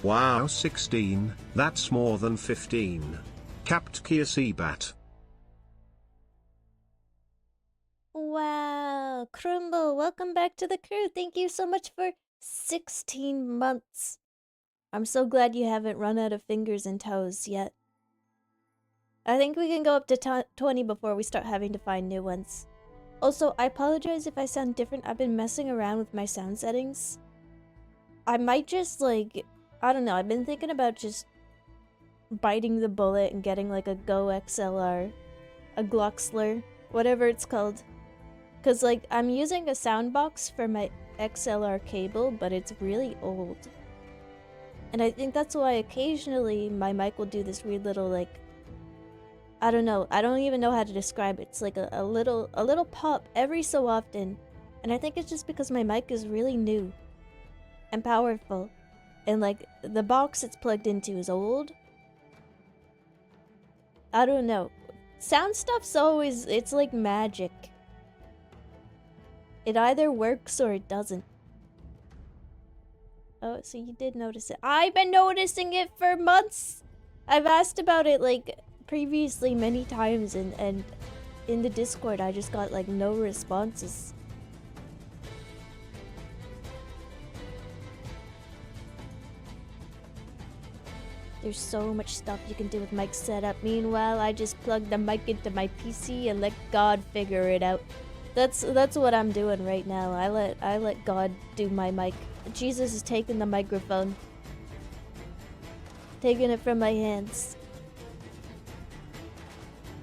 Wow, 16, that's more than 15. Captain Chia Seabat. Wow, Crumble, welcome back to the crew. Thank you so much for 16 months. I'm so glad you haven't run out of fingers and toes yet. I think we can go up to 20 before we start having to find new ones. Also, I apologize if I sound different. I've been messing around with my sound settings. I might just, like, I don't know, I've been thinking about just biting the bullet and getting, like, a Go XLR, a Gloxler, whatever it's called. Because, like, I'm using a sound box for my XLR cable, but it's really old. And I think that's why occasionally my mic will do this weird little, like, I don't know, I don't even know how to describe it. It's like a little pop every so often. And I think it's just because my mic is really new and powerful. And, like, the box it's plugged into is old. I don't know. Sound stuff's always, it's like magic. It either works or it doesn't. Oh, so you did notice it. I've been noticing it for months! I've asked about it, like, previously many times, and in the Discord I just got, like, no responses. There's so much stuff you can do with mic setup. Meanwhile, I just plug the mic into my PC and let God figure it out. That's what I'm doing right now. I let God do my mic. Jesus is taking the microphone. Taking it from my hands.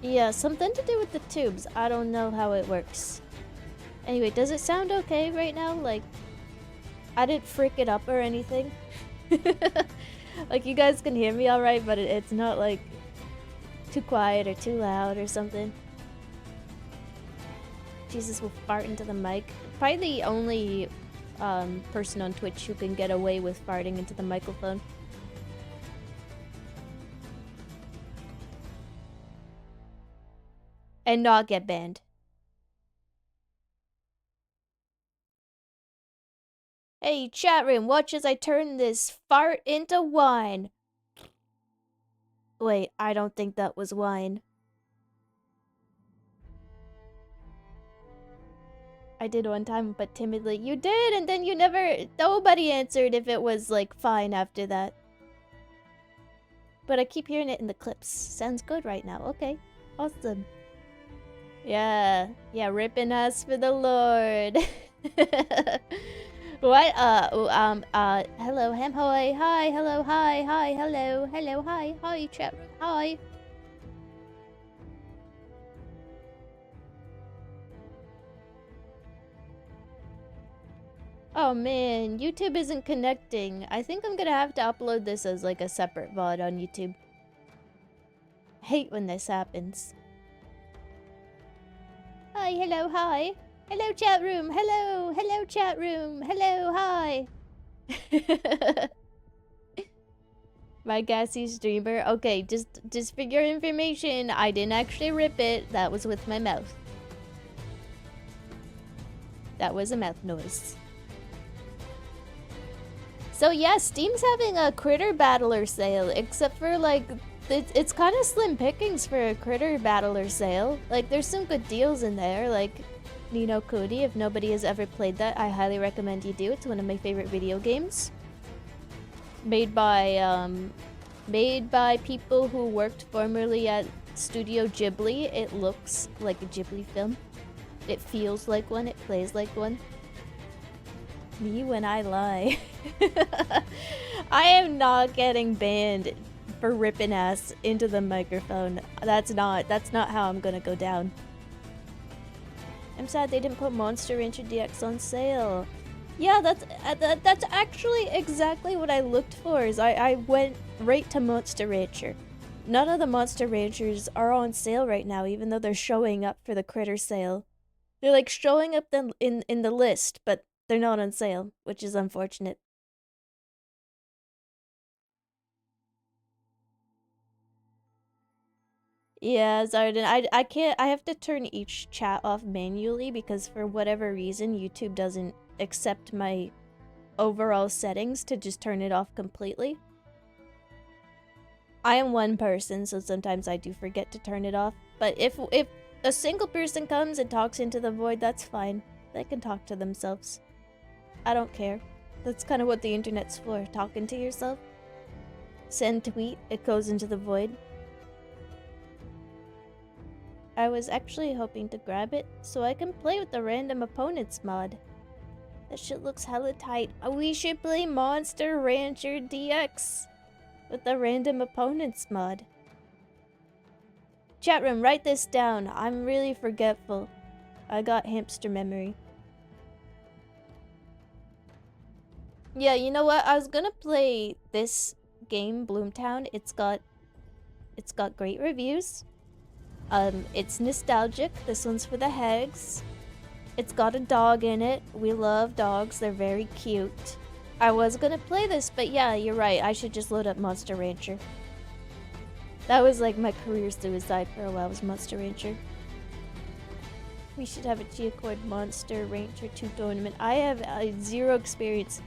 Yeah, something to do with the tubes. I don't know how it works. Anyway, does it sound okay right now? Like, I didn't frick it up or anything. Like, you guys can hear me alright, but it's not, like, too quiet or too loud or something. Jesus will fart into the mic. Probably the only person on Twitch who can get away with farting into the microphone. And not get banned. Hey, chat room, watch as I turn this fart into wine. Wait, I don't think that was wine. I did one time, but timidly. You did, and then you never... Nobody answered if it was, like, fine after that. But I keep hearing it in the clips. Sounds good right now. Okay. Awesome. Yeah. Yeah, ripping us for the Lord. What? Hello, Hamhoy. Hi, hello, hi, hello, hello, hi, chat room, hi. Oh man, YouTube isn't connecting. I think I'm gonna have to upload this as like a separate VOD on YouTube. I hate when this happens. Hi, hello, hi. Hello, chat room. Hello, chat room. Hello, hi. My gassy streamer. Okay, just for your information, I didn't actually rip it. That was with my mouth. That was a mouth noise. So yeah, Steam's having a Critter Battler sale, except for like, it's kind of slim pickings for a Critter Battler sale. Like, there's some good deals in there, like Ni no Kuni. If nobody has ever played that, I highly recommend you do. It's one of my favorite video games. Made by people who worked formerly at Studio Ghibli. It looks like a Ghibli film. It feels like one, it plays like one. Me when I lie. I am not getting banned for ripping ass into the microphone. That's not how I'm gonna go down. I'm sad they didn't put Monster Rancher DX on sale. Yeah, that's actually exactly what I looked for. Is I went right to Monster Rancher. None of the Monster Ranchers are on sale right now, even though they're showing up for the Critter sale. They're like showing up in the list, but they're not on sale, which is unfortunate. Yeah, Zarden, I can't, I have to turn each chat off manually because for whatever reason, YouTube doesn't accept my overall settings to just turn it off completely. I am one person, so sometimes I do forget to turn it off. But if a single person comes and talks into the void, that's fine. They can talk to themselves. I don't care. That's kind of what the internet's for, talking to yourself. Send tweet, it goes into the void. I was actually hoping to grab it so I can play with the random opponents mod. That shit looks hella tight. We should play Monster Rancher DX with the random opponents mod. Chat room, write this down. I'm really forgetful. I got hamster memory. Yeah, you know what? I was gonna play this game, Bloomtown. It's got great reviews. It's nostalgic. This one's for the hags. It's got a dog in it. We love dogs. They're very cute. I was gonna play this, but yeah, you're right. I should just load up Monster Rancher. That was like my career suicide for a while, was Monster Rancher. We should have a Chia Cord Monster Rancher 2 tournament. I have zero experience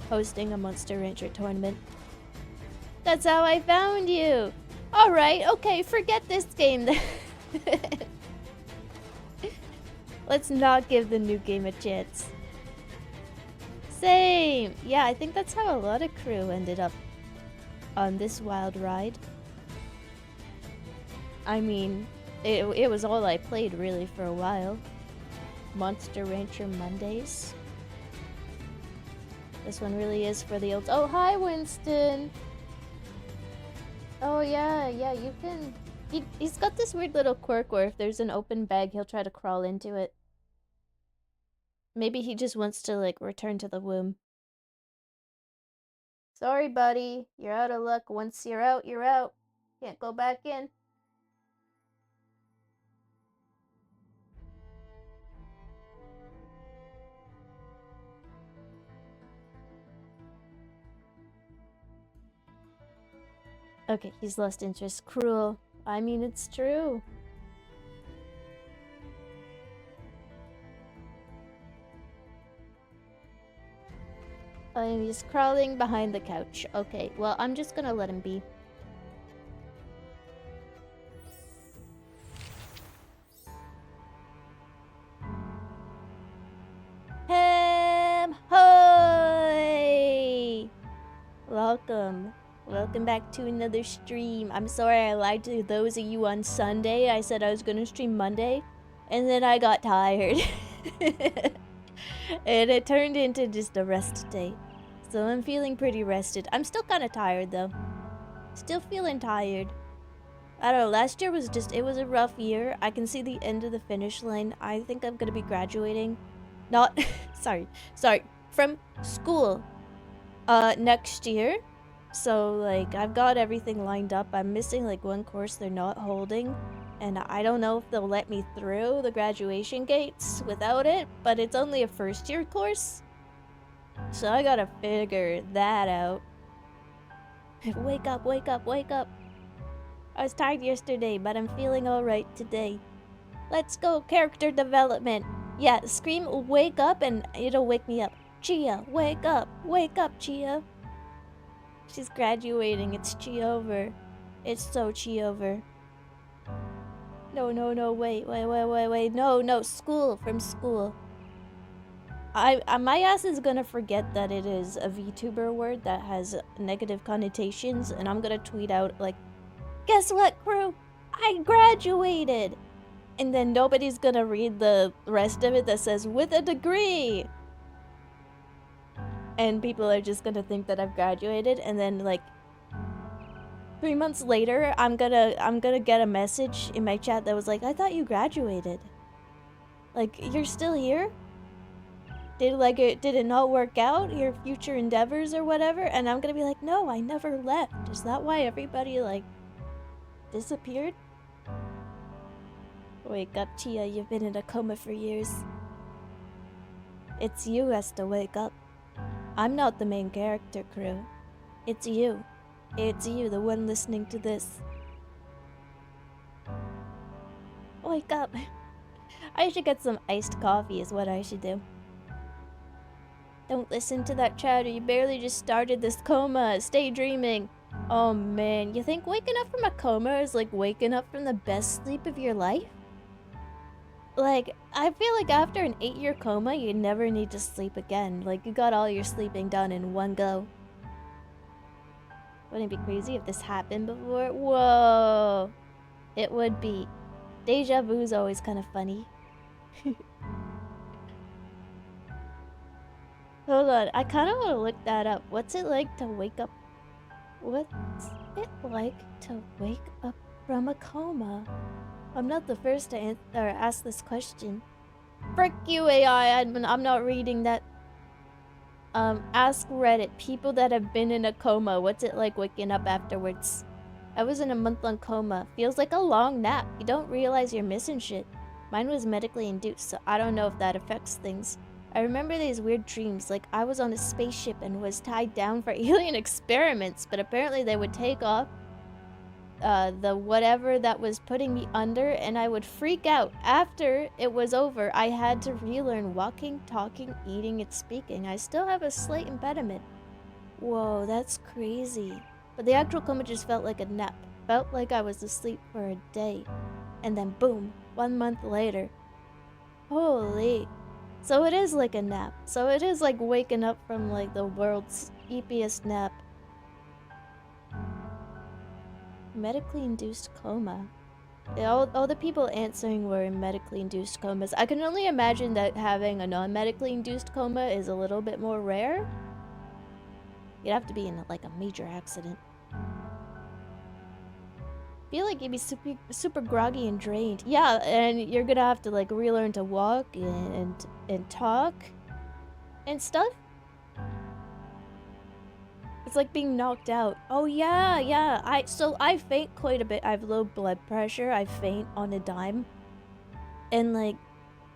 hosting a Monster Rancher tournament. That's how I found you! Alright, okay, forget this game then. Let's not give the new game a chance. Same! Yeah, I think that's how a lot of crew ended up on this wild ride. I mean, it was all I played really for a while. Monster Rancher Mondays. This one really is for the old— Oh, hi Winston! Oh yeah, you can— He's got this weird little quirk where if there's an open bag, he'll try to crawl into it. Maybe he just wants to, like, return to the womb. Sorry, buddy. You're out of luck. Once you're out, you're out. Can't go back in. Okay, he's lost interest. Cruel. I mean, it's true. He's crawling behind the couch. Okay, well, I'm just gonna let him be. Hoy! Welcome. Welcome back to another stream. I'm sorry I lied to those of you on Sunday. I said I was gonna stream Monday, and then I got tired. And it turned into just a rest day. So I'm feeling pretty rested. I'm still kind of tired though. Still feeling tired. I don't know, last year was just— it was a rough year. I can see the end of the finish line. I think I'm gonna be graduating. Not— sorry, from school next year. So like I've got everything lined up. I'm missing like one course they're not holding, and I don't know if they'll let me through the graduation gates without it, but it's only a first year course, so I gotta figure that out. Wake up, wake up, wake up. I was tired yesterday, but I'm feeling alright today. Let's go, character development. Yeah, scream wake up and it'll wake me up. Chia, wake up, Chia. She's graduating. It's Chia-over. It's so Chia-over. No, wait. No, school, from school. My ass is gonna forget that it is a VTuber word that has negative connotations, and I'm gonna tweet out like, guess what, crew? I graduated! And then nobody's gonna read the rest of it that says, with a degree! And people are just gonna think that I've graduated, and then like 3 months later, I'm gonna get a message in my chat that was like, I thought you graduated. Like, you're still here? Did it not work out, your future endeavors or whatever? And I'm gonna be like, no, I never left. Is that why everybody like disappeared? Wake up, Chia, you've been in a coma for years. It's you who has to wake up. I'm not the main character, crew. It's you. It's you, the one listening to this. Wake up. I should get some iced coffee is what I should do. Don't listen to that chatter. You barely just started this coma. Stay dreaming. Oh man, you think waking up from a coma is like waking up from the best sleep of your life? Like, I feel like after an 8-year coma, you never need to sleep again. Like, you got all your sleeping done in one go. Wouldn't it be crazy if this happened before? Whoa! It would be. Deja vu is always kind of funny. Hold on, I kind of want to look that up. What's it like to wake up? What's it like to wake up from a coma? I'm not the first to ask this question. Frick you, AI. I'm not reading that. Ask Reddit. People that have been in a coma. What's it like waking up afterwards? I was in a month-long coma. Feels like a long nap. You don't realize you're missing shit. Mine was medically induced, so I don't know if that affects things. I remember these weird dreams, like I was on a spaceship and was tied down for alien experiments, but apparently they would take off the whatever that was putting me under, and I would freak out. After it was over, I had to relearn walking, talking, eating, and speaking. I still have a slight impediment. Whoa, that's crazy. But the actual coma just felt like a nap. Felt like I was asleep for a day. And then boom, 1 month later. Holy. So it is like a nap. So it is like waking up from like the world's eepiest nap. Medically induced coma. All the people answering were in medically induced comas. I can only imagine that having a non-medically induced coma is a little bit more rare. You'd have to be in like a major accident. Feel like you'd be super groggy and drained. Yeah, and you're gonna have to like relearn to walk and talk and stuff. It's like being knocked out. Oh yeah. I faint quite a bit. I have low blood pressure. I faint on a dime. And like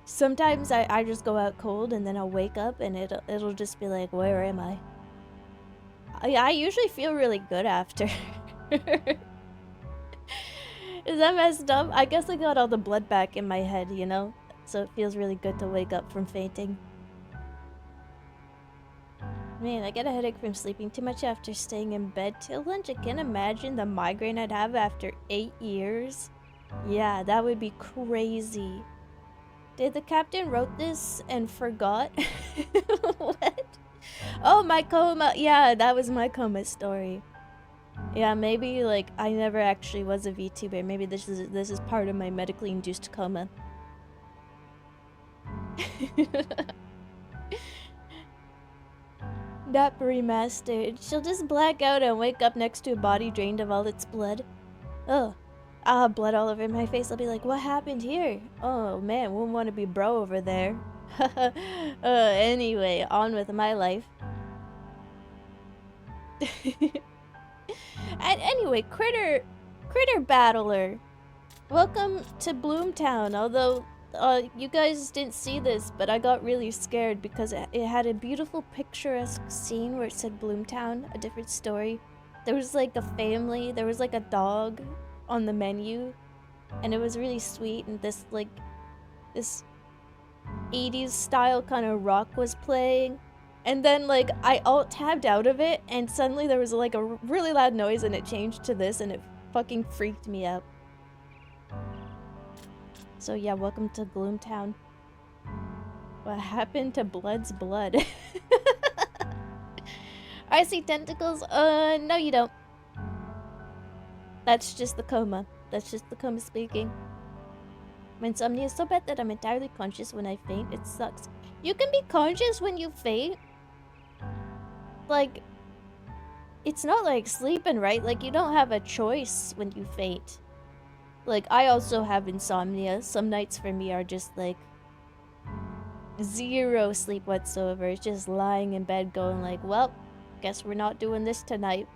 sometimes I just go out cold and then I'll wake up and it'll just be like, where am I? I usually feel really good after. Is that messed up? I guess I got all the blood back in my head, you know? So it feels really good to wake up from fainting. Man, I get a headache from sleeping too much after staying in bed till lunch. I can't imagine the migraine I'd have after 8 years. Yeah, that would be crazy. Did the captain wrote this and forgot? What? Oh, my coma. Yeah, that was my coma story. Yeah, maybe like I never actually was a VTuber. Maybe this is part of my medically induced coma. Nap remastered. She'll just black out and wake up next to a body drained of all its blood. Oh, I'll have blood all over my face. I'll be like, what happened here? Oh man, wouldn't want to be bro over there. Anyway, on with my life. And anyway, Critter Battler. Welcome to Bloomtown. Although you guys didn't see this, but I got really scared because it had a beautiful picturesque scene where it said Bloomtown, a different story. There was like a family, there was like a dog on the menu, and it was really sweet, and this 80s style kind of rock was playing. And then like I alt-tabbed out of it, and suddenly there was like a really loud noise and it changed to this, and it fucking freaked me out. So yeah, welcome to Gloomtown. What happened to Blood's blood? I see tentacles. No you don't. That's just the coma. That's just the coma speaking. My insomnia is so bad that I'm entirely conscious when I faint. It sucks. You can be conscious when you faint? Like, it's not like sleeping, right? Like, you don't have a choice when you faint. Like, I also have insomnia. Some nights for me are just like zero sleep whatsoever. It's just lying in bed going like, well, guess we're not doing this tonight.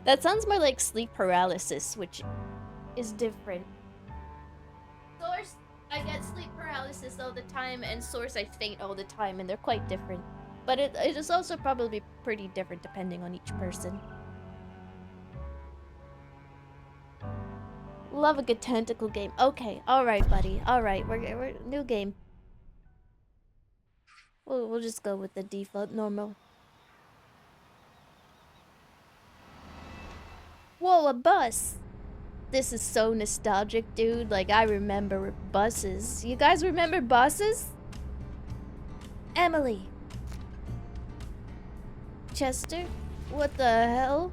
That sounds more like sleep paralysis, which is different. Source, I get sleep paralysis all the time, and Source, I faint all the time, and they're quite different. But it is also probably pretty different depending on each person. Love a good tentacle game. Okay, alright, buddy. Alright, we're new game. We'll just go with the default normal. Oh, a bus! This is so nostalgic, dude. Like, I remember buses. You guys remember buses? Emily. Chester? What the hell?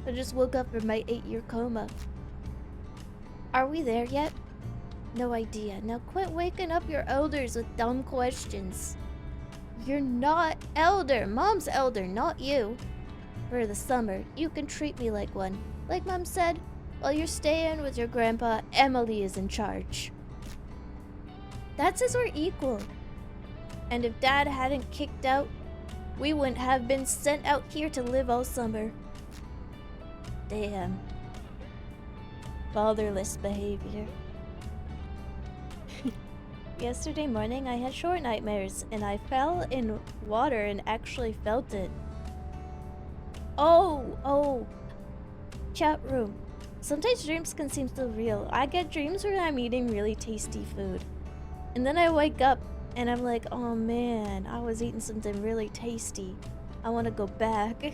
I just woke up from my 8-year coma. Are we there yet? No idea. Now quit waking up your elders with dumb questions. You're not elder. Mom's elder, not you. For the summer, you can treat me like one. Like Mom said, while you're staying with your grandpa, Emily is in charge. That says we're equal. And if Dad hadn't kicked out, we wouldn't have been sent out here to live all summer. Damn. Fatherless behavior. Yesterday morning I had short nightmares and I fell in water and actually felt it. Oh. Chat room. Sometimes dreams can seem so real. I get dreams where I'm eating really tasty food. And then I wake up and I'm like, oh man, I was eating something really tasty. I want to go back.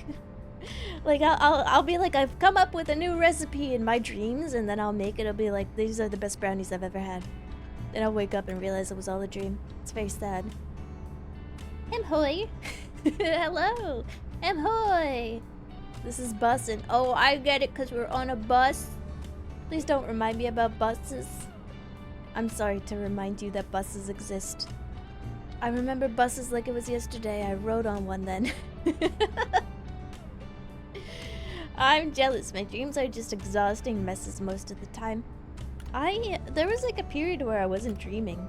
Like I'll be like, I've come up with a new recipe in my dreams, and then I'll make it. I'll be like, these are the best brownies I've ever had. Then I'll wake up and realize it was all a dream. It's very sad. Emhoy! Hello! Emhoy! This is bussin'. Oh, I get it, because we're on a bus. Please don't remind me about buses. I'm sorry to remind you that buses exist. I remember buses like it was yesterday. I rode on one then. I'm jealous. My dreams are just exhausting messes most of the time. There was like a period where I wasn't dreaming.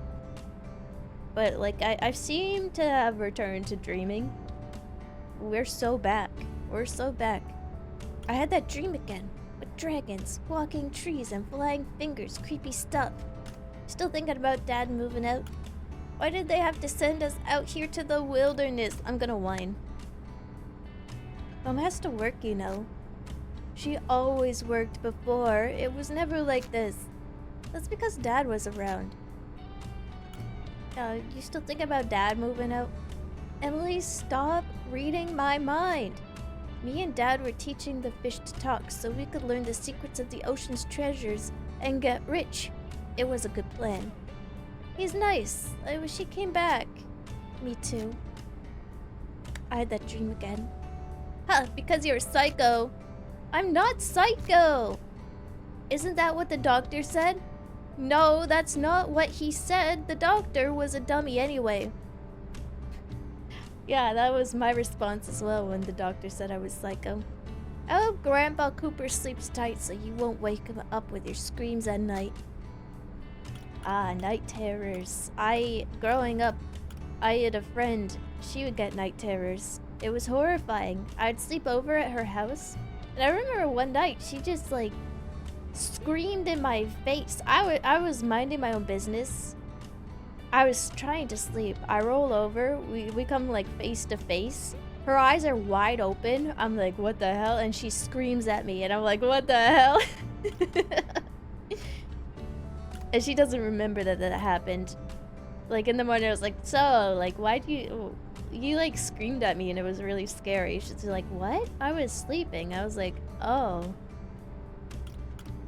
But like, I seem to have returned to dreaming. We're so back. We're so back. I had that dream again. With dragons, walking trees, and flying fingers. Creepy stuff. Still thinking about Dad moving out. Why did they have to send us out here to the wilderness? I'm gonna whine. Mom has to work, you know. She always worked before. It was never like this. That's because Dad was around. You still think about Dad moving out? Emily, stop reading my mind. Me and Dad were teaching the fish to talk so we could learn the secrets of the ocean's treasures and get rich. It was a good plan. He's nice. I wish he came back. Me too. I had that dream again. Huh, because you're psycho. I'm not psycho. Isn't that what the doctor said? No, that's not what he said. The doctor was a dummy anyway. Yeah, that was my response as well when the doctor said I was psycho. I hope Grandpa Cooper sleeps tight so you won't wake him up with your screams at night. Ah, night terrors. Growing up, I had a friend. She would get night terrors. It was horrifying. I'd sleep over at her house, and I remember one night she just like screamed in my face. I was minding my own business. I was trying to sleep. I roll over. We come like face to face. Her eyes are wide open. I'm like, what the hell? And she screams at me, and I'm like, what the hell? And she doesn't remember that happened. Like in the morning, I was like, so, like, why'd you like screamed at me and it was really scary. She's like, what? I was sleeping. I was like, oh.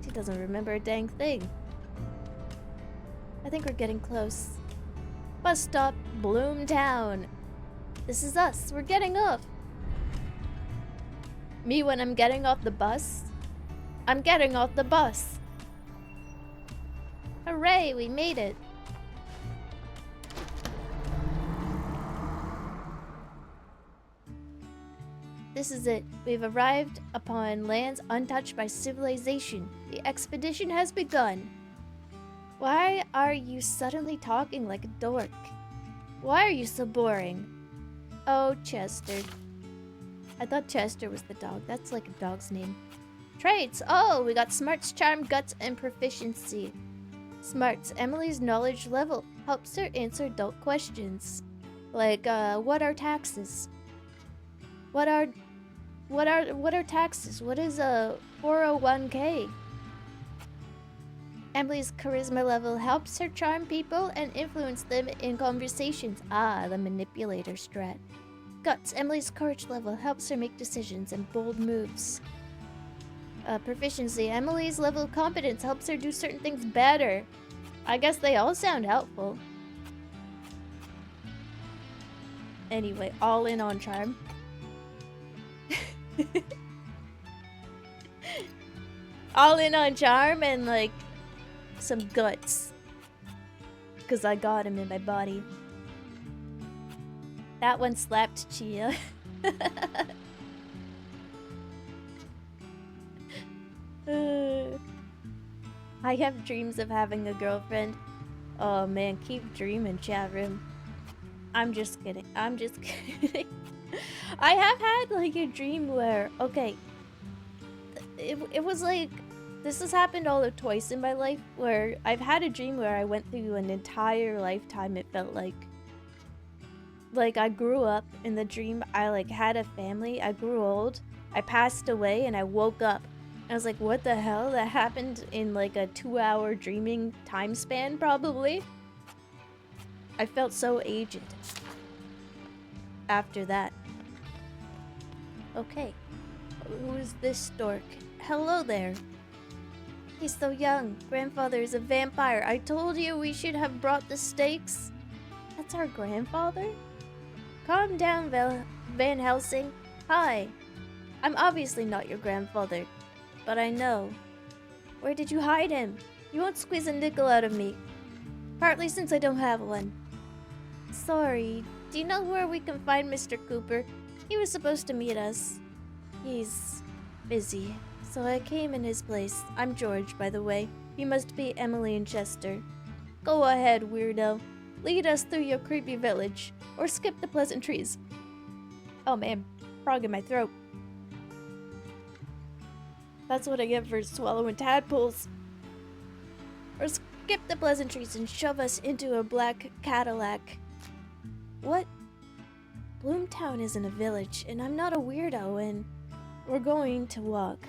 She doesn't remember a dang thing. I think we're getting close. Bus stop, Bloomtown. This is us. We're getting off. Me when I'm getting off the bus. I'm getting off the bus. Hooray, we made it. This is it. We've arrived upon lands untouched by civilization. The expedition has begun. Why are you suddenly talking like a dork? Why are you so boring? Oh, Chester. I thought Chester was the dog. That's like a dog's name. Traits. Oh, we got smarts, charm, guts, and proficiency. Smarts. Emily's knowledge level helps her answer adult questions. Like, what are taxes? What are taxes? What is a 401k? Emily's charisma level helps her charm people and influence them in conversations. Ah, the manipulator strat. Guts. Emily's courage level helps her make decisions and bold moves. Proficiency. Emily's level of competence helps her do certain things better. I guess they all sound helpful. Anyway, all in on charm. All in on charm and like some guts. Cause I got him in my body. That one slapped Chia. I have dreams of having a girlfriend. Oh man, keep dreaming, chat room. I'm just kidding. I'm just kidding. I have had like a dream where, okay, it was like, this has happened all of twice in my life, where I've had a dream where I went through an entire lifetime, it felt like. Like I grew up in the dream, I like had a family, I grew old, I passed away, and I woke up. I was like, what the hell? That happened in like a 2-hour dreaming time span, probably. I felt so aged after that. Okay, who is this stork? Hello there. He's so young. Grandfather is a vampire. I told you we should have brought the steaks. That's our grandfather? Calm down, Van Helsing. Hi. I'm obviously not your grandfather, but I know. Where did you hide him? You won't squeeze a nickel out of me. Partly since I don't have one. Sorry. Do you know where we can find Mr. Cooper? He was supposed to meet us. He's busy, so I came in his place. I'm George, by the way. You must be Emily and Chester. Go ahead, weirdo. Lead us through your creepy village, or skip the pleasantries. Oh man, frog in my throat. That's what I get for swallowing tadpoles. Or skip the pleasantries and shove us into a black Cadillac. What? Bloomtown isn't a village, and I'm not a weirdo, and we're going to walk.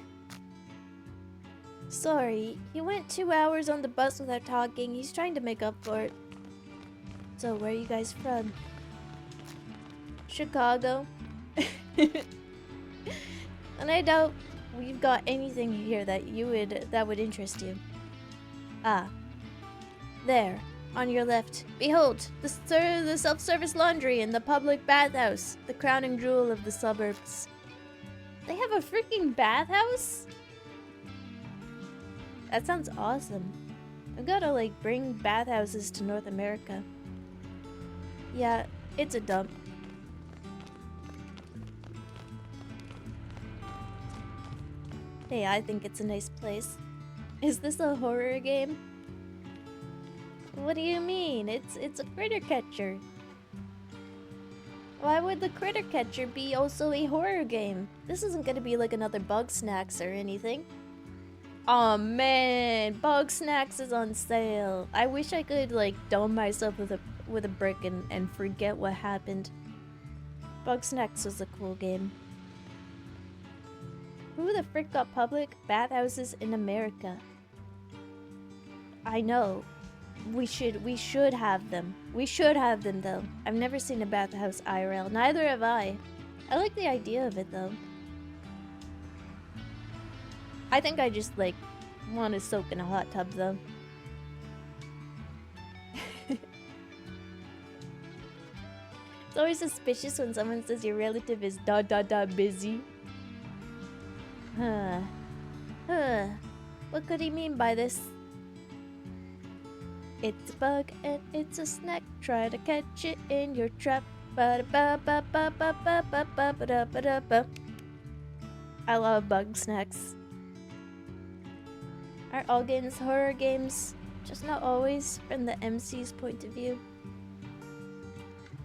Sorry, he went 2 hours on the bus without talking. He's trying to make up for it. So, where are you guys from? Chicago. And I doubt we've got anything here that would interest you. Ah. There, on your left. Behold, the self-service laundry and the public bathhouse, the crowning jewel of the suburbs. They have a freaking bathhouse? That sounds awesome. I've gotta like bring bathhouses to North America. Yeah, it's a dump. Hey, I think it's a nice place. Is this a horror game? What do you mean? It's a critter catcher. Why would the critter catcher be also a horror game? This isn't gonna be like another Bug Snacks or anything. Aw man, Bug Snacks is on sale. I wish I could like dome myself with a brick and forget what happened. Bug Snacks was a cool game. Who the frick got public bathhouses in America? I know. We should have them. We should have them though. I've never seen a bathhouse IRL. Neither have I. I like the idea of it though. I think I just like want to soak in a hot tub though. It's always suspicious when someone says your relative is busy. What could he mean by this? It's a bug and it's a snack. Try to catch it in your trap. I love Bug Snacks. Are all games horror games? Just not always from the MC's point of view.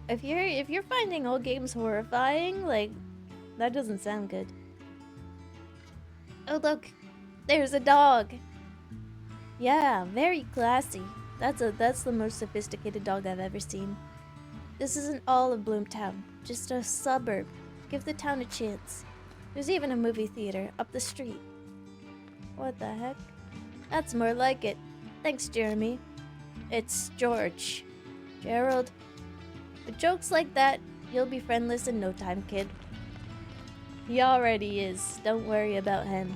If you're finding all games horrifying, like that doesn't sound good. Oh look, there's a dog. Yeah, very classy. That's the most sophisticated dog I've ever seen. This isn't all of Bloomtown, just a suburb. Give the town a chance. There's even a movie theater up the street. What the heck? That's more like it. Thanks, Jeremy. It's George. Gerald. With jokes like that, you'll be friendless in no time, kid. He already is. Don't worry about him.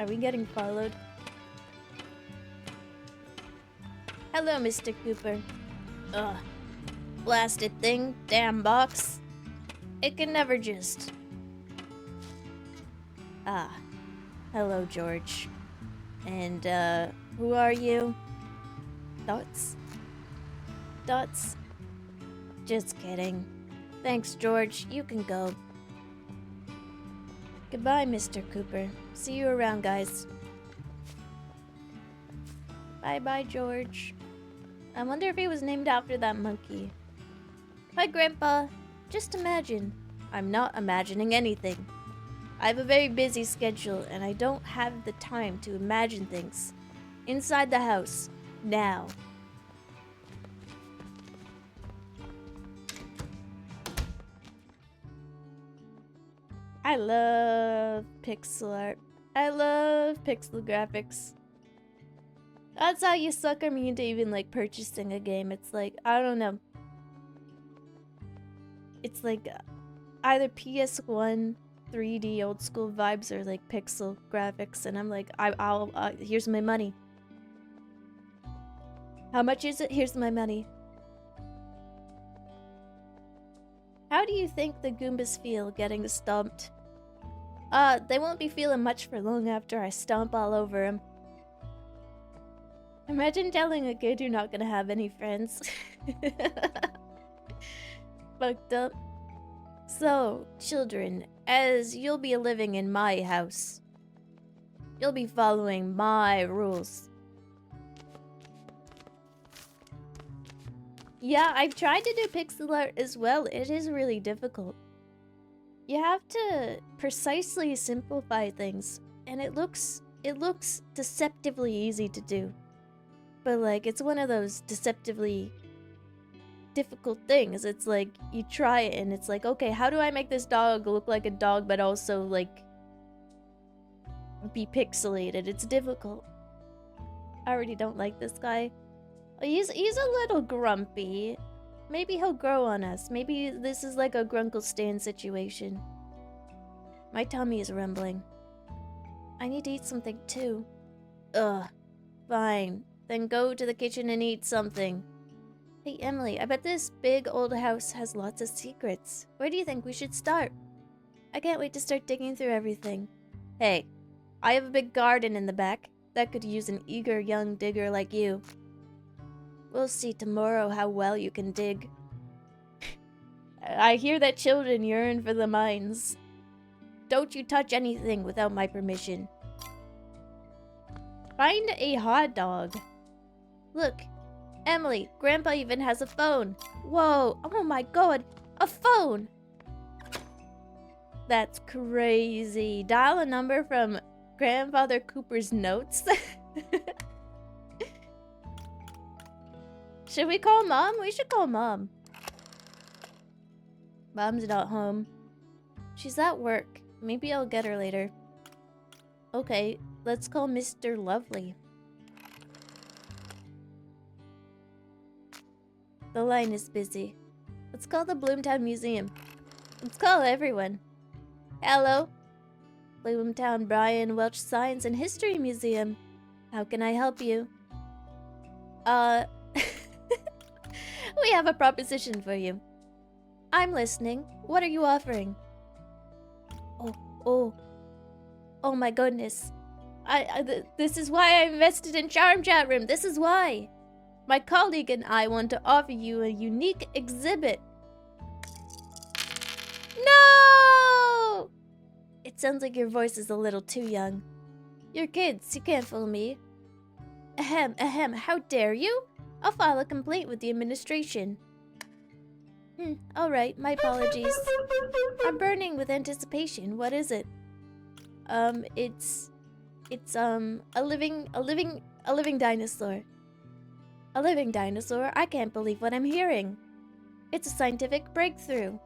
Are we getting followed? Hello, Mr. Cooper. Ugh. Blasted thing. Damn box. It can never just... Ah. Hello, George. And, who are you? Dots? Dots? Just kidding. Thanks, George. You can go. Goodbye, Mr. Cooper. See you around, guys. Bye-bye, George. I wonder if he was named after that monkey. Hi, Grandpa. Just imagine. I'm not imagining anything. I have a very busy schedule, and I don't have the time to imagine things. Inside the house. Now. I love pixel art. I love pixel graphics. That's how you sucker me into even like purchasing a game. It's like, I don't know. It's like either PS1 3D old school vibes or like pixel graphics, and I'm like, I'll here's my money. How much is it? Here's my money. How do you think the Goombas feel getting stomped? They won't be feeling much for long after I stomp all over them. Imagine telling a kid you're not gonna have any friends. Fucked up. So, children, as you'll be living in my house, you'll be following my rules. Yeah, I've tried to do pixel art as well. It is really difficult. You have to precisely simplify things, and it looks deceptively easy to do. But like, it's one of those deceptively difficult things. It's like, you try it and it's like, okay, how do I make this dog look like a dog but also like be pixelated? It's difficult. I already don't like this guy. He's a little grumpy. Maybe he'll grow on us. Maybe this is like a Grunkle Stan situation. My tummy is rumbling. I need to eat something too. Ugh. Fine. Then go to the kitchen and eat something. Hey, Emily, I bet this big old house has lots of secrets. Where do you think we should start? I can't wait to start digging through everything. Hey, I have a big garden in the back that could use an eager young digger like you. We'll see tomorrow how well you can dig. I hear that children yearn for the mines. Don't you touch anything without my permission. Find a hot dog. Look, Emily, Grandpa even has a phone. Whoa, oh my god, a phone! That's crazy. Dial a number from Grandfather Cooper's notes. Should we call Mom? We should call Mom. Mom's not home. She's at work. Maybe I'll get her later. Okay, let's call Mr. Lovely. The line is busy. Let's call the Bloomtown Museum. Let's call everyone. Hello? Bloomtown Bryan Welch Science and History Museum. How can I help you? We have a proposition for you. I'm listening. What are you offering? Oh my goodness. This is why I invested in Charm Chat Room. This is why. My colleague and I want to offer you a unique exhibit. No! It sounds like your voice is a little too young. You're kids. You can't fool me. Ahem, ahem. How dare you? I'll file a complaint with the administration. Alright, my apologies. I'm burning with anticipation. What is it? It's a living dinosaur. A living dinosaur? I can't believe what I'm hearing. It's a scientific breakthrough.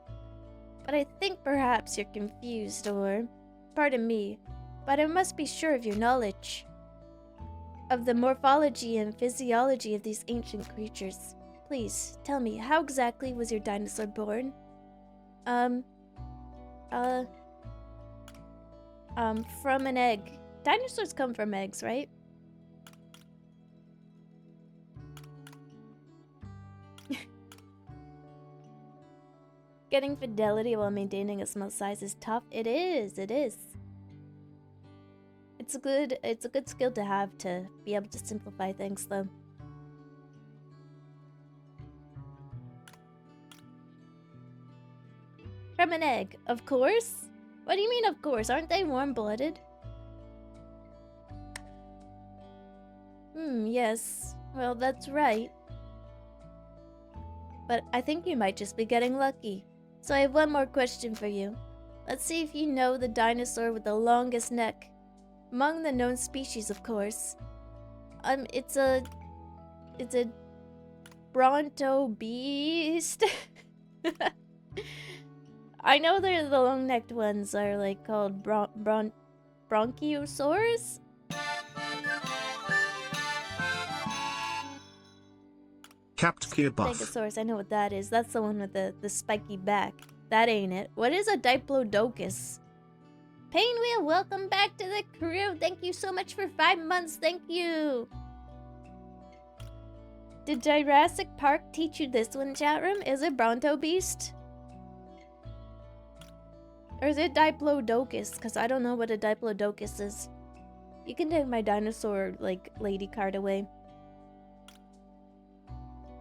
But I think perhaps you're confused, or... Pardon me, but I must be sure of your knowledge of the morphology and physiology of these ancient creatures. Please, tell me, how exactly was your dinosaur born? From an egg. Dinosaurs come from eggs, right? Getting fidelity while maintaining a small size is tough. It is. It's a good skill to have to be able to simplify things though. From an egg, of course? What do you mean of course? Aren't they warm-blooded? Yes. Well, that's right. But I think you might just be getting lucky. So I have one more question for you. Let's see if you know the dinosaur with the longest neck. Among the known species, of course. It's a bronto beast. I know they're the long-necked ones are like called bronchiosaurs. Captain Chia buff. Stegosaurus, I know what that is. That's the one with the spiky back. That ain't it. What is a diplodocus? Painwheel, welcome back to the crew. Thank you so much for 5 months. Thank you. Did Jurassic Park teach you this one, chat room? Is it Bronto Beast? Or is it Diplodocus? Because I don't know what a Diplodocus is. You can take my dinosaur, like, lady card away.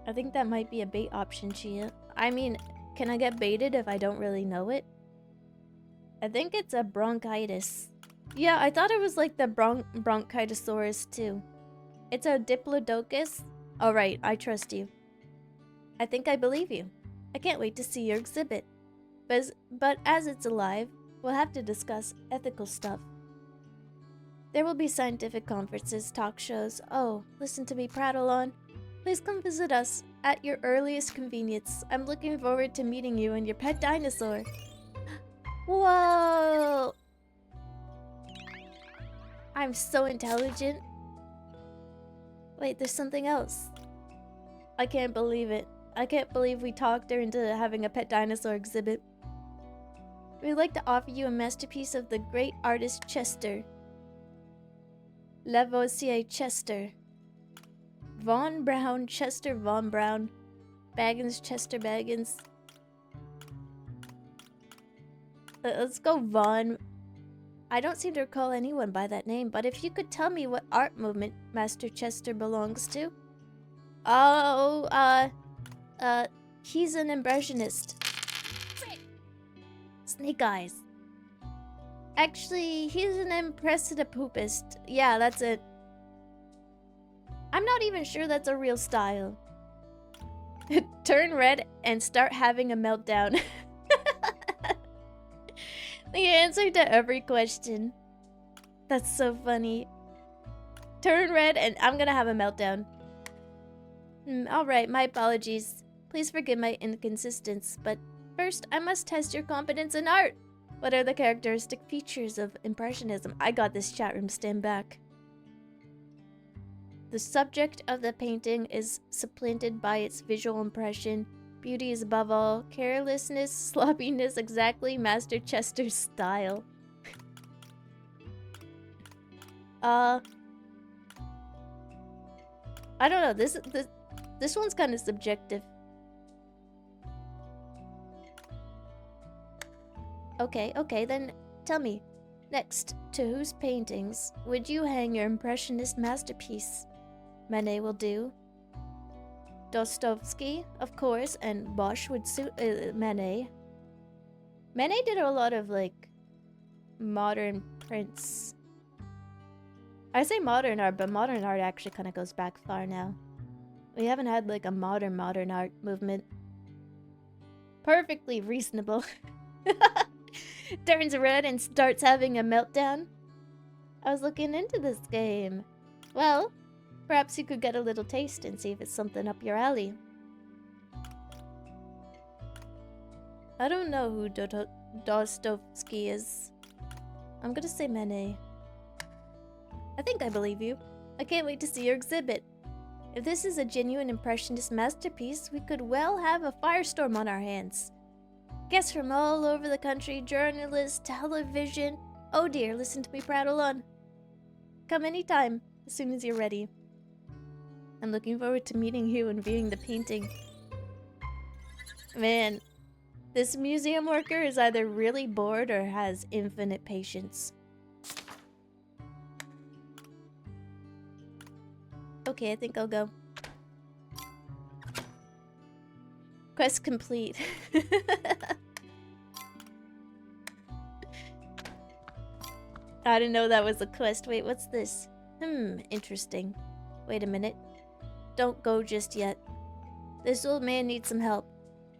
I think that might be a bait option, Chia. I mean, can I get baited if I don't really know it? I think it's a bronchitis. Yeah, I thought it was like the bronchitosaurus too. It's a Diplodocus? Alright, I trust you. I think I believe you. I can't wait to see your exhibit. But as it's alive, we'll have to discuss ethical stuff. There will be scientific conferences, talk shows. Oh, listen to me prattle on. Please come visit us at your earliest convenience. I'm looking forward to meeting you and your pet dinosaur. Whoa! I'm so intelligent. Wait, there's something else. I can't believe it. I can't believe we talked her into having a pet dinosaur exhibit. We'd like to offer you a masterpiece of the great artist Chester. Lavoisier Chester. Von Braun, Chester Von Braun. Baggins, Chester Baggins. Let's go Von. I don't seem to recall anyone by that name, but if you could tell me what art movement Master Chester belongs to. Oh, he's an impressionist. Snake eyes. Actually, he's an impressionist. Yeah, that's it. I'm not even sure that's a real style. Turn red and start having a meltdown. The answer to every question. That's so funny. Turn red and I'm gonna have a meltdown. Alright, my apologies. Please forgive my inconsistency, but first I must test your competence in art. What are the characteristic features of Impressionism? I got this, chat room, stand back. The subject of the painting is supplanted by its visual impression. Beauty is above all. Carelessness, sloppiness, exactly Master Chester's style. I don't know. This one's kind of subjective. Okay, then tell me. Next, to whose paintings would you hang your impressionist masterpiece? Manet will do. Dostoevsky, of course, and Bosch would suit Manet. Manet did a lot of, like, modern prints. I say modern art, but modern art actually kind of goes back far now. We haven't had, like, a modern art movement. Perfectly reasonable. Turns red and starts having a meltdown. I was looking into this game. Well, perhaps you could get a little taste and see if it's something up your alley. I don't know who Dostoevsky is. I'm gonna say Manet. I think I believe you. I can't wait to see your exhibit. If this is a genuine impressionist masterpiece, we could well have a firestorm on our hands. Guests from all over the country, journalists, television. Oh dear, listen to me prattle on. come anytime, as soon as you're ready. I'm looking forward to meeting you and viewing the painting. Man, this museum worker is either really bored or has infinite patience. Okay, I think I'll go. Quest complete. I didn't know that was a quest. Wait, what's this? Interesting. Wait a minute. Don't go just yet. This old man needs some help.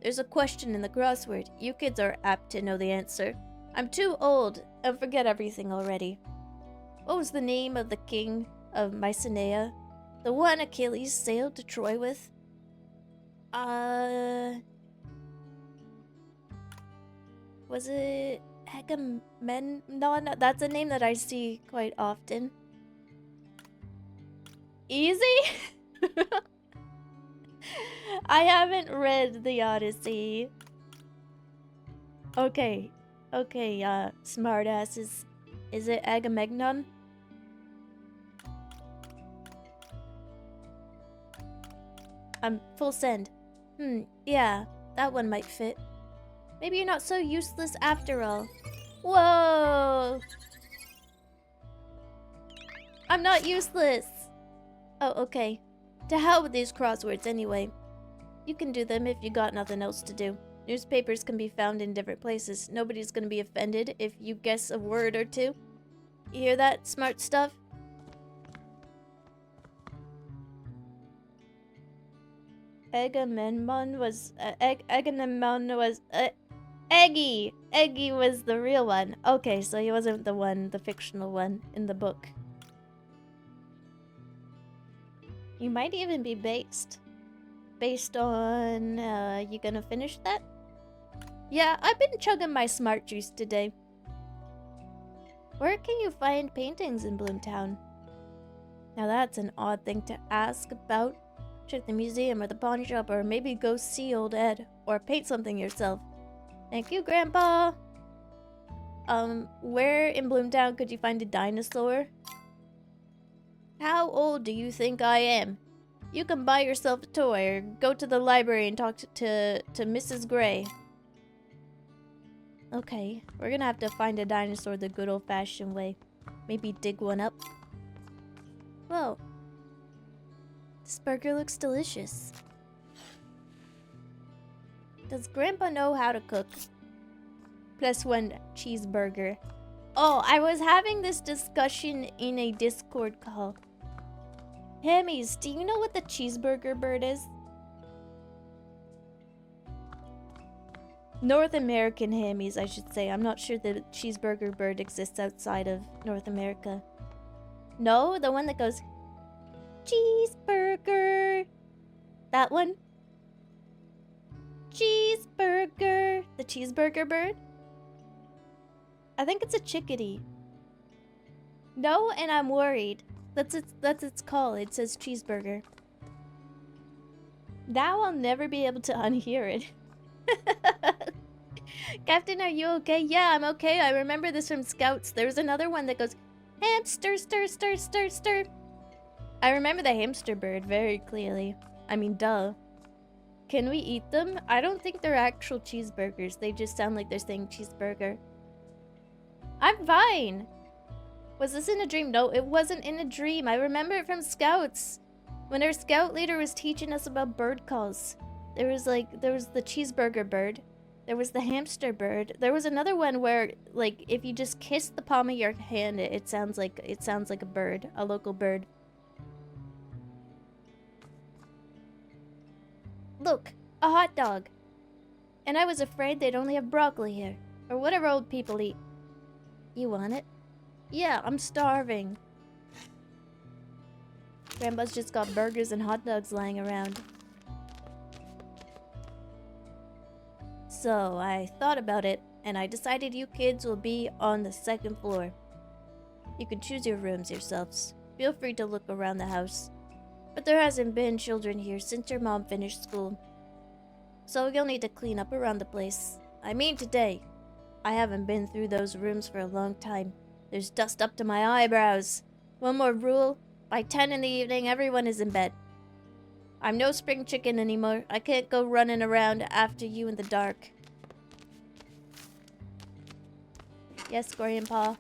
There's a question in the crossword. You kids are apt to know the answer. I'm too old and forget everything already. What was the name of the king of Mycenae? The one Achilles sailed to Troy with? Was it Agamemnon? No, that's a name that I see quite often. Easy? I haven't read the Odyssey. Okay, smartasses. Is it Agamemnon? Full send. Yeah, that one might fit. Maybe you're not so useless after all. Whoa! I'm not useless! Oh, okay. To hell with these crosswords anyway. You can do them if you got nothing else to do. Newspapers can be found in different places. Nobody's gonna be offended if you guess a word or two. You hear that, smart stuff? Agamemnon was... Eggy! Eggy was the real one. Okay, so he wasn't the fictional one in the book. You might even be based. Based on... you gonna finish that? Yeah, I've been chugging my smart juice today. Where can you find paintings in Bloomtown? Now that's an odd thing to ask about. Check the museum or the pawn shop, or maybe go see old Ed, or paint something yourself. Thank you, Grandpa! Where in Bloomtown could you find a dinosaur? How old do you think I am? You can buy yourself a toy, or go to the library and talk to Mrs. Gray. Okay, we're gonna have to find a dinosaur the good old-fashioned way. Maybe dig one up. Whoa. This burger looks delicious. Does Grandpa know how to cook? +1 cheeseburger. Oh, I was having this discussion in a Discord call. Hammies, do you know what the cheeseburger bird is? North American Hammies, I should say. I'm not sure the cheeseburger bird exists outside of North America. No? The one that goes... Cheeseburger! That one? Cheeseburger! The cheeseburger bird? I think it's a chickadee. No, and I'm worried. That's its call. It says cheeseburger. Now I'll never be able to unhear it. Captain, are you okay? Yeah, I'm okay. I remember this from Scouts. There's another one that goes, hamster, stir, stir, stir, stir. I remember the hamster bird very clearly. I mean, duh. Can we eat them? I don't think they're actual cheeseburgers. They just sound like they're saying cheeseburger. I'm fine. Was this in a dream? No, it wasn't in a dream. I remember it from Scouts. When our scout leader was teaching us about bird calls. There was the cheeseburger bird. There was the hamster bird. There was another one where, like, if you just kiss the palm of your hand, it sounds like a bird, a local bird. Look, a hot dog. And I was afraid they'd only have broccoli here, or whatever old people eat. You want it? Yeah, I'm starving. Grandpa's just got burgers and hot dogs lying around. So I thought about it, and I decided you kids will be on the 2nd floor. You can choose your rooms yourselves. Feel free to look around the house. But there hasn't been children here since your mom finished school. So you'll need to clean up around the place. I mean today. I haven't been through those rooms for a long time. There's dust up to my eyebrows. One more rule. By 10 in the evening, everyone is in bed. I'm no spring chicken anymore. I can't go running around after you in the dark. Yes, Grandpa.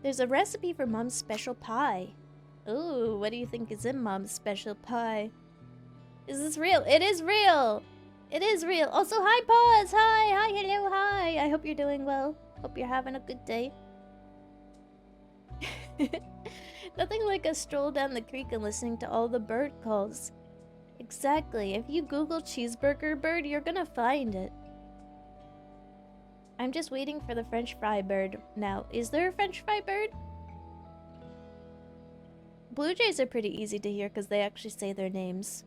There's a recipe for Mom's special pie. Ooh, what do you think is in Mom's special pie? Is this real? It is real! It is real. Also, hi, Paws! Hi, hello, hi! I hope you're doing well. Hope you're having a good day. Nothing like a stroll down the creek and listening to all the bird calls. Exactly. If you Google cheeseburger bird, you're gonna find it. I'm just waiting for the French fry bird now. Is there a French fry bird? Blue jays are pretty easy to hear because they actually say their names.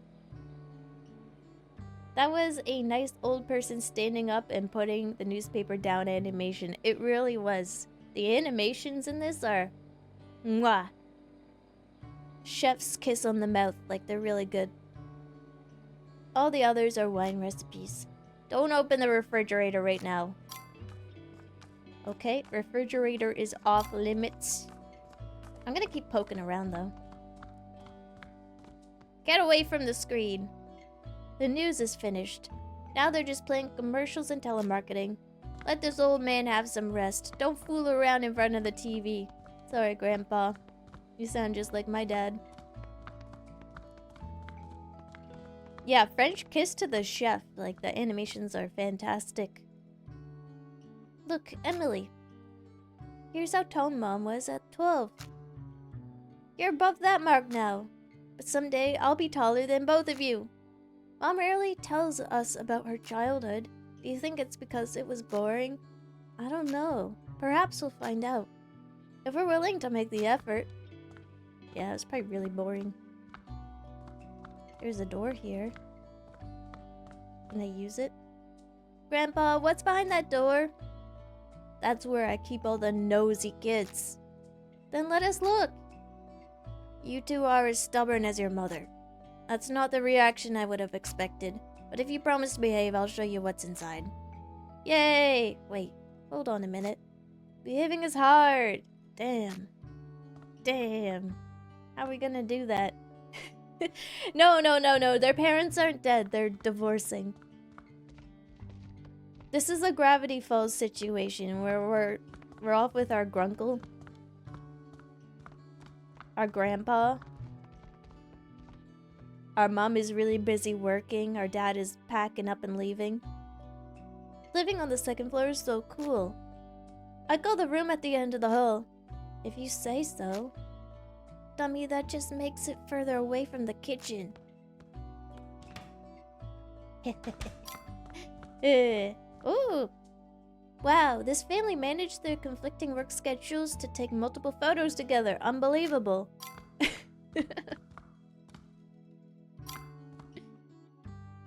That was a nice old person standing up and putting the newspaper down animation. It really was. The animations in this are... mwah. Chef's kiss on the mouth, like they're really good. All the others are wine recipes. Don't open the refrigerator right now. Okay, refrigerator is off limits. I'm gonna keep poking around though. Get away from the screen. The news is finished. Now they're just playing commercials and telemarketing. Let this old man have some rest. Don't fool around in front of the TV. Sorry, Grandpa. You sound just like my dad. Yeah, French kiss to the chef. Like, the animations are fantastic. Look, Emily. Here's how tall Mom was at 12. You're above that mark now. But someday I'll be taller than both of you. Mom rarely tells us about her childhood. Do you think it's because it was boring? I don't know. Perhaps we'll find out. If we're willing to make the effort. Yeah, it's probably really boring. There's a door here. Can I use it? Grandpa, what's behind that door? That's where I keep all the nosy kids. Then let us look. You two are as stubborn as your mother. That's not the reaction I would have expected. But if you promise to behave, I'll show you what's inside. Yay! Wait, hold on a minute. Behaving is hard. Damn. Damn. How are we gonna do that? No. Their parents aren't dead. They're divorcing. This is a Gravity Falls situation where we're off with our grunkle. Our grandpa. Our mom is really busy working. Our dad is packing up and leaving. Living on the second floor is so cool. I call the room at the end of the hall. If you say so. Dummy, that just makes it further away from the kitchen. Ooh. Wow, this family managed their conflicting work schedules to take multiple photos together. Unbelievable.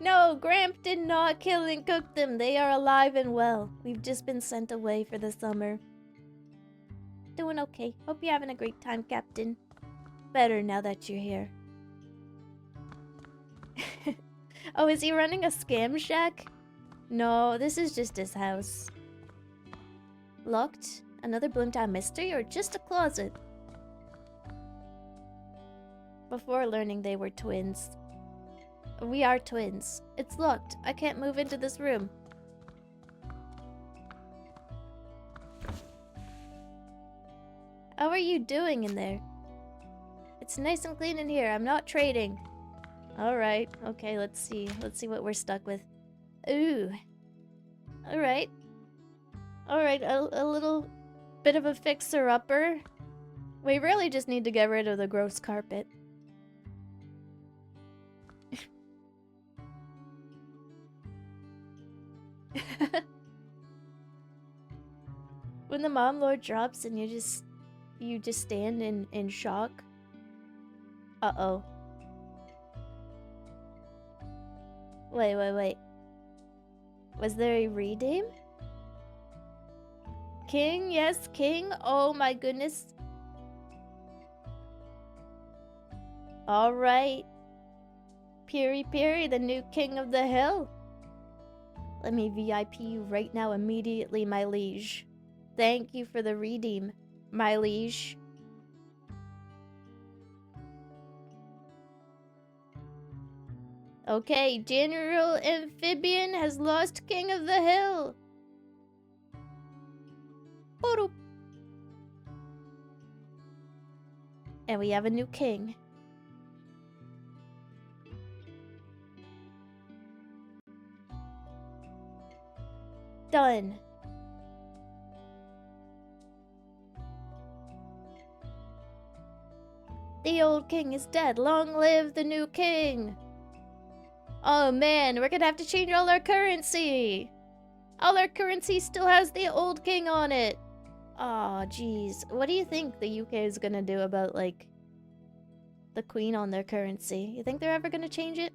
No, Gramp did not kill and cook them. They are alive and well. We've just been sent away for the summer. Doing okay. Hope you're having a great time, Captain. Better now that you're here. Oh, is he running a scam shack? No, this is just his house. Locked? Another Bloomtown mystery or just a closet? Before learning they were twins. We are twins. It's locked. I can't move into this room. How are you doing in there? It's nice and clean in here. I'm not trading. Alright. Okay, let's see. Let's see what we're stuck with. Ooh. Alright. Alright, a little bit of a fixer-upper. We really just need to get rid of the gross carpet. When the mom lord drops and you just stand in shock. Uh-oh. Wait. Was there a redeem? King? Yes, king? Oh my goodness. Alright. Piri, the new king of the hill. Let me VIP you right now immediately, my liege. Thank you for the redeem. my liege. Okay, General Amphibian has lost King of the Hill. Boop. And we have a new king. Done. The old king is dead. Long live the new king. Oh man, we're gonna have to change all our currency. All our currency still has the old king on it. Aw, jeez. What do you think the UK is gonna do about, like, the queen on their currency? You think they're ever gonna change it?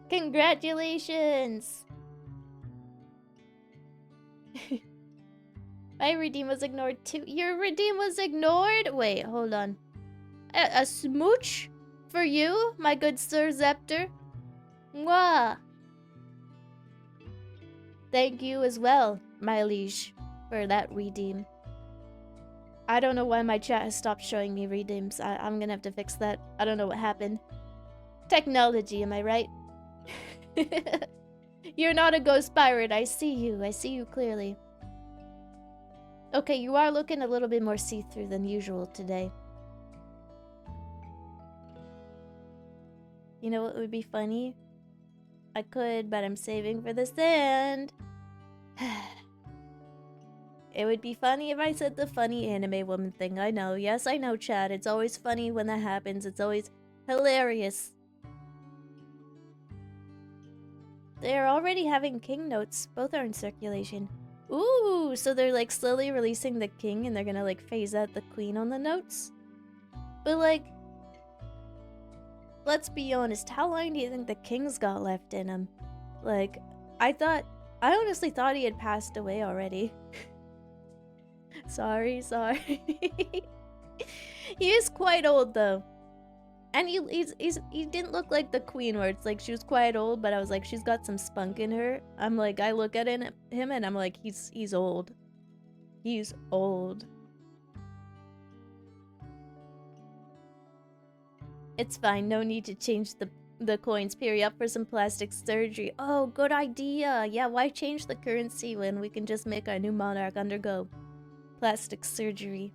Congratulations! My redeem was ignored too. Your redeem was ignored? Wait, hold on. A smooch? For you, my good Sir Zepter? Mwah! Thank you as well, my liege, for that redeem. I don't know why my chat has stopped showing me redeems. I'm gonna have to fix that. I don't know what happened. Technology, am I right? You're not a ghost pirate. I see you. I see you clearly. Okay, you are looking a little bit more see-through than usual today. You know what would be funny? I could, but I'm saving for the sand. It would be funny if I said the funny anime woman thing. I know. Yes, I know, Chad. It's always funny when that happens. It's always hilarious. They're already having king notes. Both are in circulation. Ooh, so they're like slowly releasing the king and they're gonna like phase out the queen on the notes? But like, let's be honest, how long do you think the king's got left in him? Like, I honestly thought he had passed away already. Sorry. He is quite old though. And he didn't look like the queen where it's like she was quite old, but I was like, she's got some spunk in her. I'm like, I look at him and I'm like, he's old. He's old. It's fine, no need to change the coins. Piri up for some plastic surgery. Oh, good idea. Yeah, why change the currency when we can just make our new monarch undergo plastic surgery?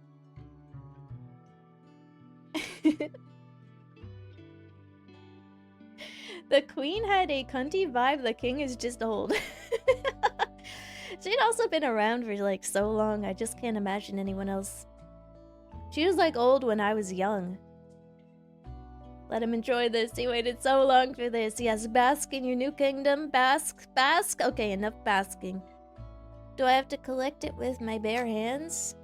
The queen had a cunty vibe, the king is just old. She'd also been around for like so long, I just can't imagine anyone else. She was like old when I was young. Let him enjoy this, he waited so long for this. Yes, bask in your new kingdom, bask. Okay, enough basking. Do I have to collect it with my bare hands?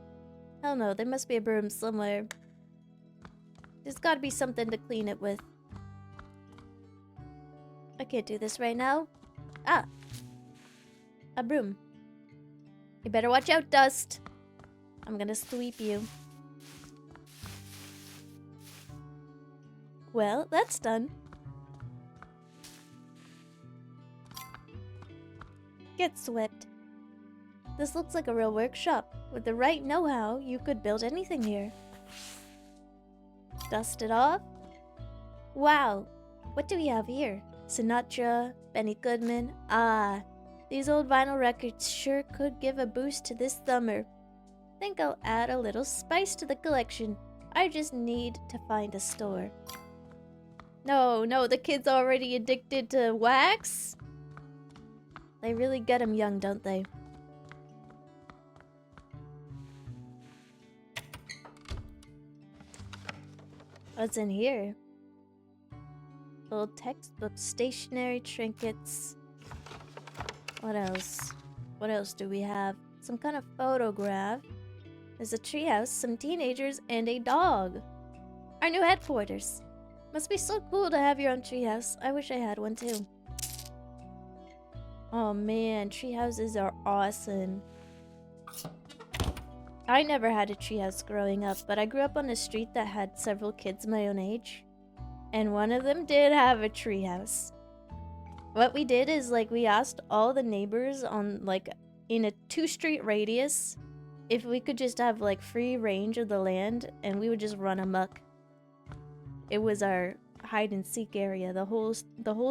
Hell no, there must be a broom somewhere. There's gotta be something to clean it with. I can't do this right now. Ah! A broom. You better watch out, Dust. I'm gonna sweep you. Well, that's done. Get swept. This looks like a real workshop. With the right know-how, you could build anything here. Dust it off. Wow, what do we have here? Sinatra, Benny Goodman. Ah, these old vinyl records sure could give a boost to this summer. Think I'll add a little spice to the collection. I just need to find a store. No, the kid's already addicted to wax? They really get him young, don't they? What's in here? Old textbooks, stationery, trinkets. What else? What else do we have? Some kind of photograph. There's a treehouse, some teenagers, and a dog. Our new headquarters. Must be so cool to have your own treehouse. I wish I had one too. Oh man, treehouses are awesome. I never had a treehouse growing up, but I grew up on a street that had several kids my own age. And one of them did have a treehouse. What we did is, like, we asked all the neighbors on, like, in a 2-street radius if we could just have like free range of the land and we would just run amok. It was our hide and seek area, the whole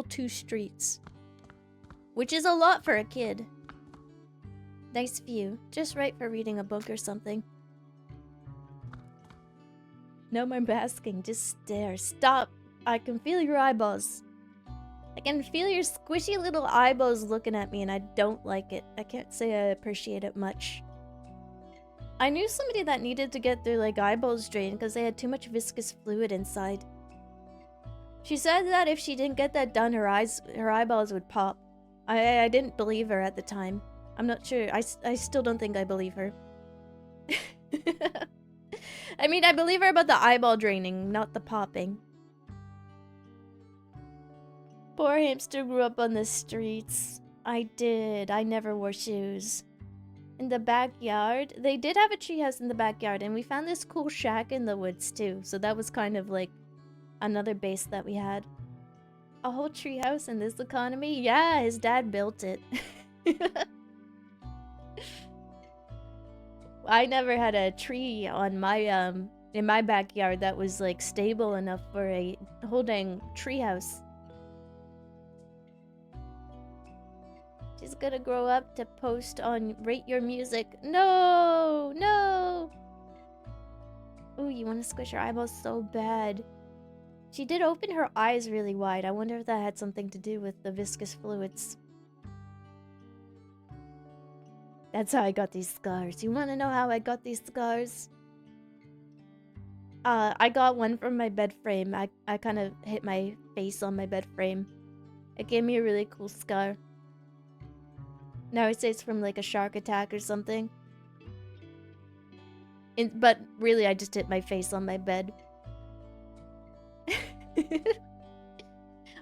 2 streets. Which is a lot for a kid. Nice view, just right for reading a book or something. No more basking, just stare. Stop! I can feel your eyeballs. I can feel your squishy little eyeballs looking at me and I don't like it. I can't say I appreciate it much. I knew somebody that needed to get their like eyeballs drained because they had too much viscous fluid inside. She said that if she didn't get that done, her eyeballs would pop. I didn't believe her at the time. I'm not sure. I still don't think I believe her. I mean, I believe her about the eyeball draining, not the popping. Poor hamster grew up on the streets. I did. I never wore shoes. In the backyard, they did have a treehouse in the backyard, and we found this cool shack in the woods too. So that was kind of like another base that we had. A whole treehouse in this economy? Yeah, his dad built it. I never had a tree on my in my backyard that was like stable enough for a whole dang treehouse. She's gonna grow up to post on Rate Your Music. No! No! Ooh, you want to squish her eyeballs so bad. She did open her eyes really wide. I wonder if that had something to do with the viscous fluids. That's how I got these scars. You want to know how I got these scars? I got one from my bed frame. I kind of hit my face on my bed frame. It gave me a really cool scar. Now I say it's from like a shark attack or something. But really, I just hit my face on my bed.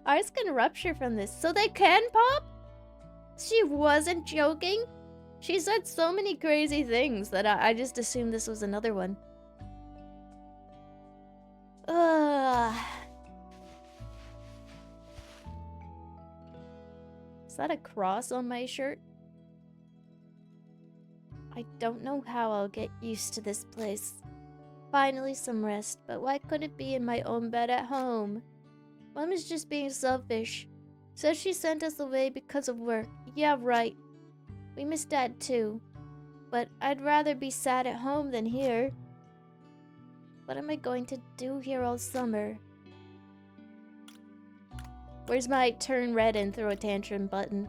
Ours can rupture from this, so they can pop? She wasn't joking? She said so many crazy things that I just assumed this was another one. Is that a cross on my shirt? I don't know how I'll get used to this place. Finally some rest, but why couldn't it be in my own bed at home? Mom is just being selfish. Says she sent us away because of work. Yeah, right. We miss Dad too. But I'd rather be sad at home than here. What am I going to do here all summer? Where's my turn red and throw a tantrum button?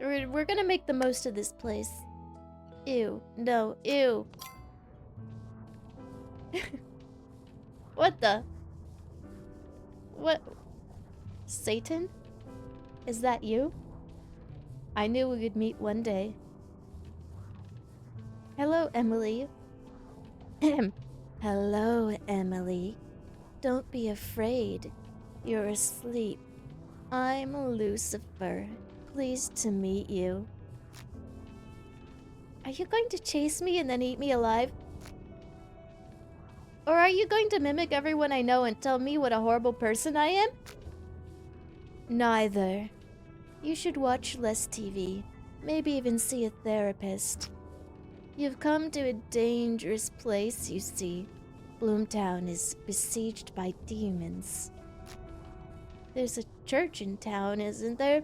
We're gonna make the most of this place. Ew. No. Ew. What the? What? Satan? Is that you? I knew we would meet one day. Hello, Emily. Hello, Emily. Don't be afraid. You're asleep. I'm Lucifer. Pleased to meet you. Are you going to chase me and then eat me alive? Or are you going to mimic everyone I know and tell me what a horrible person I am? Neither. You should watch less TV. Maybe even see a therapist. You've come to a dangerous place, you see. Bloomtown is besieged by demons. There's a church in town, isn't there?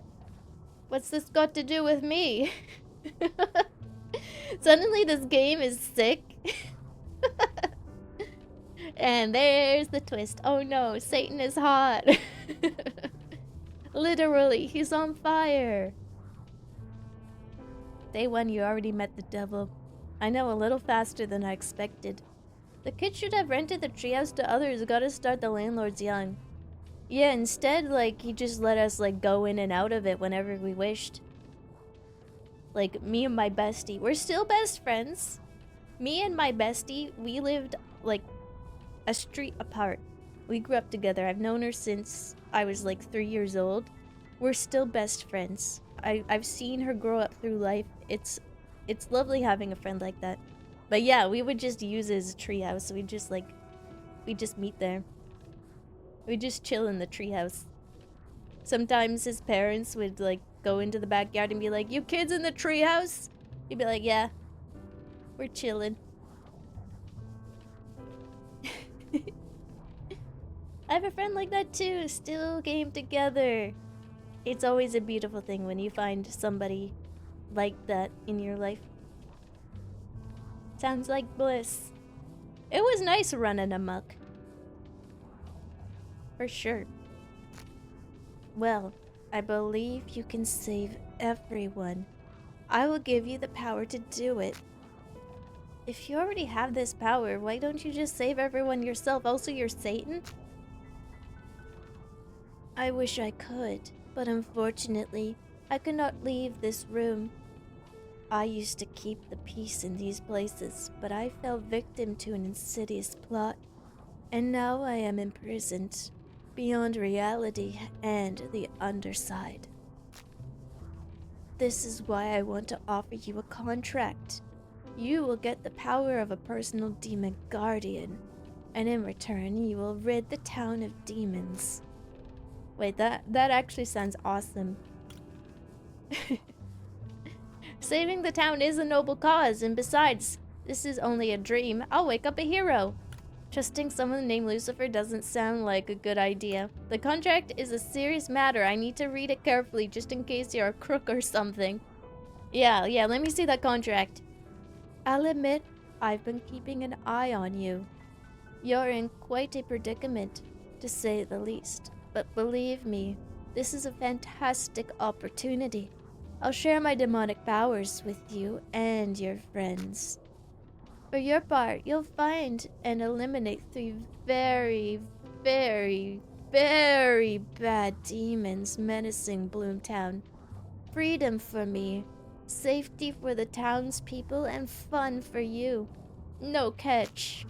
What's this got to do with me? Suddenly this game is sick. And there's the twist. Oh no, Satan is hot. Literally, he's on fire. Day 1, you already met the devil. I know, a little faster than I expected. The kid should have rented the treehouse to others. Gotta start the landlords young. Yeah, instead, like, he just let us, like, go in and out of it whenever we wished. Like, me and my bestie. We're still best friends. Me and my bestie, we lived, like, a street apart. We grew up together. I've known her since I was, like, 3 years old. We're still best friends. I've seen her grow up through life. It's lovely having a friend like that. But yeah, we would just use it as a treehouse. We'd just meet there. We'd just chill in the treehouse. Sometimes his parents would, like, go into the backyard and be like, "You kids in the treehouse?" You'd be like, "Yeah, we're chilling." I have a friend like that too, still came together. It's always a beautiful thing when you find somebody like that in your life. Sounds like bliss. It was nice running amok. For sure. Well, I believe you can save everyone. I will give you the power to do it. If you already have this power, why don't you just save everyone yourself? Also, you're Satan? I wish I could, but unfortunately, I could not leave this room. I used to keep the peace in these places, but I fell victim to an insidious plot, and now I am imprisoned, beyond reality and the underside. This is why I want to offer you a contract. You will get the power of a personal demon guardian, and in return, you will rid the town of demons. Wait, that actually sounds awesome. Saving the town is a noble cause, and besides, this is only a dream. I'll wake up a hero. Trusting someone named Lucifer doesn't sound like a good idea. The contract is a serious matter. I need to read it carefully just in case you're a crook or something. Yeah, let me see that contract. I'll admit, I've been keeping an eye on you. You're in quite a predicament, to say the least. But believe me, this is a fantastic opportunity. I'll share my demonic powers with you and your friends. For your part, you'll find and eliminate 3 very, very, very bad demons menacing Bloomtown. Freedom for me, safety for the townspeople, and fun for you. No catch.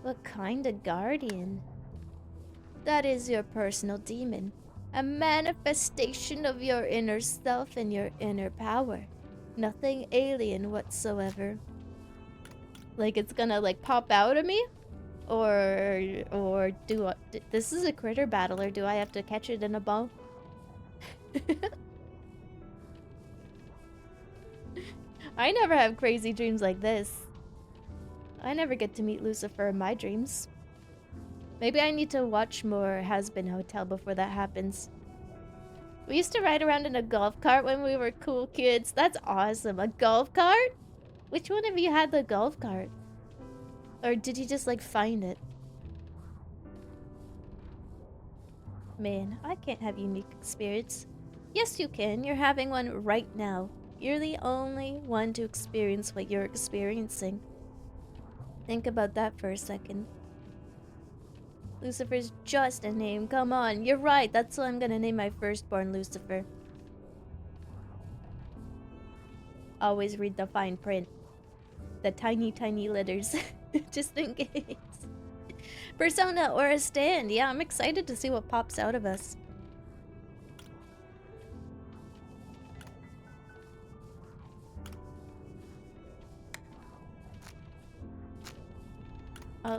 What kind of guardian? That is your personal demon. A manifestation of your inner self and your inner power. Nothing alien whatsoever. Like it's gonna like pop out of me? Or do I, this is a critter battle, or do I have to catch it in a bow? I never have crazy dreams like this. I never get to meet Lucifer in my dreams. Maybe I need to watch more Has Been Hotel before that happens. We used to ride around in a golf cart when we were cool kids. That's awesome. A golf cart? Which one of you had the golf cart? Or did you just like find it? Man, I can't have unique experience. Yes, you can. You're having one right now. You're the only one to experience what you're experiencing. Think about that for a second. Lucifer's just a name. Come on, you're right. That's what I'm gonna name my firstborn, Lucifer. Always read the fine print. The tiny, tiny letters. Just in case. Persona or a stand. Yeah, I'm excited to see what pops out of us.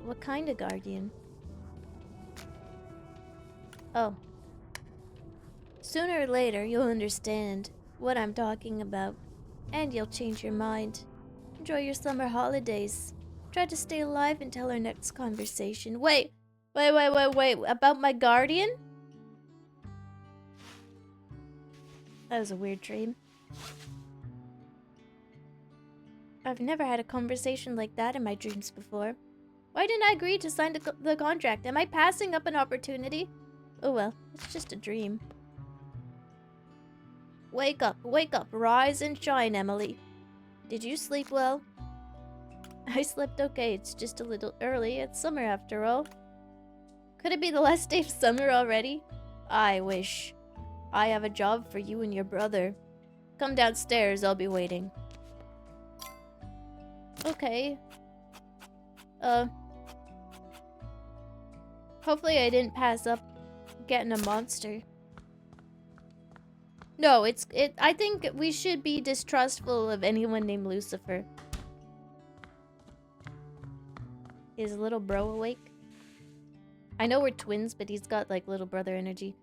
What kind of guardian? Oh. Sooner or later, you'll understand what I'm talking about, and you'll change your mind. Enjoy your summer holidays. Try to stay alive until our next conversation. Wait. About my guardian? That was a weird dream. I've never had a conversation like that in my dreams before. Why didn't I agree to sign the contract? Am I passing up an opportunity? Oh well, it's just a dream. Wake up, rise and shine, Emily. Did you sleep well? I slept okay, it's just a little early. It's summer after all. Could it be the last day of summer already? I wish. I have a job for you and your brother. Come downstairs, I'll be waiting. Okay. Hopefully I didn't pass up getting a monster. No, I think we should be distrustful of anyone named Lucifer. Is little bro awake? I know we're twins, but he's got like little brother energy.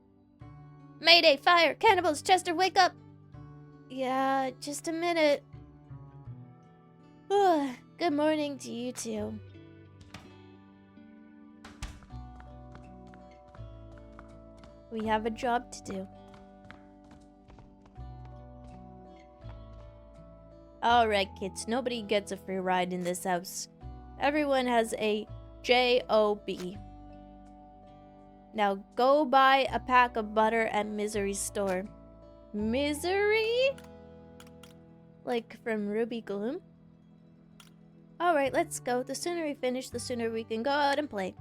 Mayday, fire, cannibals, Chester, wake up! Yeah, just a minute. Good morning to you two. We have a job to do. Alright, kids, nobody gets a free ride in this house. Everyone has a J-O-B. Now go buy a pack of butter at Misery's store. Misery? Like from Ruby Gloom? Alright, let's go. The sooner we finish, the sooner we can go out and play.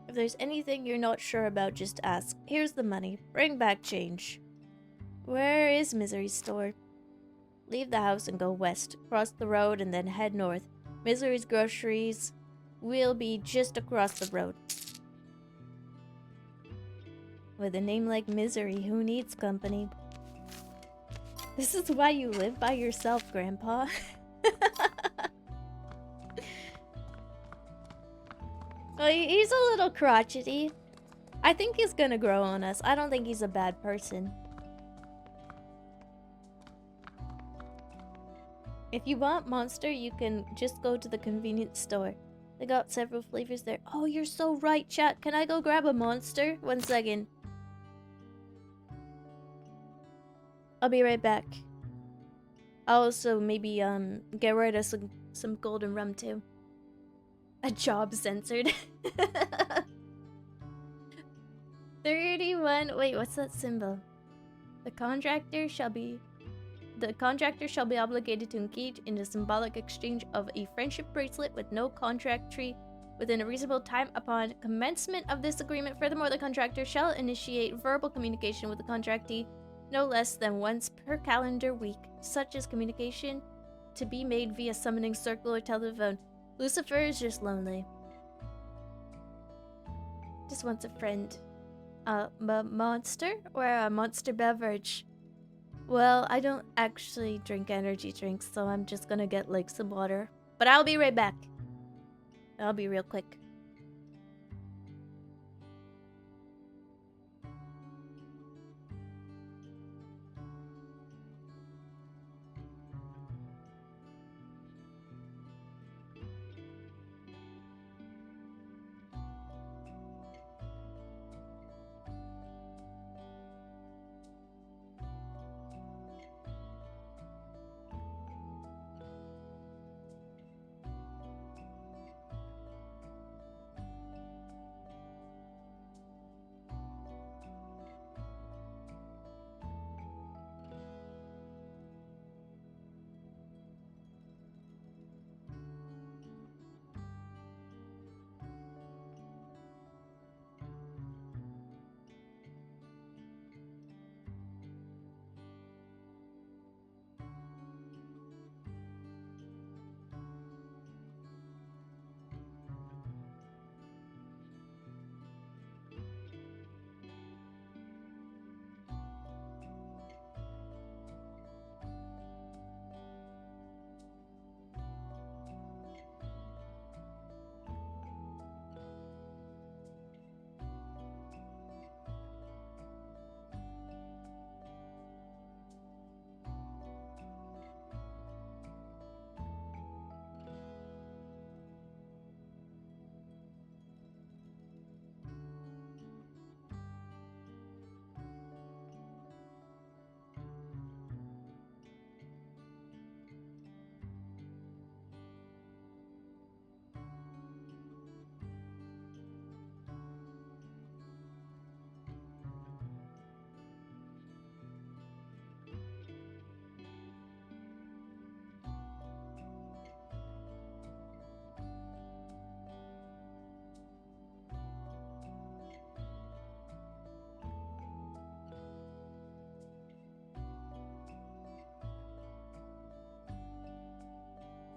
If there's anything you're not sure about, just ask. Here's the money. Bring back change. Where is Misery's store? Leave the house and go west. Cross the road and then head north. Misery's groceries will be just across the road. With a name like Misery, who needs company? This is why you live by yourself, Grandpa. Well, he's a little crotchety. I think he's gonna grow on us. I don't think he's a bad person. If you want Monster, you can just go to the convenience store. They got several flavors there. Oh, you're so right, chat. Can I go grab a Monster? 1 second. I'll be right back. I'll also maybe get rid of some golden rum too. A job censored. 31. Wait, what's that symbol? The contractor shall be obligated to engage in a symbolic exchange of a friendship bracelet with no contract tree within a reasonable time upon commencement of this agreement. Furthermore, the contractor shall initiate verbal communication with the contractee no less than once per calendar week, such as communication to be made via summoning circle or telephone. Lucifer is just lonely. Just wants a friend. Monster or a monster beverage? Well, I don't actually drink energy drinks, so I'm just gonna get like some water. But I'll be right back. I'll be real quick.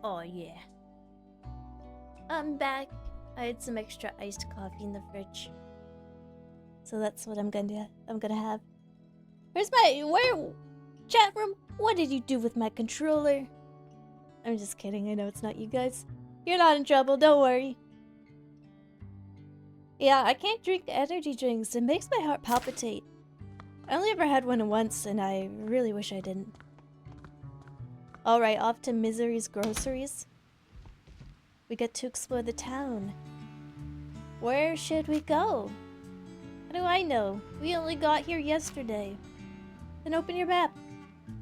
Oh yeah. I'm back. I had some extra iced coffee in the fridge. So that's what I'm gonna have. Where chat room? What did you do with my controller? I'm just kidding, I know it's not you guys. You're not in trouble, don't worry. Yeah, I can't drink energy drinks. It makes my heart palpitate. I only ever had one once, and I really wish I didn't. Alright, off to Misery's Groceries. We get to explore the town. Where should we go? How do I know? We only got here yesterday. Then open your map.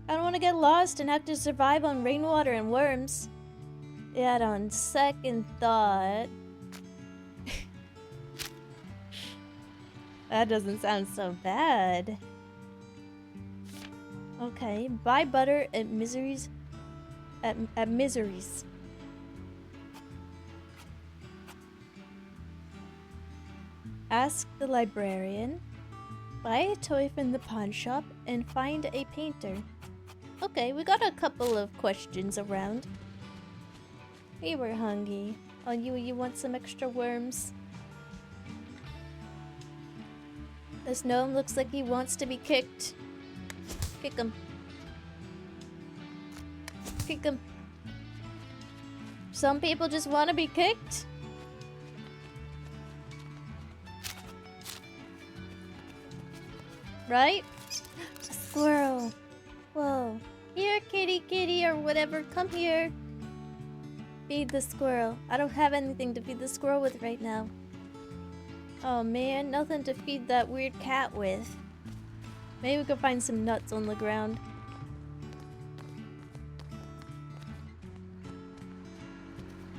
I don't want to get lost and have to survive on rainwater and worms. Yet on second thought... that doesn't sound so bad. Okay, buy butter at Misery's... At Misery's. Ask the librarian. Buy a toy from the pawn shop and find a painter. Okay, we got a couple of questions around. We were hungry. Oh, you want some extra worms? This gnome looks like he wants to be kicked. Kick him. Kick him. Some people just want to be kicked. Right? A squirrel. Whoa. Here, kitty kitty, or whatever. Come here. Feed the squirrel. I don't have anything to feed the squirrel with right now. Oh man, nothing to feed that weird cat with. Maybe we could find some nuts on the ground.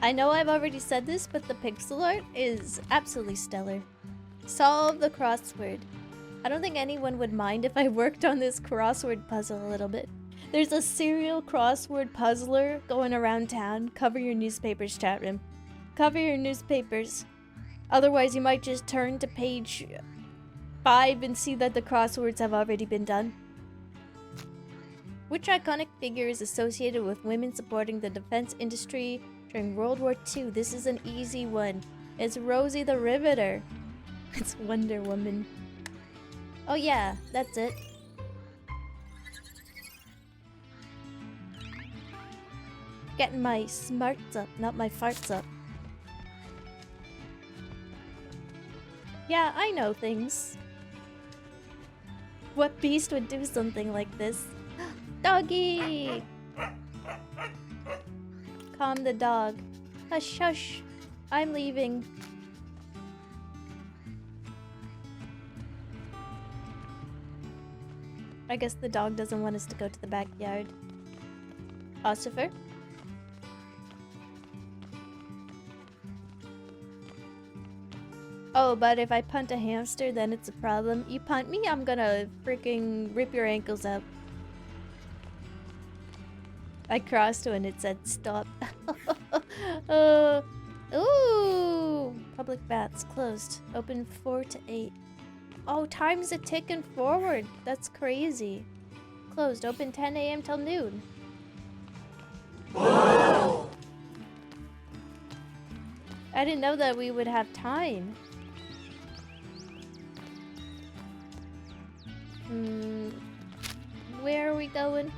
I know I've already said this, but the pixel art is absolutely stellar. Solve the crossword. I don't think anyone would mind if I worked on this crossword puzzle a little bit. There's a serial crossword puzzler going around town. Cover your newspapers, chat room. Cover your newspapers. Otherwise, you might just turn to page 5 and see that the crosswords have already been done. Which iconic figure is associated with women supporting the defense industry during World War II? This is an easy one. It's Rosie the Riveter. It's Wonder Woman. Oh yeah, that's it. Getting my smarts up, not my farts up. Yeah, I know things. What beast would do something like this? Doggy! Calm the dog. Hush, hush. I'm leaving. I guess the dog doesn't want us to go to the backyard. Ossifer? Oh, but if I punt a hamster, then it's a problem. You punt me, I'm gonna freaking rip your ankles out. I crossed when it said stop. Ooh! Public baths closed. Open 4 to 8. Oh, time's a ticking forward. That's crazy. Closed. Open 10 a.m. till noon. I didn't know that we would have time. Where are we going?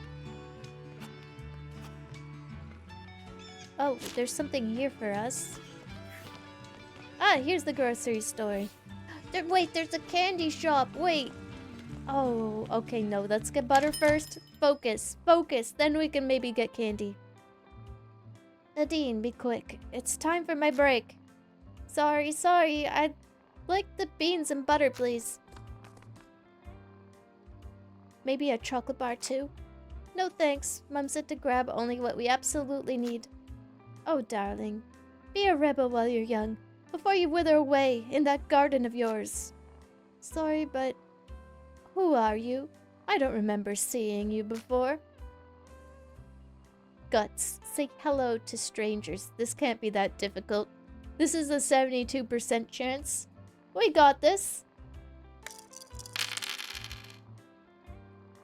Oh, there's something here for us. Ah, here's the grocery store. Wait, there's a candy shop. Wait. Oh, okay, no. Let's get butter first. Focus. Focus. Then we can maybe get candy. Nadine, be quick. It's time for my break. Sorry. I'd like the beans and butter, please. Maybe a chocolate bar, too? No thanks. Mom said to grab only what we absolutely need. Oh, darling. Be a rebel while you're young, before you wither away in that garden of yours. Sorry, but... who are you? I don't remember seeing you before. Guts. Say hello to strangers. This can't be that difficult. This is a 72% chance. We got this.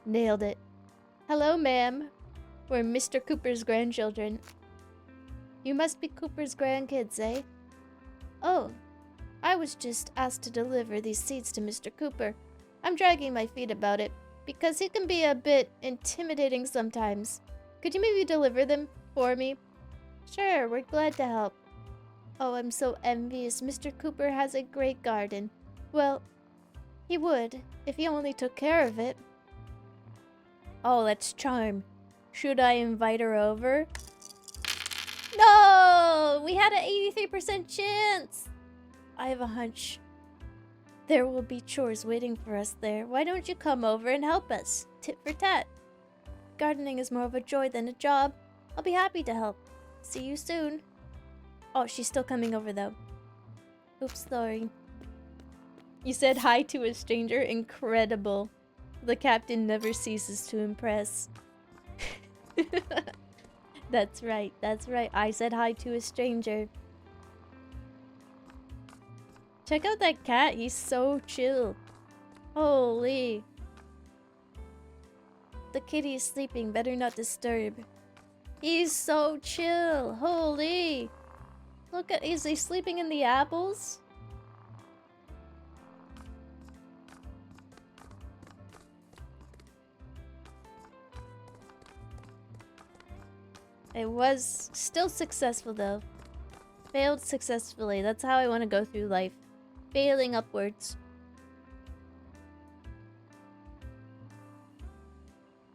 Nailed it. Hello, ma'am. We're Mr. Cooper's grandchildren. You must be Cooper's grandkids, eh? Oh, I was just asked to deliver these seeds to Mr. Cooper. I'm dragging my feet about it, because he can be a bit intimidating sometimes. Could you maybe deliver them for me? Sure, we're glad to help. Oh, I'm so envious. Mr. Cooper has a great garden. Well, He would, if he only took care of it. Oh, that's charm. Should I invite her over? No! We had an 83% chance! I have a hunch. There will be chores waiting for us there. Why don't you come over and help us? Tit for tat. Gardening is more of a joy than a job. I'll be happy to help. See you soon. Oh, she's still coming over though. Oops, sorry. You said hi to a stranger? Incredible. The captain never ceases to impress. That's right, that's right. I said hi to a stranger. Check out that cat, he's so chill. Holy. The kitty is sleeping, better not disturb. He's so chill, holy. Look at, is he sleeping in the apples? It was still successful though. Failed successfully, that's how I want to go through life. Failing upwards.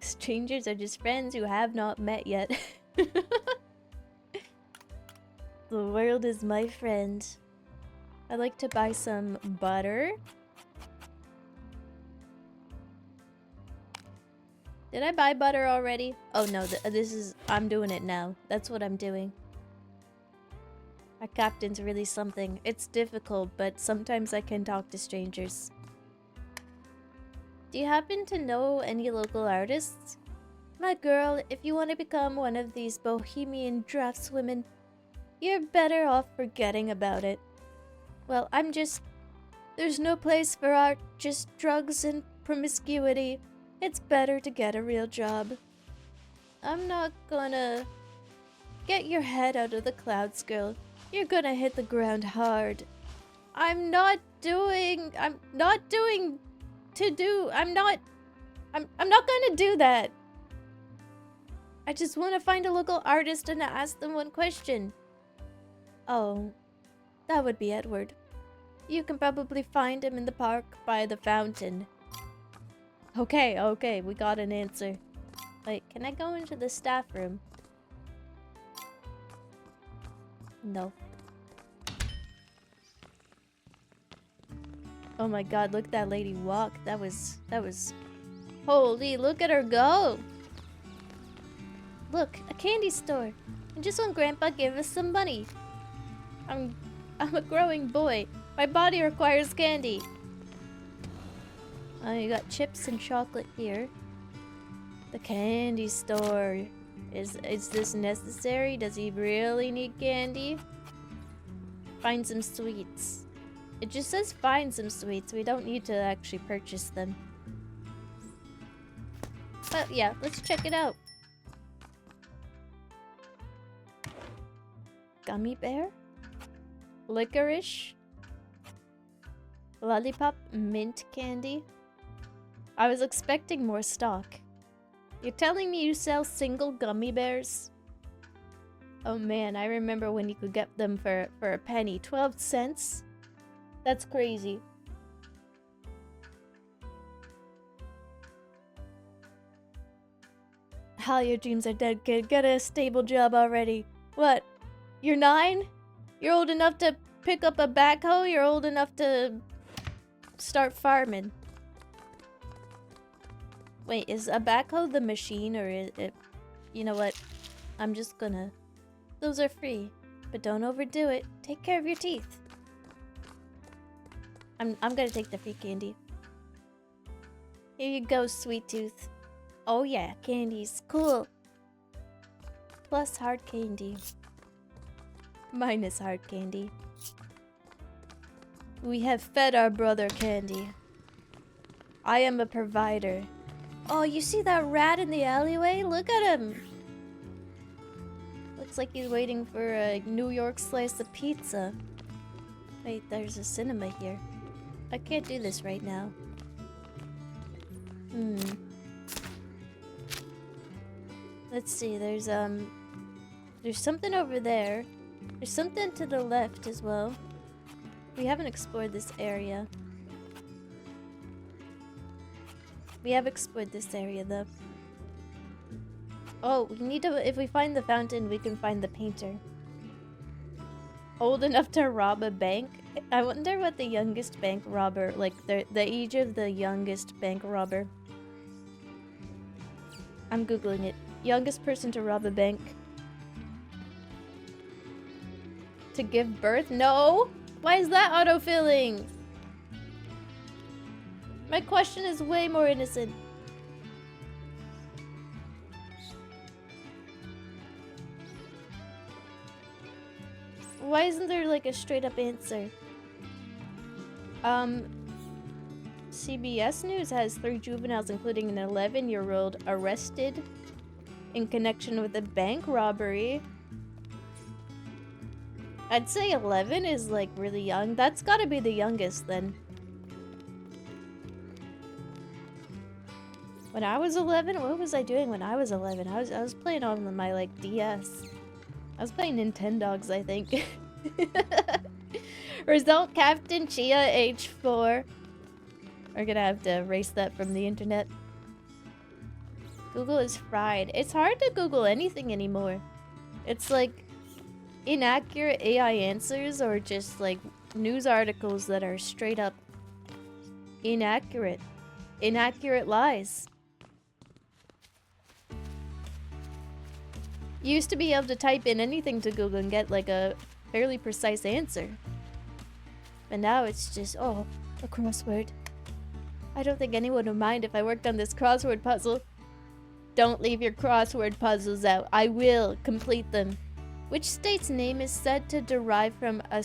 Strangers are just friends who have not met yet. The world is my friend. I'd like to buy some butter. Did I buy butter already? Oh no, this is... I'm doing it now. That's what I'm doing. Our captain's really something. It's difficult, but sometimes I can talk to strangers. Do you happen to know any local artists? My girl, if you want to become one of these bohemian draftswomen, you're better off forgetting about it. Well, I'm just... There's no place for art, just drugs and promiscuity. It's better to get a real job. I'm not gonna... Get your head out of the clouds, girl. You're gonna hit the ground hard. I'm not going to do that. I just want to find a local artist and ask them one question. Oh, that would be Edward. You can probably find him in the park by the fountain. Okay, we got an answer. Wait, can I go into the staff room? No. Oh my god, look at that lady walk. That was... Holy, look at her go! Look, a candy store. And just when Grandpa gave us some money. I'm a growing boy. My body requires candy. Oh, you got chips and chocolate here. The candy store. Is this necessary? Does he really need candy? Find some sweets. It just says find some sweets. We don't need to actually purchase them. But yeah, let's check it out. Gummy bear? Licorice? Lollipop mint candy? I was expecting more stock. You're telling me you sell single gummy bears? Oh man, I remember when you could get them for a penny. 12 cents? That's crazy. Hell, your dreams are dead, kid. Get a stable job already. What? You're 9? You're old enough to pick up a backhoe? You're old enough to start farming. Wait, is a backhoe the machine or is it... You know what? I'm just gonna... Those are free, but don't overdo it. Take care of your teeth. I'm gonna take the free candy. Here you go, sweet tooth. Oh yeah, candy's cool. Plus hard candy. Minus hard candy. We have fed our brother candy. I am a provider. Oh, you see that rat in the alleyway? Look at him. Looks like he's waiting for a New York slice of pizza. Wait, there's a cinema here. I can't do this right now. Let's see, there's something over there. There's something to the left as well. We haven't explored this area. We have explored this area though. Oh, we need to. If we find the fountain, we can find the painter. Old enough to rob a bank? I wonder what the youngest bank robber, like the age of the youngest bank robber. I'm googling it. Youngest person to rob a bank. To give birth? No! Why is that autofilling? My question is way more innocent. Why isn't there like a straight up answer? CBS News has 3 juveniles, including an 11-year-old, arrested in connection with a bank robbery. I'd say 11 is like really young. That's gotta be the youngest then. When I was 11, what was I doing when I was 11? I was playing on my like DS. I was playing Nintendogs, I think. Result Captain Chia, age 4. We're gonna have to erase that from the internet. Google is fried. It's hard to Google anything anymore. It's like inaccurate AI answers or just like news articles that are straight up inaccurate. Inaccurate lies. You used to be able to type in anything to Google and get like a fairly precise answer. But now it's just, oh, a crossword. I don't think anyone would mind if I worked on this crossword puzzle. Don't leave your crossword puzzles out. I will complete them. Which state's name is said to derive from a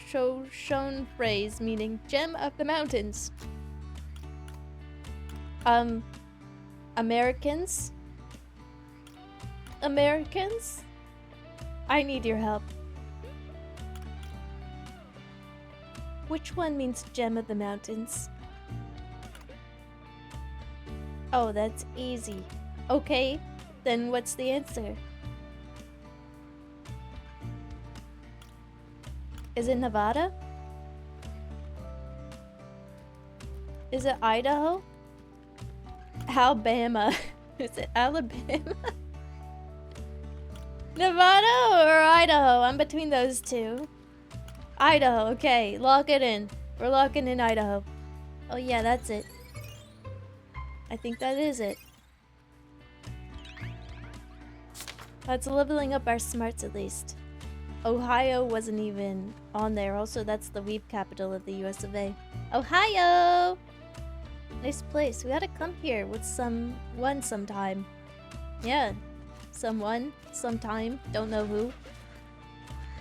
Shoshone phrase meaning gem of the mountains? Americans? Americans? I need your help. Which one means gem of the mountains? Oh, that's easy. Okay, then what's the answer? Is it Nevada? Is it Idaho? Alabama. Is it Alabama? Nevada or Idaho? I'm between those two. Idaho, okay. Lock it in. We're locking in Idaho. Oh yeah, that's it. I think that is it. That's leveling up our smarts at least. Ohio wasn't even on there. Also, that's the weeb capital of the US of A. Ohio! Nice place. We gotta come here with someone sometime. Yeah. Someone, sometime. Don't know who.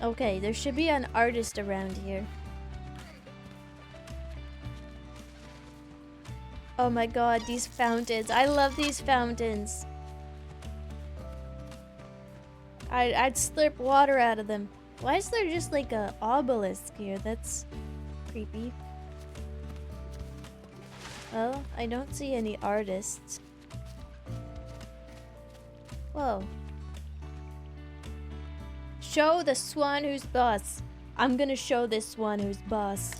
Okay, there should be an artist around here. Oh my god, these fountains. I love these fountains. I'd slurp water out of them. Why is there just like a obelisk here? That's creepy. Well, I don't see any artists. Whoa. Show the swan who's boss. I'm gonna show this swan who's boss.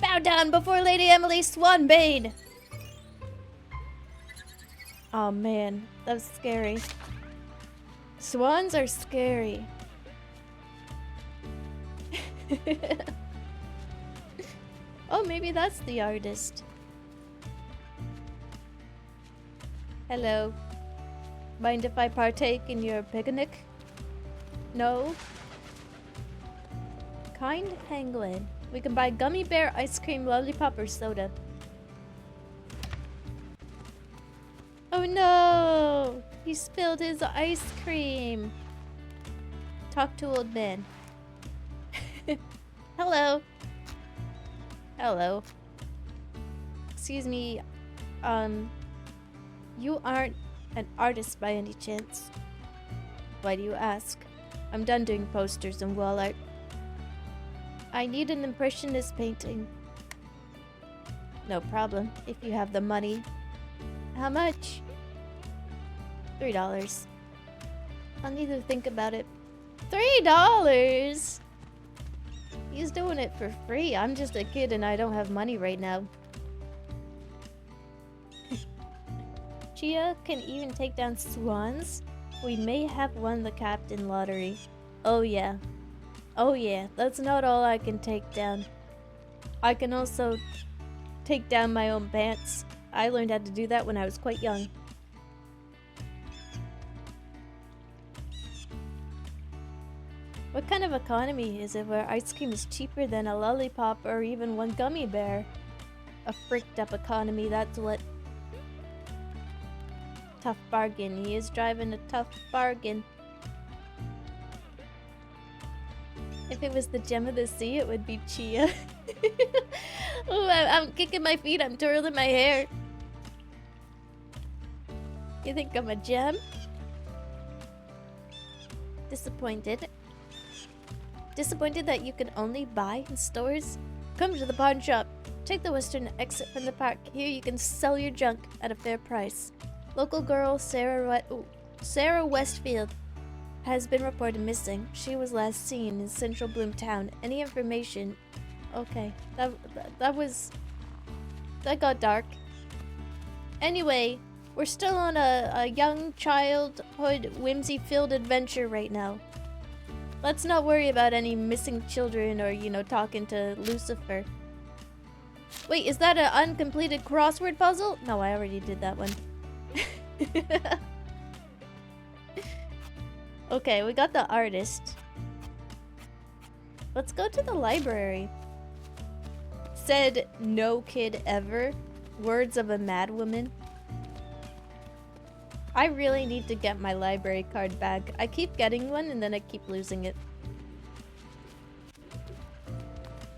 Bow down before Lady Emily Swanbane. Oh man, that's scary. Swans are scary. Oh, maybe that's the artist. Hello. Mind if I partake in your picnic? No? Kind penguin. We can buy gummy bear, ice cream, lollipop, or soda. Oh no! He spilled his ice cream. Talk to old man. Hello. Hello. Excuse me. You aren't an artist by any chance? Why do you ask? I'm done doing posters and wall art. I need an impressionist painting. No problem, if you have the money. How much? $3. I'll need to think about it. $3? He's doing it for free. I'm just a kid and I don't have money right now. Chia can even take down swans. We may have won the captain lottery. Oh yeah. Oh yeah, that's not all I can take down. I can also take down my own pants. I learned how to do that when I was quite young. What kind of economy is it where ice cream is cheaper than a lollipop or even one gummy bear? A fricked up economy, that's what. Tough bargain. He is driving a tough bargain. If it was the gem of the sea, it would be Chia. Oh, I'm kicking my feet. I'm twirling my hair. You think I'm a gem? Disappointed. Disappointed that you can only buy in stores? Come to the pawn shop. Take the western exit from the park. Here you can sell your junk at a fair price. Local girl Sarah Westfield has been reported missing. She was last seen in Central Bloomtown. Any information? Okay, that got dark. Anyway, we're still on a young childhood whimsy-filled adventure right now. Let's not worry about any missing children or, you know, talking to Lucifer. Wait, is that an uncompleted crossword puzzle? No, I already did that one. Okay, we got the artist. Let's go to the library. Said no kid ever. Words of a madwoman. I really need to get my library card back. I keep getting one and then I keep losing it.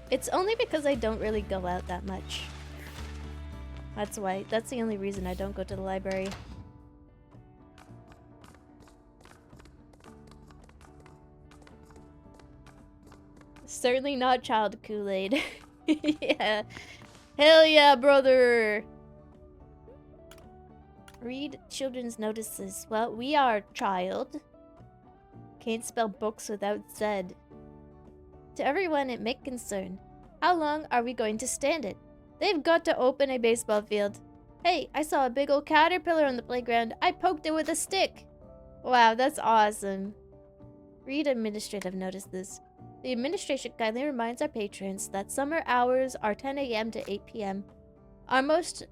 It's only because I don't really go out that much. That's why. That's the only reason I don't go to the library. Certainly not child Kool-Aid. Yeah. Hell yeah, brother! Read children's notices. Well, we are child. Can't spell books without Z. To everyone it may concern. How long are we going to stand it? They've got to open a baseball field. Hey, I saw a big old caterpillar on the playground. I poked it with a stick. Wow, that's awesome. Read administrative notices. The administration kindly reminds our patrons that summer hours are 10 a.m. to 8 p.m. Our most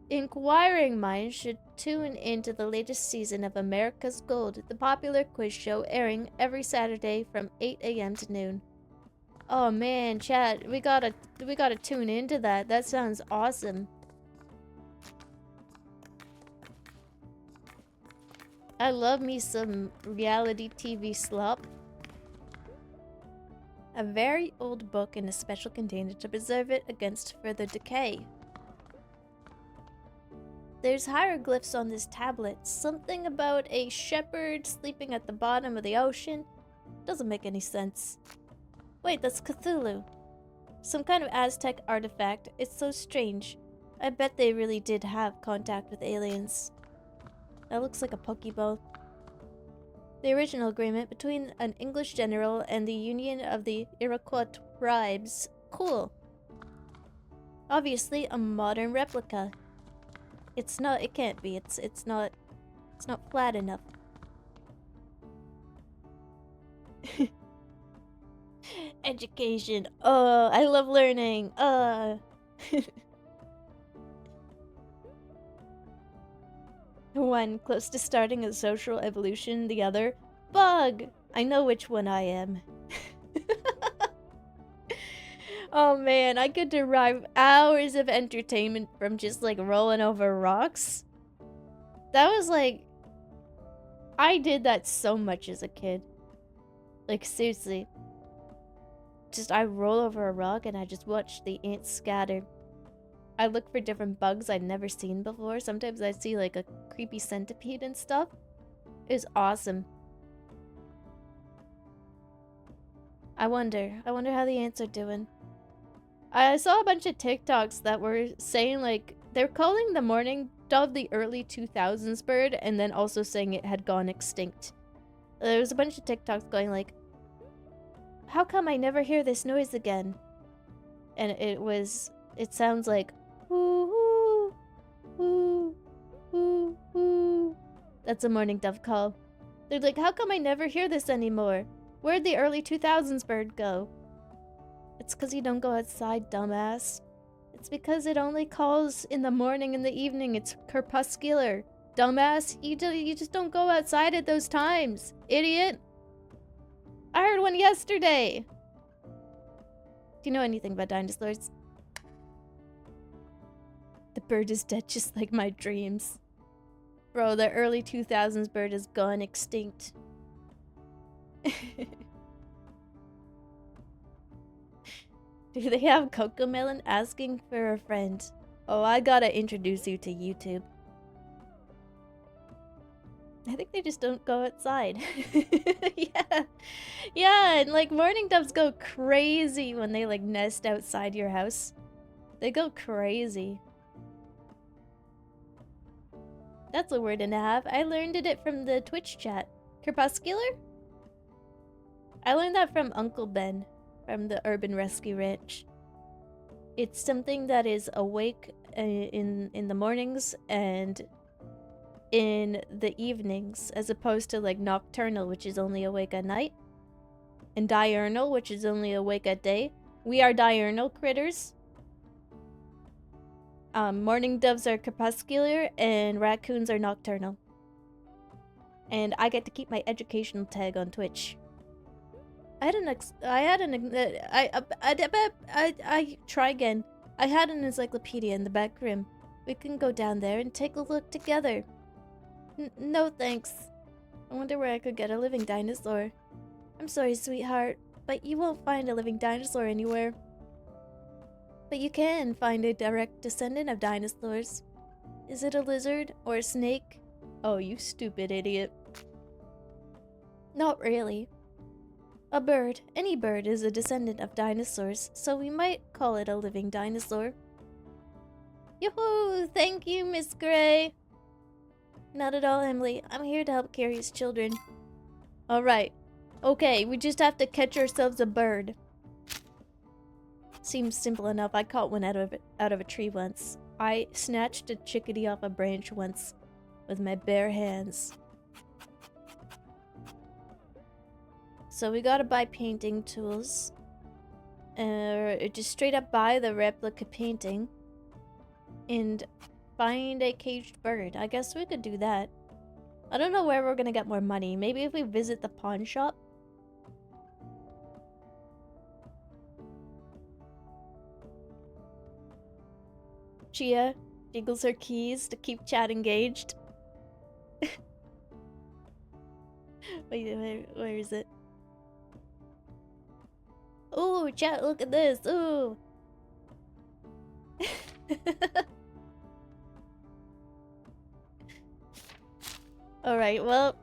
inquiring minds should tune into the latest season of America's Gold, the popular quiz show airing every Saturday from 8 a.m. to noon. Oh man, chat, we gotta tune into that. That sounds awesome. I love me some reality TV slop. A very old book in a special container to preserve it against further decay. There's hieroglyphs on this tablet. Something about a shepherd sleeping at the bottom of the ocean. Doesn't make any sense. Wait, that's Cthulhu. Some kind of Aztec artifact. It's so strange. I bet they really did have contact with aliens. That looks like a Pokeball. The original agreement between an English general and the Union of the Iroquois tribes. Cool. Obviously a modern replica. It's not, it can't be. It's not flat enough. Education. Oh, I love learning. One close to starting a social evolution, the other bug. I know which one I am. Oh man, I could derive hours of entertainment from just like rolling over rocks. That was like, I did that so much as a kid. Like seriously. Just I roll over a rock and I just watch the ants scatter. I look for different bugs I'd never seen before. Sometimes I'd see like a creepy centipede and stuff. It was awesome. I wonder how the ants are doing. I saw a bunch of TikToks that were saying like, they're calling the morning dove the early 2000s bird and then also saying it had gone extinct. There was a bunch of TikToks going like, how come I never hear this noise again? And it sounds like, woo, woo, woo, woo. That's a morning dove call. They're like, how come I never hear this anymore? Where'd the early 2000s bird go? It's because you don't go outside, dumbass. It's because it only calls in the morning and the evening. It's crepuscular. Dumbass, you just don't go outside at those times. Idiot. I heard one yesterday. Do you know anything about dinosaurs? The bird is dead just like my dreams. Bro, the early 2000s bird is gone extinct. Do they have Cocomelon asking for a friend? Oh, I gotta introduce you to YouTube. I think they just don't go outside. Yeah. Yeah, and like morning doves go crazy when they like nest outside your house. They go crazy. That's a word and a half. I learned it from the Twitch chat. Crepuscular? I learned that from Uncle Ben from the Urban Rescue Ranch. It's something that is awake in the mornings and in the evenings, as opposed to like nocturnal, which is only awake at night, and diurnal, which is only awake at day. We are diurnal critters. Morning doves are crepuscular and raccoons are nocturnal. And I get to keep my educational tag on Twitch. I try again. I had an encyclopedia in the back room. We can go down there and take a look together. No thanks. I wonder where I could get a living dinosaur. I'm sorry, sweetheart, but you won't find a living dinosaur anywhere. But you can find a direct descendant of dinosaurs. Is it a lizard or a snake? Oh, you stupid idiot. Not really. A bird, any bird, is a descendant of dinosaurs, so we might call it a living dinosaur. Yoo-hoo! Thank you, Miss Gray! Not at all, Emily. I'm here to help curious children. Alright. Okay, we just have to catch ourselves a bird. Seems simple enough. I caught one out of a tree once. I snatched a chickadee off a branch once with my bare hands. So we gotta buy painting tools. Just straight up buy the replica painting. And find a caged bird. I guess we could do that. I don't know where we're gonna get more money. Maybe if we visit the pawn shop? Chia jiggles her keys to keep chat engaged. Wait, where is it? Ooh, chat, look at this. Ooh. Alright, well,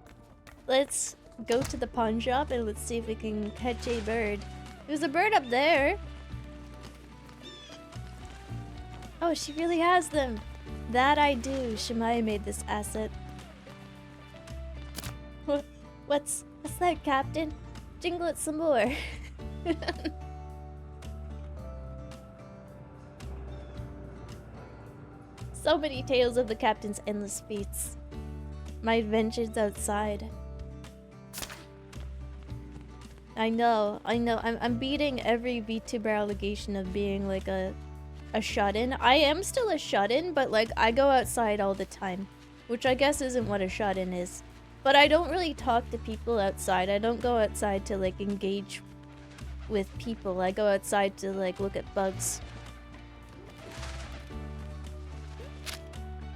let's go to the pawn shop and let's see if we can catch a bird. There's a bird up there. Oh, she really has them. That I do. Shemaya made this asset. What's that, Captain? Jingle it some more. So many tales of the Captain's endless feats. My adventures outside. I know. I'm beating every VTuber allegation of being like a shut-in. I am still a shut-in, but like I go outside all the time, which I guess isn't what a shut-in is. But I don't really talk to people outside. I don't go outside to like engage with people. I go outside to like look at bugs.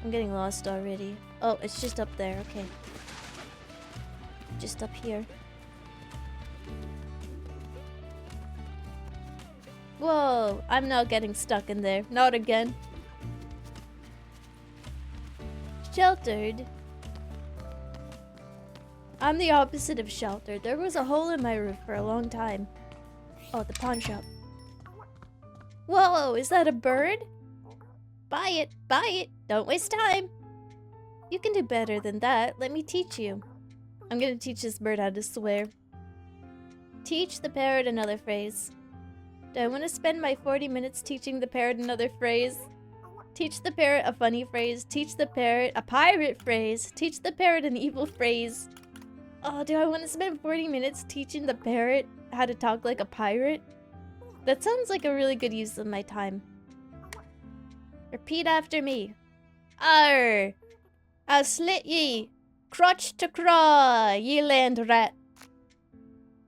I'm getting lost already. Oh, it's just up there. Okay. Just up here. Whoa, I'm not getting stuck in there. Not again. Sheltered. I'm the opposite of sheltered. There was a hole in my roof for a long time. Oh, the pawn shop. Whoa, is that a bird? Buy it, buy it. Don't waste time. You can do better than that. Let me teach you. I'm gonna teach this bird how to swear. Teach the parrot another phrase. Do I want to spend my 40 minutes teaching the parrot another phrase? Teach the parrot a funny phrase. Teach the parrot a pirate phrase. Teach the parrot an evil phrase. Oh, do I want to spend 40 minutes teaching the parrot how to talk like a pirate? That sounds like a really good use of my time. Repeat after me. Arr! I'll slit ye! Crotch to craw, ye land rat!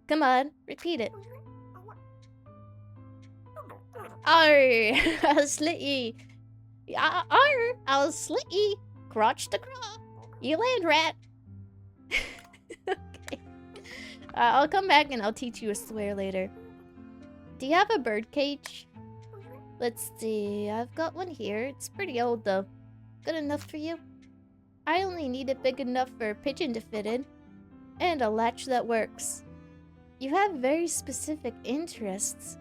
Come on, repeat it. Arr! I'll slit ye! Arr! I'll slit ye! Crotch to craw, ye land rat! Okay. I'll come back and I'll teach you a swear later. Do you have a bird cage? Let's see, I've got one here. It's pretty old though. Good enough for you? I only need it big enough for a pigeon to fit in. And a latch that works. You have very specific interests.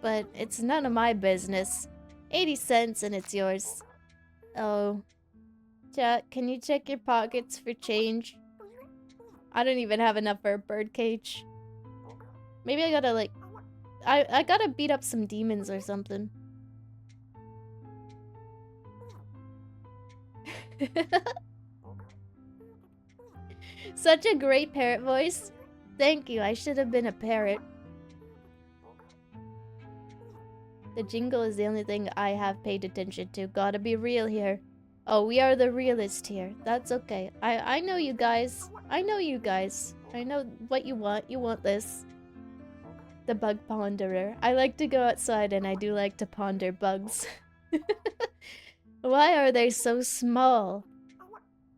But it's none of my business. 80 cents and it's yours. Oh. Chat, can you check your pockets for change? I don't even have enough for a bird cage. Maybe I gotta like... I gotta beat up some demons or something. Such a great parrot voice. Thank you, I should have been a parrot. The jingle is the only thing I have paid attention to. Gotta be real here. Oh, we are the realist here. That's okay. I know you guys. I know you guys. I know what you want. You want this. The bug ponderer. I like to go outside and I do like to ponder bugs. Why are they so small?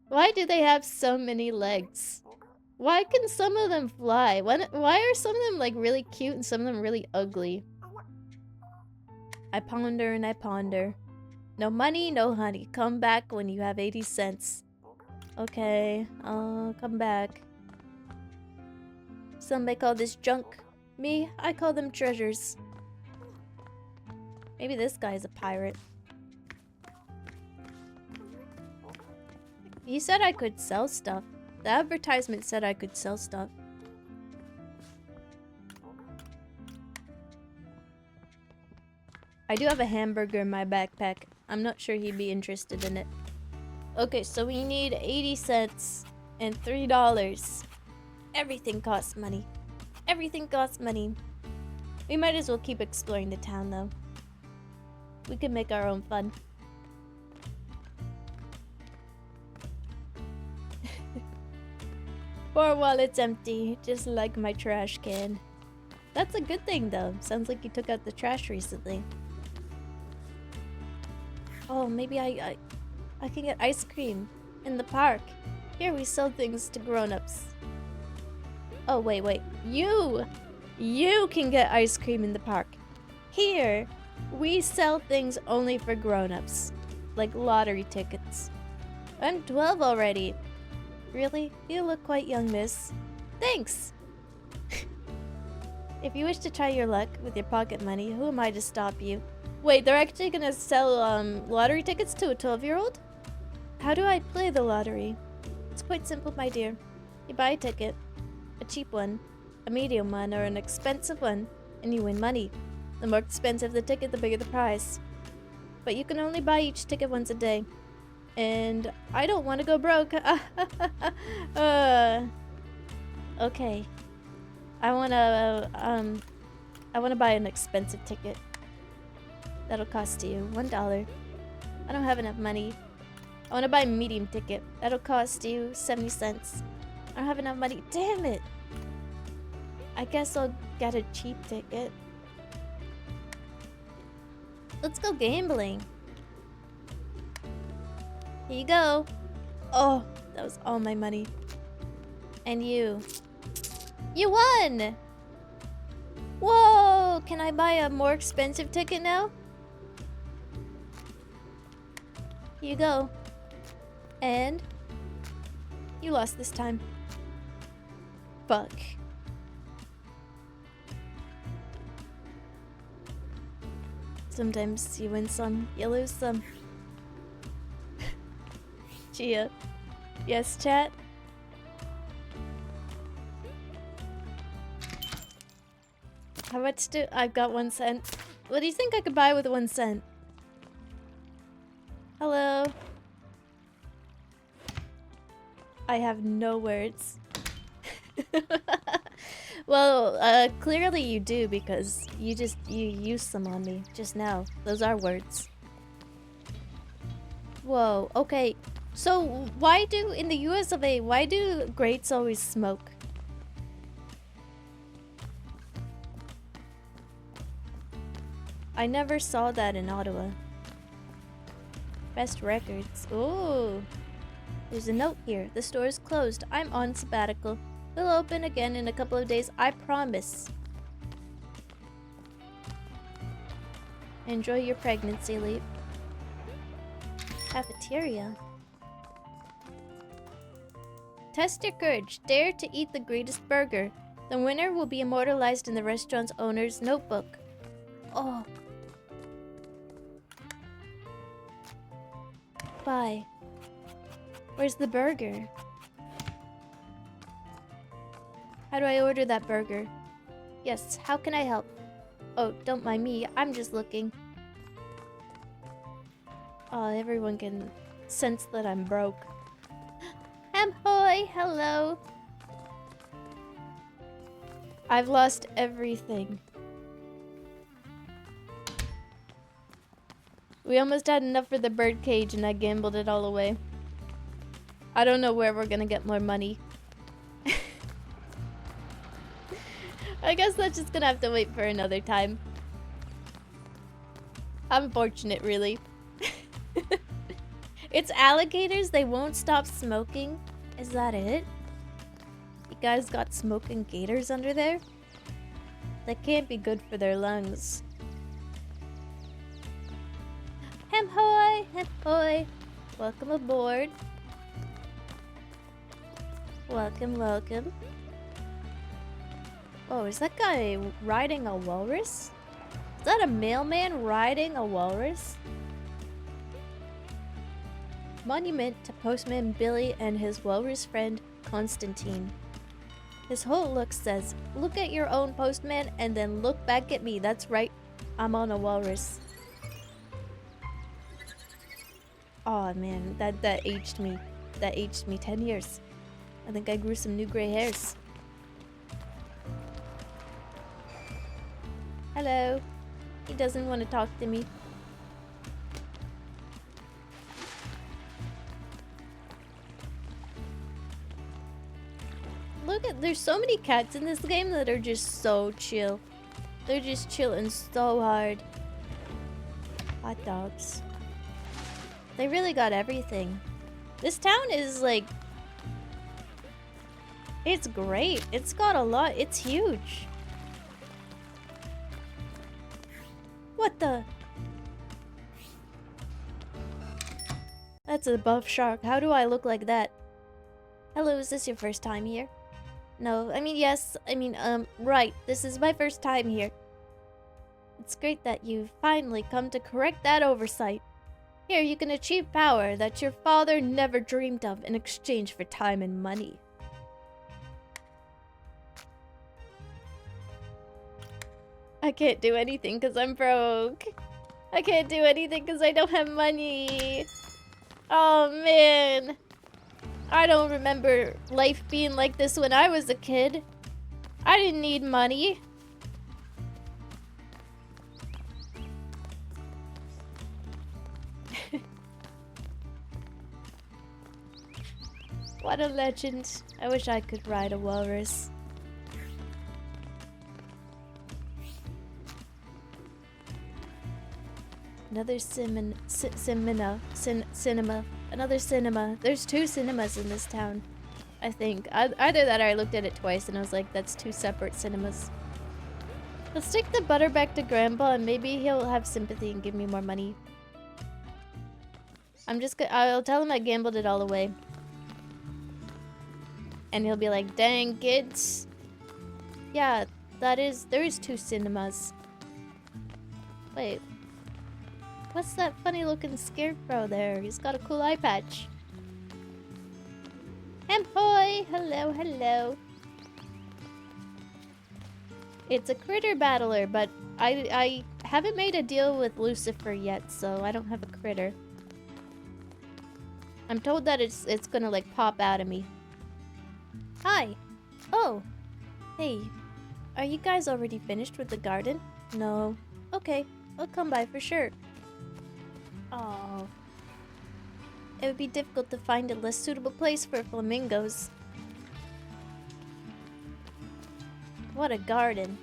Why do they have so many legs? Why can some of them fly? Why are some of them like really cute and some of them really ugly? I ponder and I ponder. No money, no honey. Come back when you have 80 cents. Okay, I'll come back. Some may call this junk. Me, I call them treasures. Maybe this guy's a pirate. He said I could sell stuff. The advertisement said I could sell stuff. I do have a hamburger in my backpack. I'm not sure he'd be interested in it. Okay, so we need 80 cents and $3. Everything costs money. Everything costs money. We might as well keep exploring the town though. We can make our own fun. Poor wallet's empty, just like my trash can. That's a good thing though. Sounds like you took out the trash recently. Oh, maybe I can get ice cream in the park. Here we sell things to grown-ups. Oh, wait. You can get ice cream in the park. Here, we sell things only for grown-ups. Like lottery tickets. I'm 12 already. Really? You look quite young, miss. Thanks! If you wish to try your luck with your pocket money, who am I to stop you? Wait, they're actually gonna sell lottery tickets to a 12-year-old? How do I play the lottery? It's quite simple, my dear. You buy a ticket, a cheap one, a medium one, or an expensive one, and you win money. The more expensive the ticket, the bigger the prize. But you can only buy each ticket once a day. And I don't want to go broke. Okay. I wanna buy an expensive ticket. That'll cost you $1. I don't have enough money. I wanna buy a medium ticket. That'll cost you 70 cents. I don't have enough money. Damn it! I guess I'll get a cheap ticket. Let's go gambling. Here you go. Oh, that was all my money. And you. You won! Whoa! Can I buy a more expensive ticket now? Here you go. And you lost this time. Fuck. Sometimes you win some, you lose some. Chia. Yes, chat? How much do... I've got 1 cent. What do you think I could buy with 1 cent? Hello? I have no words. Well, clearly you do because you used some on me just now. Those are words. Whoa, okay. So why do, in the US of A, why do greats always smoke? I never saw that in Ottawa. Best records. Ooh. There's a note here. The store is closed. I'm on sabbatical. We'll open again in a couple of days, I promise. Enjoy your pregnancy leave. Cafeteria. Test your courage. Dare to eat the greatest burger. The winner will be immortalized in the restaurant's owner's notebook. Oh. Bye. Where's the burger? How do I order that burger? Yes, how can I help? Oh, don't mind me, I'm just looking. Oh, everyone can sense that I'm broke. Hoy, hello. I've lost everything. We almost had enough for the bird cage and I gambled it all away. I don't know where we're gonna get more money. I guess that's just gonna have to wait for another time. Unfortunate, really. It's alligators, they won't stop smoking. Is that it? You guys got smoking gators under there? That can't be good for their lungs. Hem hoy, hem hoy. Welcome aboard. Welcome, welcome. Oh, is that guy riding a walrus? Is that a mailman riding a walrus? Monument to Postman Billy and his walrus friend, Constantine. His whole look says, look at your own postman and then look back at me. That's right, I'm on a walrus. Oh man, that aged me. That aged me 10 years. I think I grew some new gray hairs. Hello. He doesn't want to talk to me. Look at, there's so many cats in this game that are just so chill. They're just chilling so hard. Hot dogs. They really got everything. This town is like... It's great. It's got a lot. It's huge. What the? That's a buff shark. How do I look like that? Hello, is this your first time here? No, I mean, yes. I mean, right. This is my first time here. It's great that you've finally come to correct that oversight. Here, you can achieve power that your father never dreamed of in exchange for time and money. I can't do anything because I'm broke. I can't do anything because I don't have money. Oh, man. I don't remember life being like this when I was a kid. I didn't need money. What a legend. I wish I could ride a walrus. Another cinema. Another cinema. There's 2 cinemas in this town, I think. Either that or I looked at it twice and I was like, that's 2 separate cinemas. Let's take the butter back to Grandpa and maybe he'll have sympathy and give me more money. I'll tell him I gambled it all away. And he'll be like, dang kids. Yeah, there is 2 cinemas. Wait. What's that funny looking scarecrow there? He's got a cool eye patch. Hoy! Hello, hello. It's a critter battler, but I haven't made a deal with Lucifer yet, so I don't have a critter. I'm told that it's gonna like pop out of me. Hi. Oh. Hey. Are you guys already finished with the garden? No. Okay. I'll come by for sure. Oh. It would be difficult to find a less suitable place for flamingos. What a garden.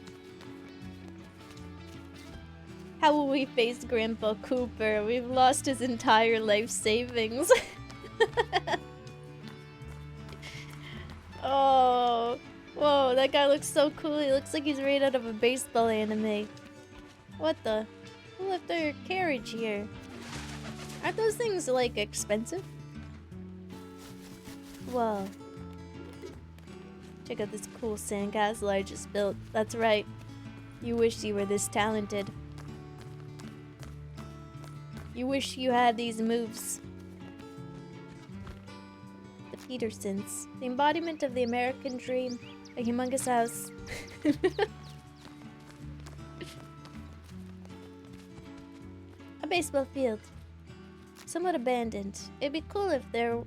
How will we face Grandpa Cooper? We've lost his entire life savings. Oh. Whoa, that guy looks so cool. He looks like he's right out of a baseball anime. What the? Who left their carriage here? Aren't those things, like, expensive? Whoa. Check out this cool sandcastle I just built. That's right. You wish you were this talented. You wish you had these moves. The Petersons. The embodiment of the American dream. A humongous house. A baseball field. Somewhat abandoned. It'd be cool if there...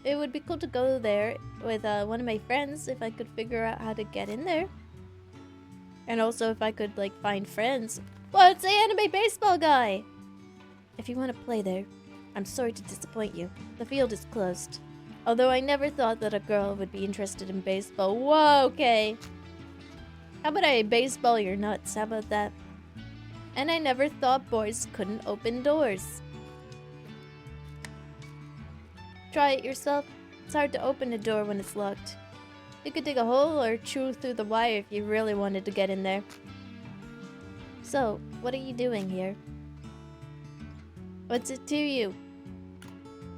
It would be cool to go there with one of my friends if I could figure out how to get in there. And also if I could, like, find friends. Well, it's the anime baseball guy! If you want to play there, I'm sorry to disappoint you. The field is closed. Although I never thought that a girl would be interested in baseball. Whoa, okay. How about I baseball your nuts? How about that? And I never thought boys couldn't open doors. Try it yourself. It's hard to open a door when it's locked. You could dig a hole or chew through the wire if you really wanted to get in there. So, what are you doing here? What's it to you?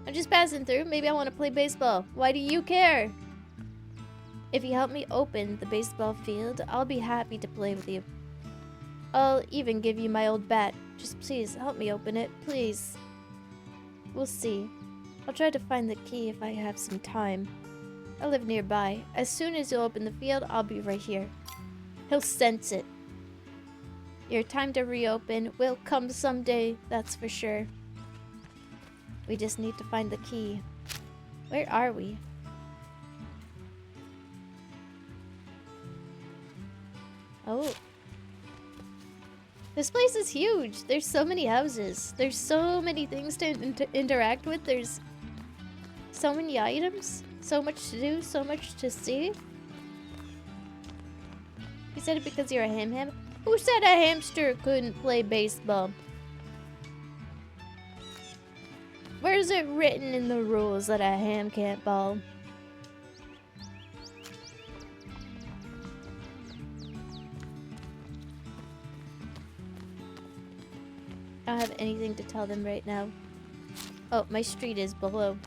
I'm just passing through. Maybe I want to play baseball. Why do you care? If you help me open the baseball field, I'll be happy to play with you. I'll even give you my old bat. Just please help me open it, please. We'll see. I'll try to find the key if I have some time. I live nearby. As soon as you open the field, I'll be right here. He'll sense it. Your time to reopen will come someday, that's for sure. We just need to find the key. Where are we? Oh. This place is huge. There's so many houses. There's so many things to interact with. There's so many items. So much to do. So much to see. You said it because you're a ham? Who said a hamster couldn't play baseball? Where's it written in the rules that a ham can't ball? I don't have anything to tell them right now. Oh, my street is below.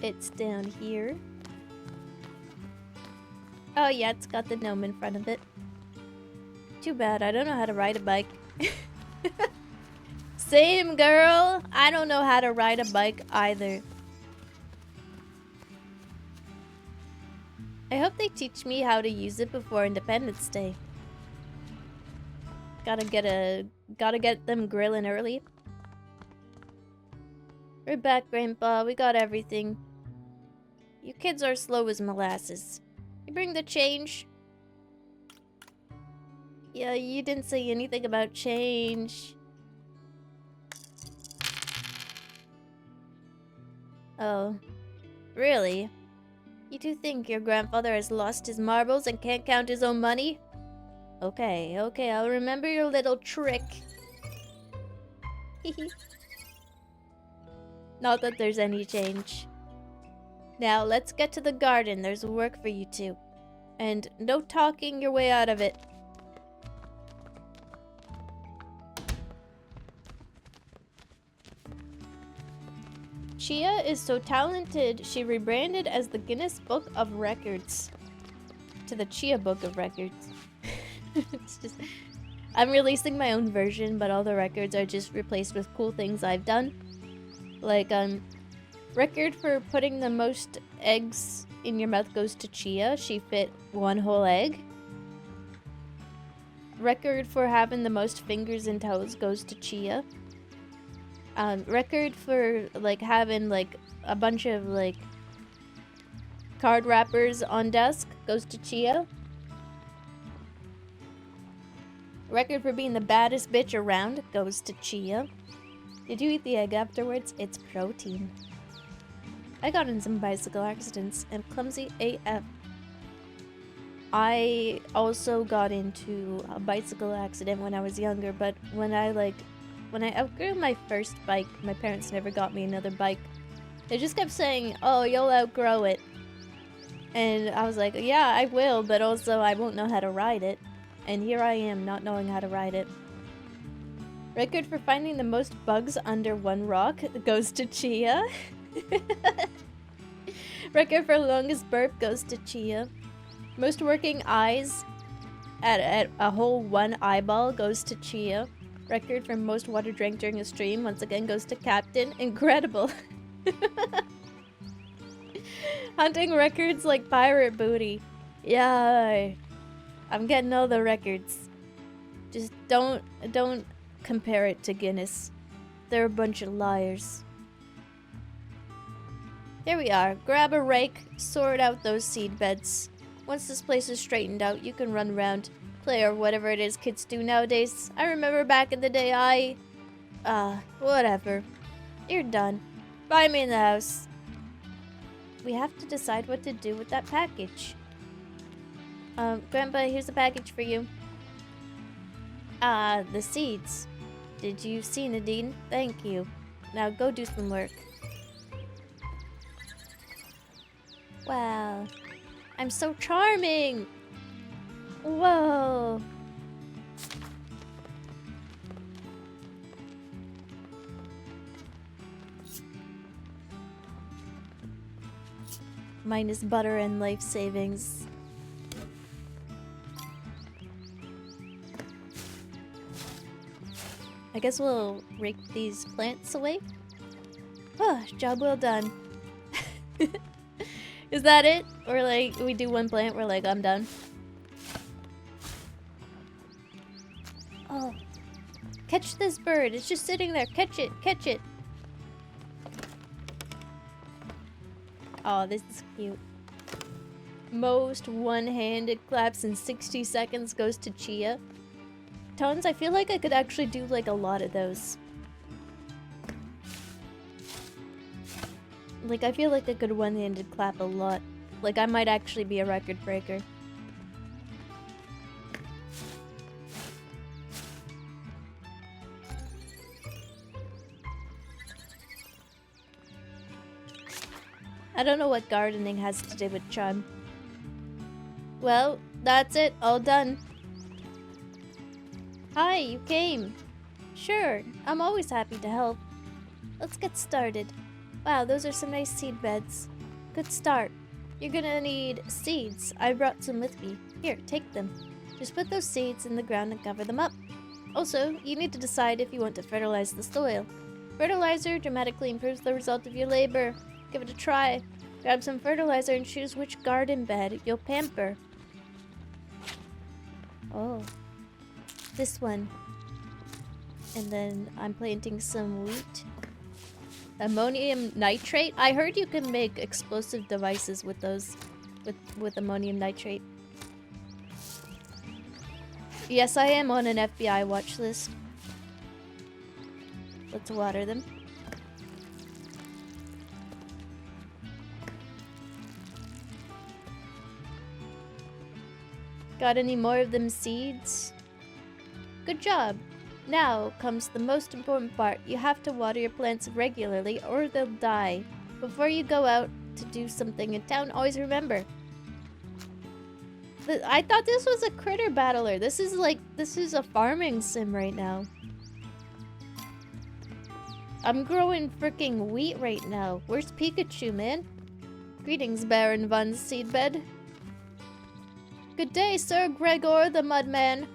It's down here. Oh yeah, it's got the gnome in front of it. Too bad, I don't know how to ride a bike. Same, girl! I don't know how to ride a bike either. I hope they teach me how to use it before Independence Day. Gotta get them grilling early. We're back, Grandpa. We got everything. You kids are slow as molasses. You bring the change? Yeah, you didn't say anything about change. Oh. Really? You do think your grandfather has lost his marbles and can't count his own money? Okay, okay, I'll remember your little trick. Not that there's any change. Now, let's get to the garden. There's work for you two. And no talking your way out of it. Chia is so talented, she rebranded as the Guinness Book of Records. To the Chia Book of Records. It's just... I'm releasing my own version, but all the records are just replaced with cool things I've done. Like, Record for putting the most eggs in your mouth goes to Chia. She fit 1 whole egg. Record for having the most fingers and toes goes to Chia. Record for like having like a bunch of like card wrappers on desk goes to Chia. Record for being the baddest bitch around goes to Chia. Did you eat the egg afterwards? It's protein. I got in some bicycle accidents and clumsy AF. I also got into a bicycle accident when I was younger, but when I outgrew my first bike, my parents never got me another bike. They just kept saying, oh, you'll outgrow it. And I was like, yeah, I will, but also I won't know how to ride it. And here I am, not knowing how to ride it. Record for finding the most bugs under 1 rock goes to Chia. Record for longest burp goes to Chia. Most working eyes at a whole 1 eyeball goes to Chia. Record for most water drank during a stream once again goes to Captain. Incredible. Hunting records like pirate booty. Yeah, I'm getting all the records. Just don't compare it to Guinness. They're a bunch of liars. There we are. Grab a rake, sort out those seed beds. Once this place is straightened out, you can run around, play or whatever it is kids do nowadays. I remember back in the day whatever. You're done. Find me in the house. We have to decide what to do with that package. Grandpa, here's a package for you. The seeds. Did you see Nadine? Thank you. Now go do some work. Wow. I'm so charming! Whoa! Minus butter and life savings. I guess we'll rake these plants away. Oh, job well done. Is that it? Or like, we do 1 plant, we're like, I'm done. Oh. Catch this bird. It's just sitting there. Catch it. Catch it. Oh, this is cute. Most one-handed claps in 60 seconds goes to Chia. Tons, I feel like I could actually do like a lot of those. Like, I feel like I could one-handed clap a lot. Like, I might actually be a record breaker. I don't know what gardening has to do with charm. Well, that's it. All done. Hi, you came. Sure, I'm always happy to help. Let's get started. Wow, those are some nice seed beds. Good start. You're gonna need seeds. I brought some with me. Here, take them. Just put those seeds in the ground and cover them up. Also, you need to decide if you want to fertilize the soil. Fertilizer dramatically improves the result of your labor. Give it a try. Grab some fertilizer and choose which garden bed you'll pamper. Oh. This one. And then I'm planting some wheat. Ammonium nitrate? I heard you can make explosive devices with those. With ammonium nitrate. Yes, I am on an FBI watch list. Let's water them. Got any more of them seeds? Good job. Now comes the most important part. You have to water your plants regularly or they'll die. Before you go out to do something in town, always remember. I thought this was a critter battler. This is a farming sim right now. I'm growing freaking wheat right now. Where's Pikachu, man? Greetings, Baron Von Seedbed. Good day, Sir Gregor the Mudman.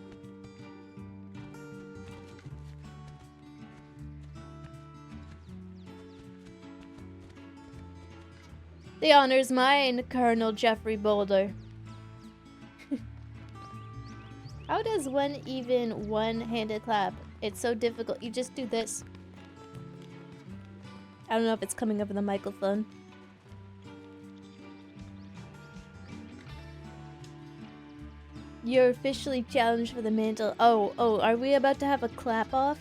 The honor's mine, Colonel Jeffrey Boulder. How does one even one-handed clap? It's so difficult. You just do this. I don't know if it's coming up in the microphone. You're officially challenged for the mantle. Oh, are we about to have a clap off?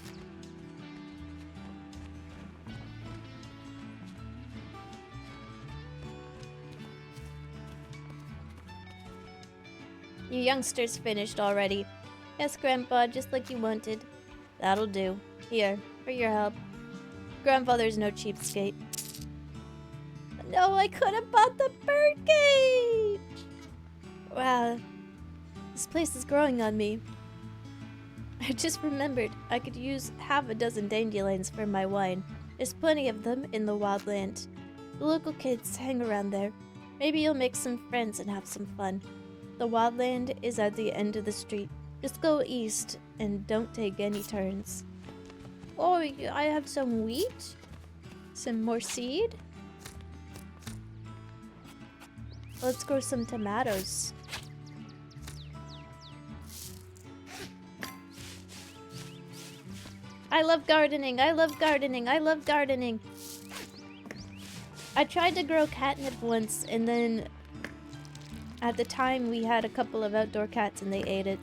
You youngsters finished already. Yes, Grandpa, just like you wanted. That'll do. Here, for your help. Grandfather's no cheapskate. No, I could have bought the birdcage! Wow. This place is growing on me. I just remembered I could use half a dozen dandelions for my wine. There's plenty of them in the wildland. The local kids hang around there. Maybe you'll make some friends and have some fun. The wildland is at the end of the street. Just go east and don't take any turns. Oh, I have some wheat? Some more seed? Let's grow some tomatoes. I love gardening, I love gardening, I love gardening. I tried to grow catnip once, and then at the time we had a couple of outdoor cats and they ate it.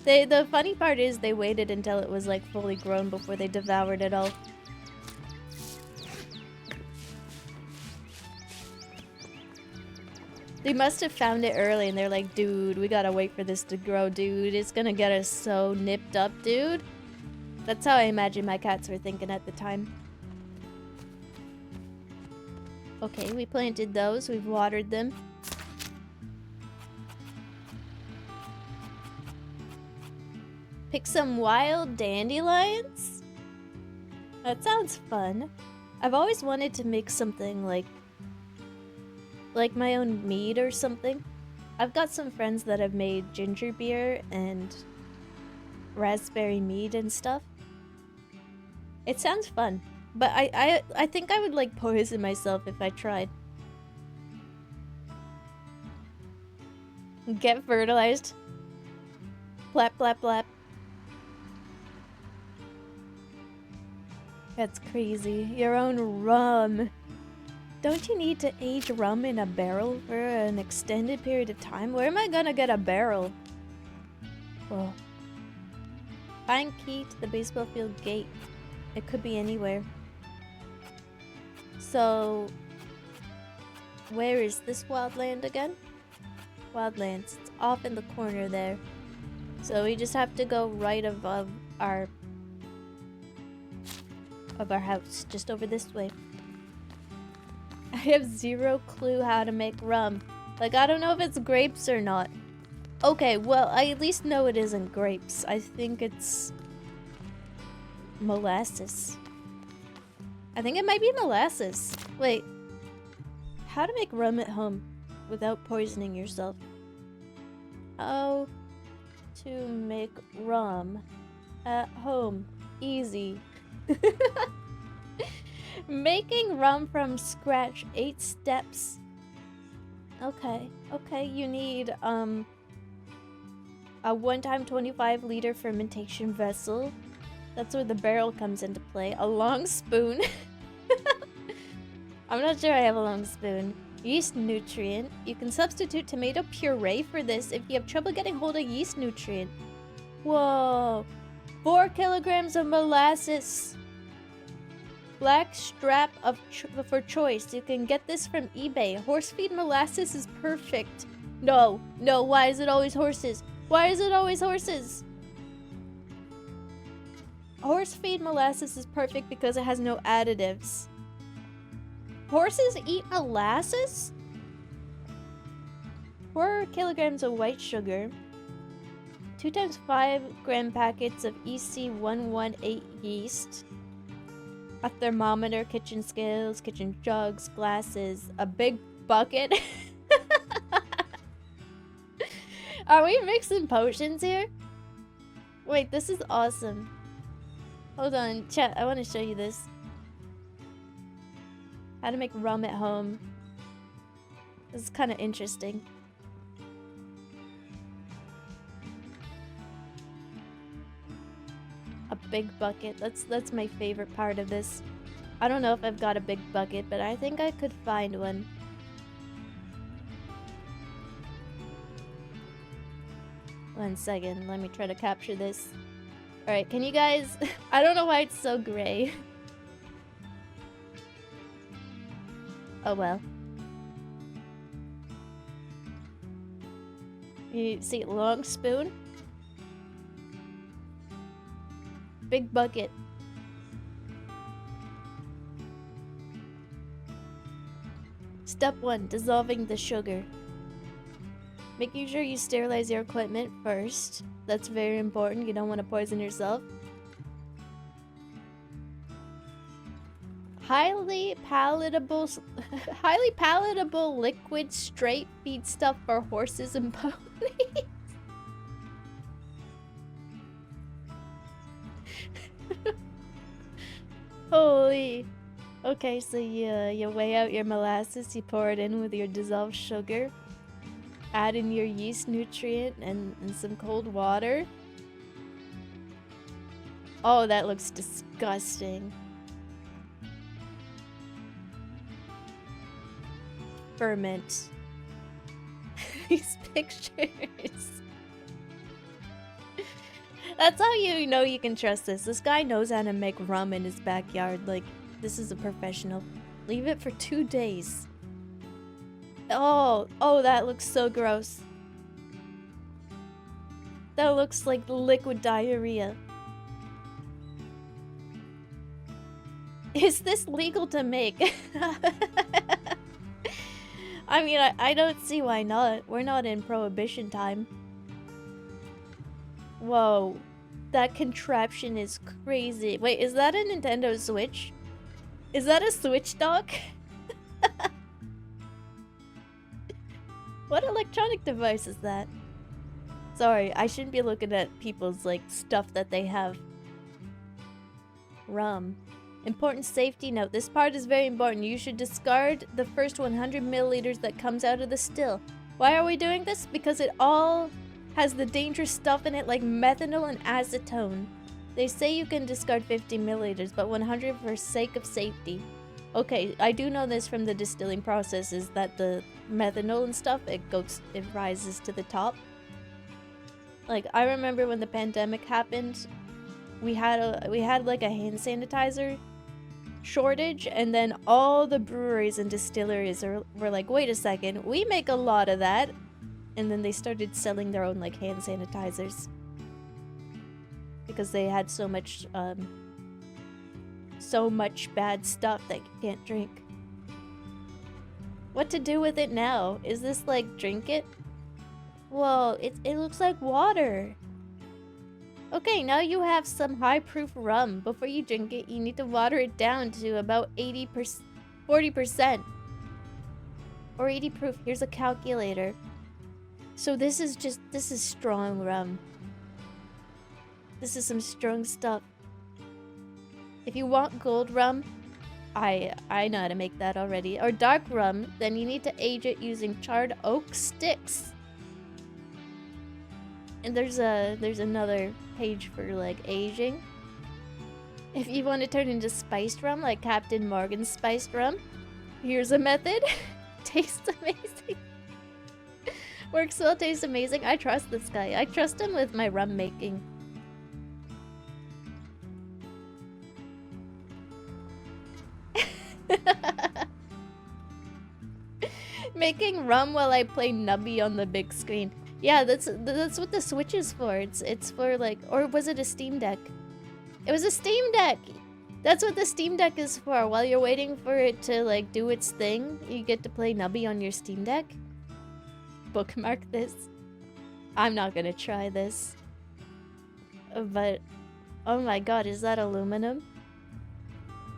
The funny part is they waited until it was like fully grown before they devoured it all. They must have found it early and they're like, dude, we gotta wait for this to grow, dude. It's gonna get us so nipped up, dude. That's how I imagine my cats were thinking at the time. Okay, we planted those. We've watered them. Pick some wild dandelions? That sounds fun. I've always wanted to make something like my own mead or something. I've got some friends that have made ginger beer and raspberry mead and stuff. It sounds fun, but I think I would like poison myself if I tried. Get fertilized. Blap, blap, blap. That's crazy. Your own rum. Don't you need to age rum in a barrel for an extended period of time? Where am I gonna get a barrel? Whoa. Find key to the baseball field gate. It could be anywhere. So, where is this wildland again? Wildlands. It's off in the corner there. So we just have to go right above our house, just over this way. I have zero clue how to make rum. Like, I don't know if it's grapes or not. Okay, well, I at least know it isn't grapes. I think it's molasses. I think it might be molasses. Wait. How to make rum at home without poisoning yourself. How to make rum at home. Easy. Making rum from scratch. 8 steps. Okay. Okay, you need a 1x 25-liter fermentation vessel. That's where the barrel comes into play. A long spoon. I'm not sure I have a long spoon. Yeast nutrient. You can substitute tomato puree for this if you have trouble getting hold of yeast nutrient. Whoa. 4 kilograms of molasses. Black strap for choice. You can get this from eBay. Horse feed molasses is perfect. No. No, why is it always horses? Why is it always horses? Horse feed molasses is perfect because it has no additives. Horses eat molasses? 4 kilograms of white sugar. 2 times 5 gram packets of EC118 yeast. A thermometer, kitchen scales, kitchen jugs, glasses, a big bucket. Are we mixing potions here? Wait, this is awesome. Hold on, chat, I want to show you this. How to make rum at home. It's kind of interesting. A big bucket. That's my favorite part of this. I don't know if I've got a big bucket, but I think I could find one. One second, let me try to capture this. Alright, can you guys... I don't know why it's so gray. Oh well. You see, long spoon. Big bucket. Step 1, dissolving the sugar. Making sure you sterilize your equipment first. That's very important. You don't want to poison yourself. Highly palatable liquid straight feed stuff for horses and ponies. Holy. Okay, so you weigh out your molasses, you pour it in with your dissolved sugar. Add in your yeast nutrient and some cold water. Oh, that looks disgusting. Ferment. These pictures. That's how you know you can trust this. This guy knows how to make rum in his backyard. Like, this is a professional. Leave it for 2 days. Oh, that looks so gross. That looks like liquid diarrhea. Is this legal to make? I mean, I don't see why not. We're not in prohibition time. Whoa. That contraption is crazy. Wait, is that a Nintendo Switch? Is that a Switch dock? What electronic device is that? Sorry, I shouldn't be looking at people's, like, stuff that they have. Rum. Important safety note. This part is very important. You should discard the first 100 milliliters that comes out of the still. Why are we doing this? Because it all has the dangerous stuff in it, like methanol and acetone. They say you can discard 50 milliliters, but 100 for sake of safety. Okay, I do know this from the distilling process, is that the methanol and stuff, it rises to the top. Like, I remember when the pandemic happened, we had like a hand sanitizer shortage, and then all the breweries and distilleries were like, wait a second, we make a lot of that. And then they started selling their own like hand sanitizers. Because they had so much bad stuff that you can't drink. What to do with it now? Is this like drink it? Well, it looks like water. Okay, now you have some high proof rum. Before you drink it, you need to water it down to about 40%. Or 80 proof. Here's a calculator. So this is strong rum. This is some strong stuff. If you want gold rum, I know how to make that already. Or dark rum, then you need to age it using charred oak sticks. And there's another page for like aging. If you want to turn into spiced rum, like Captain Morgan's spiced rum, here's a method. Tastes amazing. Works well, tastes amazing. I trust this guy. I trust him with my rum making. Making rum while I play Nubby on the big screen. Yeah, that's what the Switch is for. It's for like, or was it a Steam Deck? It was a Steam Deck. That's what the Steam Deck is for. While you're waiting for it to like do its thing, you get to play Nubby on your Steam Deck. Bookmark this. I'm not gonna try this. But, oh my god, is that aluminum?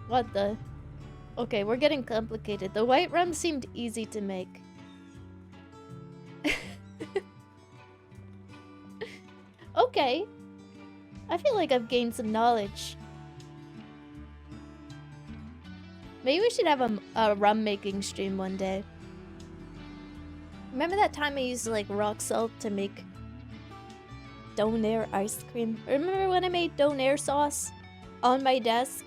What the? Okay, we're getting complicated. The white rum seemed easy to make. Okay. I feel like I've gained some knowledge. Maybe we should have a rum making stream one day. Remember that time I used like rock salt to make donair ice cream? Remember when I made donair sauce on my desk?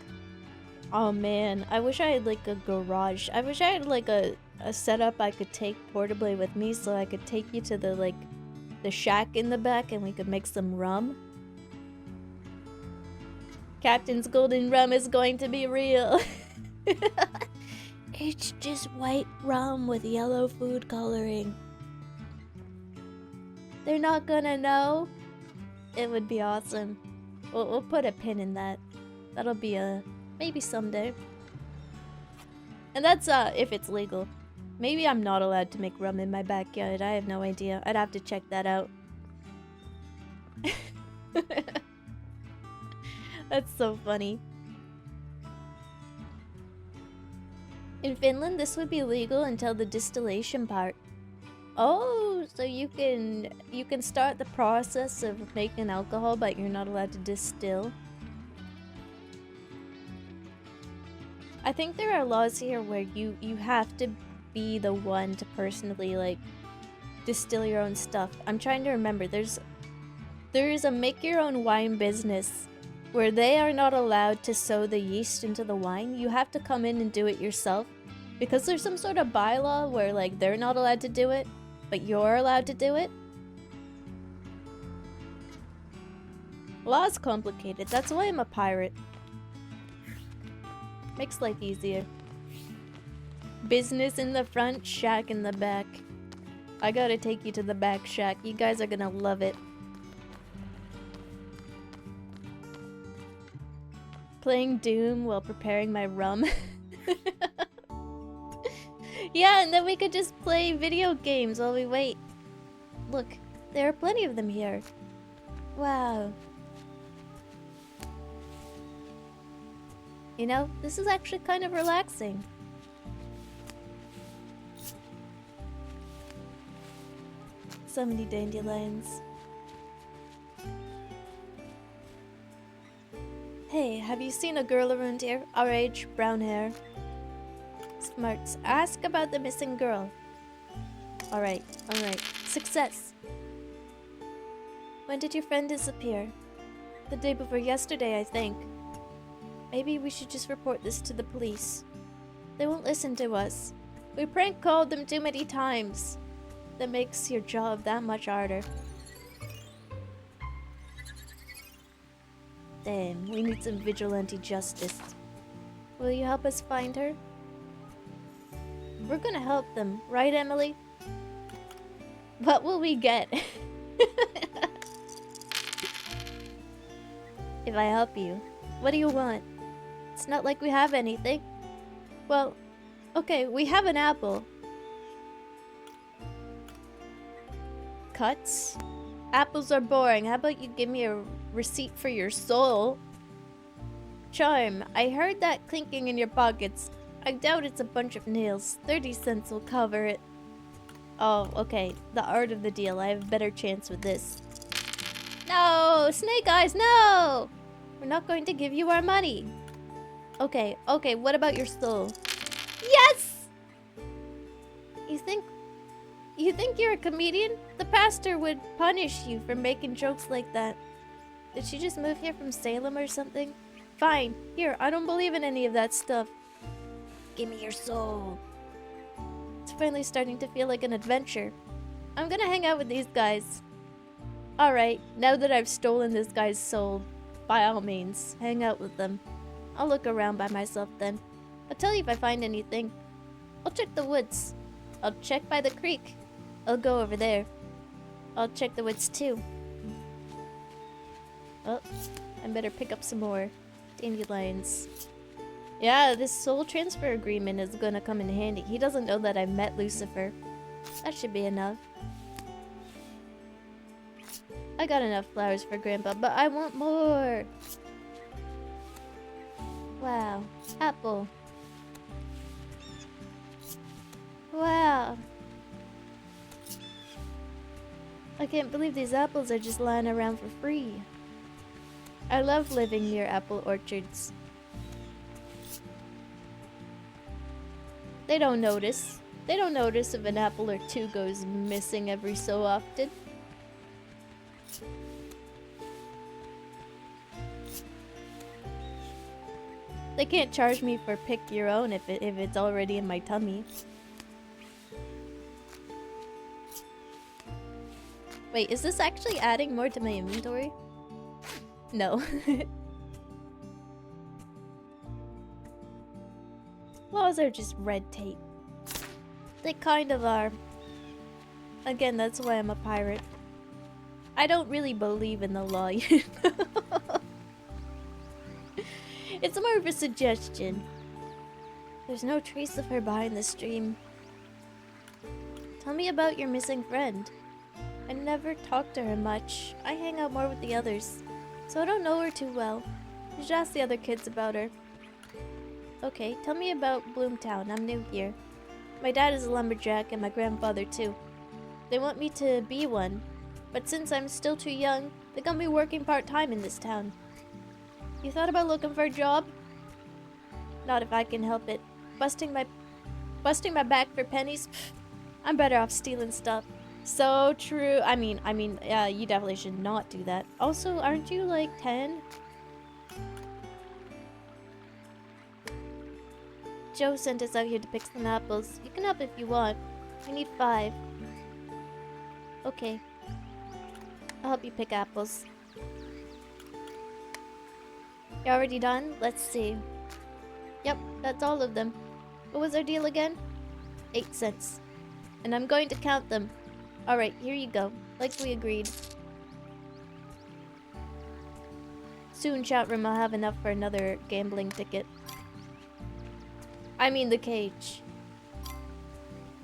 Oh man, I wish I had like a garage. I wish I had like a setup I could take portably with me so I could take you to the shack in the back and we could make some rum. Captain's golden rum is going to be real. It's just white rum with yellow food coloring. They're not gonna know. It would be awesome. We'll put a pin in that. That'll be maybe someday. And that's if it's legal. Maybe I'm not allowed to make rum in my backyard. I have no idea. I'd have to check that out. That's so funny. In Finland, this would be legal until the distillation part. Oh, so you can start the process of making alcohol, but you're not allowed to distill. I think there are laws here where you have to be the one to personally like distill your own stuff. I'm trying to remember. There is a make your own wine business where they are not allowed to sow the yeast into the wine. You have to come in and do it yourself because there's some sort of bylaw where like they're not allowed to do it, but you're allowed to do it. Law's complicated. That's why I'm a pirate. Makes life easier. Business in the front, shack in the back. I gotta take you to the back shack. You guys are gonna love it. Playing Doom while preparing my rum. Yeah, and then we could just play video games while we wait. Look, there are plenty of them here. Wow. You know, this is actually kind of relaxing. So many dandelions. Hey, have you seen a girl around here? Our age, brown hair. Smarts. Ask about the missing girl. Alright, alright. Success. When did your friend disappear? The day before yesterday, I think. Maybe we should just report this to the police. They won't listen to us. We prank called them too many times. That makes your job that much harder. Damn, we need some vigilante justice. Will you help us find her? We're gonna help them, right, Emily? What will we get? If I help you, what do you want? It's not like we have anything. Well, okay, we have an apple. Cuts? Apples are boring. How about you give me a receipt for your soul? Charm, I heard that clinking in your pockets. I doubt it's a bunch of nails. 30 cents will cover it. Oh, okay. The art of the deal. I have a better chance with this. No! Snake Eyes, no! We're not going to give you our money. Okay, okay, what about your soul? Yes! You think you're a comedian? The pastor would punish you for making jokes like that. Did she just move here from Salem or something? Fine. Here, I don't believe in any of that stuff. Give me your soul. It's finally starting to feel like an adventure. I'm gonna hang out with these guys. Alright, now that I've stolen this guy's soul, by all means, hang out with them. I'll look around by myself then. I'll tell you if I find anything. I'll check the woods. I'll check by the creek. I'll go over there. I'll check the woods too. Oh, I better pick up some more dandelions. Yeah, this soul transfer agreement is gonna come in handy. He doesn't know that I met Lucifer. That should be enough. I got enough flowers for Grandpa, but I want more. Wow. Apple. Wow. I can't believe these apples are just lying around for free. I love living near apple orchards. They don't notice. They don't notice if an apple or two goes missing every so often. They can't charge me for pick your own if it's already in my tummy. Wait, is this actually adding more to my inventory? No. Laws are just red tape. They kind of are. Again, that's why I'm a pirate. I don't really believe in the law, you know? It's more of a suggestion. There's no trace of her behind the stream. Tell me about your missing friend. I never talk to her much. I hang out more with the others, so I don't know her too well. You should ask the other kids about her. Okay, tell me about Bloomtown. I'm new here. My dad is a lumberjack and my grandfather too. They want me to be one, but since I'm still too young, they got me working part-time in this town. You thought about looking for a job? Not if I can help it. Busting my back for pennies? Pfft, I'm better off stealing stuff. So true. I mean, you definitely should not do that. Also, aren't you like 10? Joe sent us out here to pick some apples. You can help if you want. We need 5. Okay. I'll help you pick apples. You already done? Let's see. Yep, that's all of them. What was our deal again? 8 cents. And I'm going to count them. Alright, here you go. Like we agreed. Soon, chat room, I'll have enough for another gambling ticket. I mean the cage.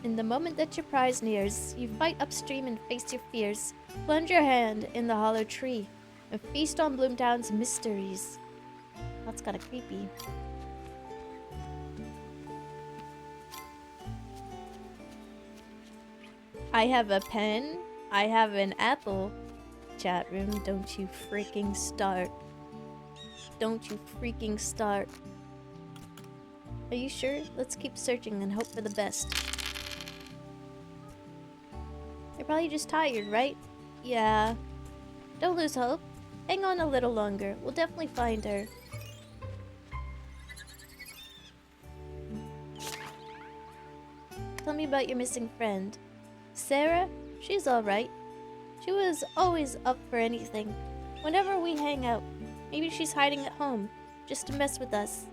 In the moment that your prize nears, you fight upstream and face your fears. Plunge your hand in the hollow tree and feast on Bloomtown's mysteries. That's kinda creepy. I have a pen. I have an apple. Chat room, don't you freaking start. Don't you freaking start. Are you sure? Let's keep searching and hope for the best. You're probably just tired, right? Yeah. Don't lose hope. Hang on a little longer. We'll definitely find her. Tell me about your missing friend. Sarah? She's alright. She was always up for anything. Whenever we hang out, maybe she's hiding at home, just to mess with us.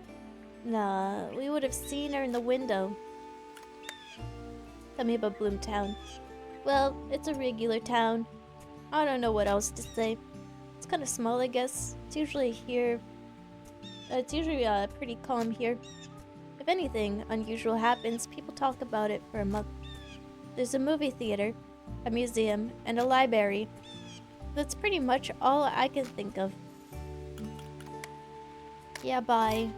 Nah, we would have seen her in the window. Tell me about Bloomtown. Well, it's a regular town. I don't know what else to say. It's kind of small, I guess. It's usually pretty calm here. If anything unusual happens, people talk about it for a month. There's a movie theater, a museum, and a library. That's pretty much all I can think of. Yeah, bye.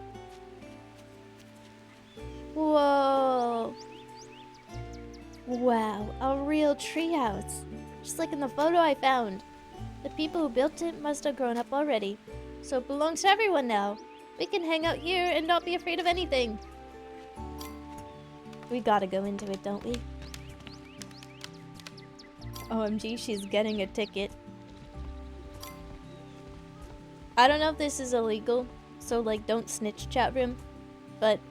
Whoa. Wow, a real treehouse. Just like in the photo I found. The people who built it must have grown up already. So it belongs to everyone now. We can hang out here and not be afraid of anything. We gotta go into it, don't we? OMG, she's getting a ticket. I don't know if this is illegal, so like don't snitch, chat room. But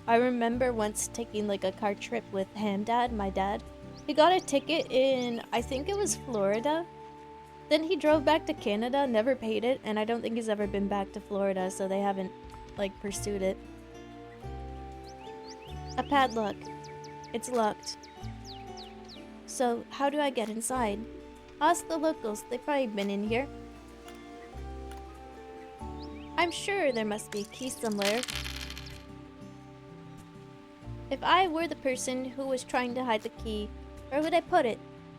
I remember once taking like a car trip with Hamdad, my dad. He got a ticket in, I think it was Florida. Then he drove back to Canada, never paid it, and I don't think he's ever been back to Florida, so they haven't like pursued it. A padlock. It's locked. So, how do I get inside? Ask the locals, they've probably been in here. I'm sure there must be a key somewhere. If I were the person who was trying to hide the key, where would I put it?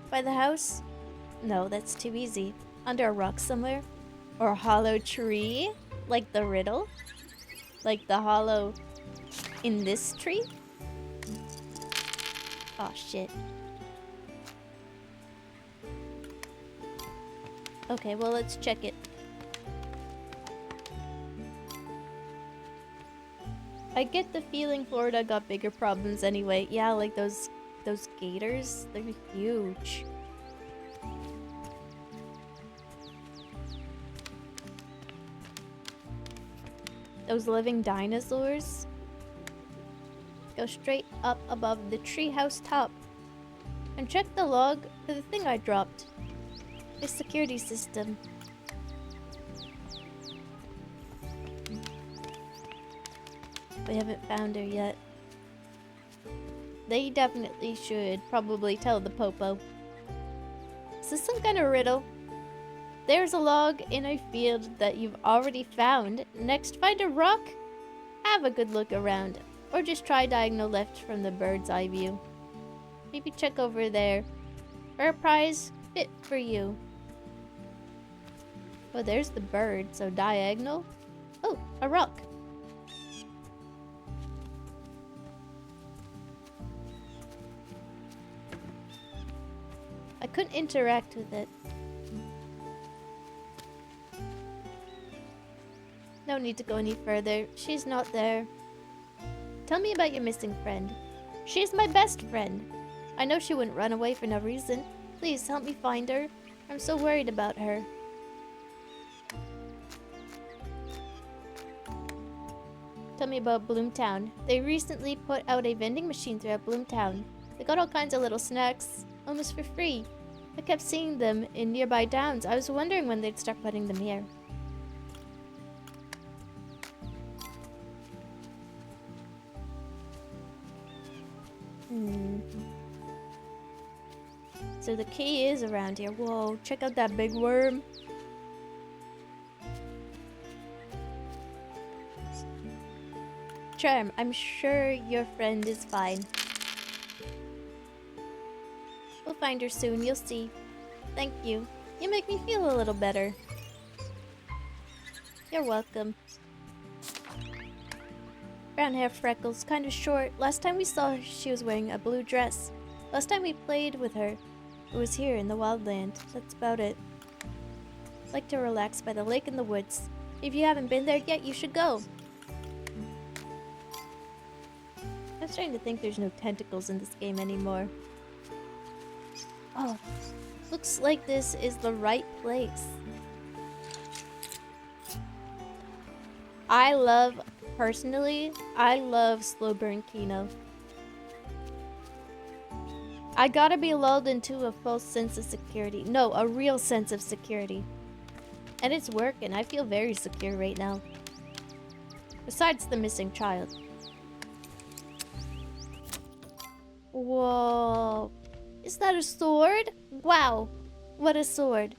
By the house? No, that's too easy. Under a rock somewhere? Or a hollow tree? Like the riddle? Like the hollow in this tree? Oh shit. Okay, well let's check it. I get the feeling Florida got bigger problems anyway. Yeah, like those gators, they're huge. Those living dinosaurs go straight up above the treehouse top. And check the log for the thing I dropped. A security system. We haven't found her yet. They definitely should probably tell the popo. Is this some kind of riddle? There's a log in a field that you've already found. Next, find a rock. Have a good look around. Or just try diagonal left from the bird's eye view. Maybe check over there. For a prize fit for you. Oh, there's the bird, so diagonal. Oh, a rock. I couldn't interact with it. No need to go any further. She's not there. Tell me about your missing friend. She's my best friend. I know she wouldn't run away for no reason. Please help me find her. I'm so worried about her. Tell me about Bloomtown. They recently put out a vending machine throughout Bloomtown. They got all kinds of little snacks, almost for free. I kept seeing them in nearby towns. I was wondering when they'd start putting them here. So the key is around here. Whoa, check out that big worm. Charm, I'm sure your friend is fine. We'll find her soon, you'll see. Thank you. You make me feel a little better. You're welcome. Brown hair, freckles, kind of short. Last time we saw her, she was wearing a blue dress. Last time we played with her, it was here in the wildland. That's about it. Like to relax by the lake in the woods. If you haven't been there yet, you should go. I'm starting to think there's no tentacles in this game anymore. Oh, looks like this is the right place. Personally, I love slow burn Kino. I gotta be lulled into a false sense of security. No, a real sense of security. And it's working. I feel very secure right now. Besides the missing child. Whoa. Is that a sword? Wow. What a sword.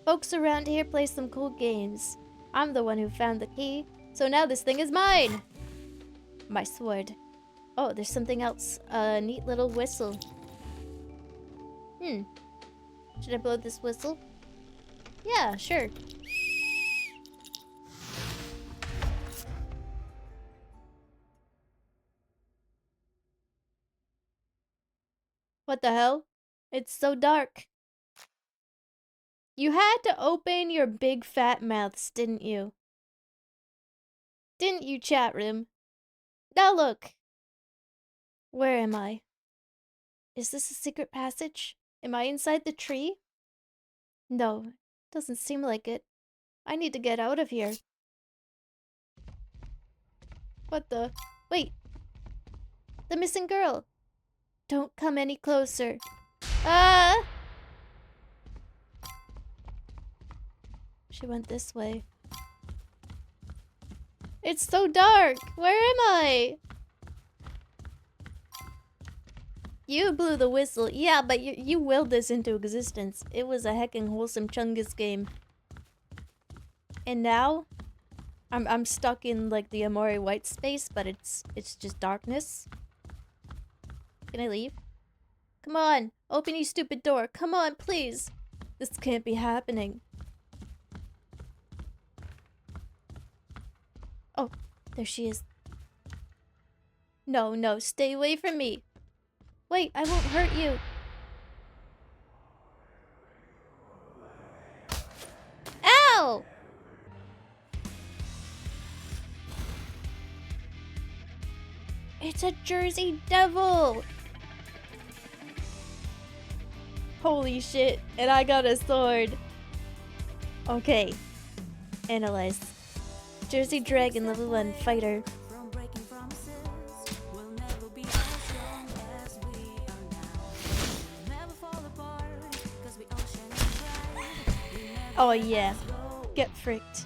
Folks around here play some cool games. I'm the one who found the key. So now this thing is mine. My sword. Oh, there's something else. A neat little whistle. Should I blow this whistle? Yeah, sure. What the hell? It's so dark. You had to open your big fat mouths, didn't you? Didn't you, chat room? Now look. Where am I? Is this a secret passage? Am I inside the tree? No, doesn't seem like it. I need to get out of here. What the? Wait. The missing girl. Don't come any closer. Ah! She went this way. It's so dark. Where am I? You blew the whistle. Yeah, but you willed this into existence. It was a heckin' wholesome Chungus game. And now, I'm stuck in like the Amori white space, but it's just darkness. Can I leave? Come on, open you stupid door. Come on, please. This can't be happening. Oh, there she is. No, no, stay away from me. Wait, I won't hurt you. Ow! It's a Jersey Devil! Holy shit, and I got a sword. Okay. Analyze. Jersey Dragon level 1 fighter. Oh yeah. Get fricked.